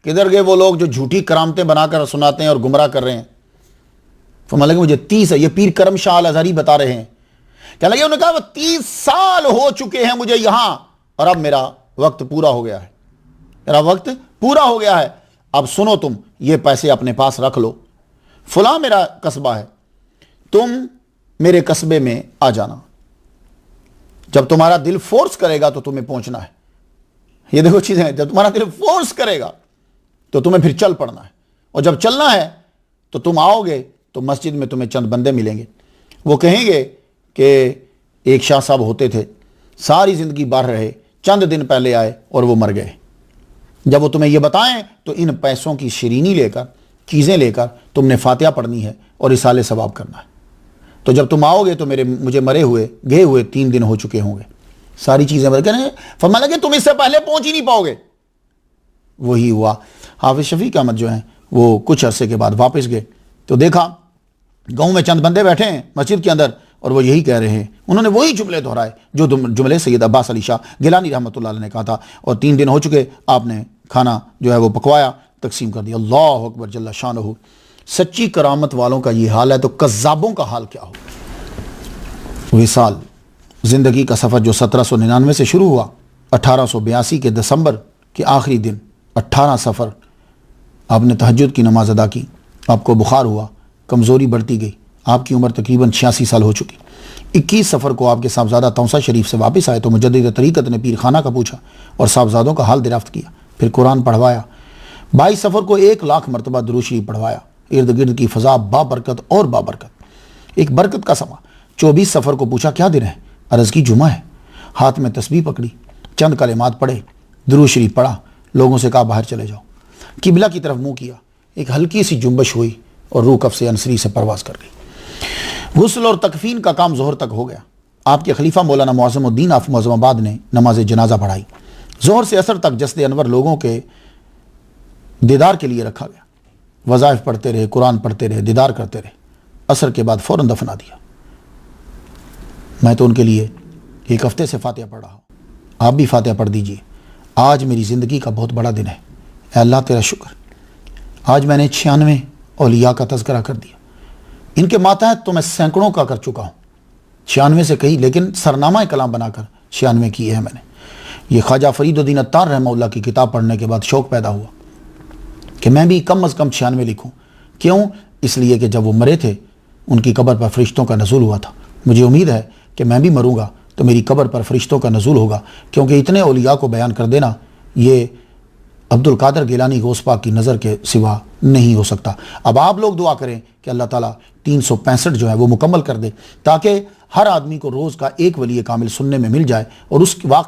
किधर गए वो लोग जो झूठी करामतें बनाकर सुनाते हैं और गुमराह कर रहे हैं? तो लगे मुझे 30 है, ये पीर करम शाह अल अज़हरी बता रहे हैं। क्या लगे? उन्होंने कहा वो 30 साल हो चुके हैं मुझे यहां, और अब मेरा वक्त पूरा हो गया है, मेरा वक्त पूरा हो गया है। अब सुनो, तुम ये पैसे अपने पास रख लो, फुला मेरा कस्बा है, तुम मेरे कस्बे में आ जाना, जब तुम्हारा दिल फोर्स करेगा तो तुम्हें पहुंचना है। ये देखो चीजें, जब तुम्हारा दिल फोर्स करेगा तो तुम्हें फिर चल पड़ना है, और जब चलना है तो तुम आओगे तो मस्जिद में तुम्हें चंद बंदे मिलेंगे। वो कहेंगे कि एक शाह साहब होते थे, सारी जिंदगी बाहर रहे, चंद दिन पहले आए और वो मर गए। जब वो तुम्हें ये बताएं तो इन पैसों की शिरीनी लेकर, चीज़ें लेकर तुमने फातिहा पढ़नी है और इसाले सवाब करना है। तो जब तुम आओगे तो मुझे मरे हुए गए हुए 3 दिन हो चुके होंगे, सारी चीज़ें बदल गए। फरमाया कि तुम इससे पहले पहुंच ही नहीं पाओगे। वही हुआ। हाफिज शफीक अहमद जो हैं वो कुछ अरसे के बाद वापस गए तो देखा गाँव में चंद बंदे बैठे हैं मस्जिद के अंदर, और वो यही कह रहे हैं। उन्होंने वही जुमले दोहराए जो जुमले सैयद अब्बास अली शाह गिलानी रहमतुल्लाह अलैह ने कहा था। और 3 दिन हो चुके, आपने खाना जो है वो पकवाया, तकसीम कर दिया। अल्लाह अकबर जल्ला शानहू। सच्ची करामत वालों का ये हाल है तो कज़्ज़ाबों का हाल क्या हो। विसाल ज़िंदगी का सफ़र जो 1799 से शुरू हुआ, 1882 के दिसंबर के आखिरी दिन 18 सफ़र आपने तहज्जुद की नमाज अदा की, आपको बुखार हुआ, कमज़ोरी बढ़ती गई, आपकी उम्र तकरीबन 86 साल हो चुकी। 21 सफ़र को आपके साहबजादा तौसा शरीफ से वापस आए तो मुजद्दिद तरीक़त ने पीर खाना का पूछा और साहबजादों का हाल दरियाफ़्त किया, फिर कुरान पढ़वाया। 22 सफ़र को 1 लाख मरतबा दुरूद शरीफ पढ़वाया। इर्द गिर्द की फ़ज़ा बाबरकत और बाबरकत, एक बरकत का समा। 24 सफ़र को पूछा क्या दिन है, अर्ज़ की जुमा है। हाथ में तस्बीह पकड़ी, चंद कलिमात पढ़े, दुरूद शरीफ पढ़ा, लोगों से कहा बाहर चले जाओ। किबला की तरफ मुँह किया, एक हल्की सी जुम्बश हुई और रूह कफ से अनसरी से परवाज़ कर गई। गुस्ल और तकफीन का काम ज़ोहर तक हो गया। आपके खलीफा मौलाना मुअज़्ज़मुद्दीन ऑफ मुअज़्ज़माबाद ने नमाज जनाजा पढ़ाई। ज़ोहर से असर तक जस्द अनवर लोगों के दीदार के लिए रखा गया। वज़ाइफ पढ़ते रहे, कुरान पढ़ते रहे, दीदार करते रहे। असर के बाद फ़ौरन दफना दिया। मैं तो उनके लिए 1 हफ़्ते से फातिहा पढ़ रहा हूँ, आप भी फातिहा पढ़ दीजिए। आज मेरी ज़िंदगी का बहुत बड़ा दिन है, ऐ अल्लाह तेरा शुक्र। आज मैंने 96 औलिया का तज़किरा कर दिया। इनके मातहत तो मैं सैकड़ों का कर चुका हूँ, 96 से कही, लेकिन सरनामा कलाम बनाकर 96 किए हैं मैंने। ये ख्वाजा फरीदुद्दीन अत्तार रहमतुल्लाह की किताब पढ़ने के बाद शौक़ पैदा हुआ कि मैं भी कम अज़ कम 96 लिखूँ। क्यों? इसलिए कि जब वो मरे थे उनकी कब्र पर फरिश्तों का नज़ूल हुआ था। मुझे उम्मीद है कि मैं भी मरूंगा तो मेरी कब्र पर फरिश्तों का नज़ूल होगा, क्योंकि इतने औलिया को बयान कर देना ये अब्दुल कादिर गिलानी गौस पाक की नज़र के सिवा नहीं हो सकता। अब आप लोग दुआ करें कि अल्लाह ताला 365 जो है वो मुकम्मल कर दे, ताकि हर आदमी को रोज़ का एक वली कामिल सुनने में मिल जाए और उस वाक़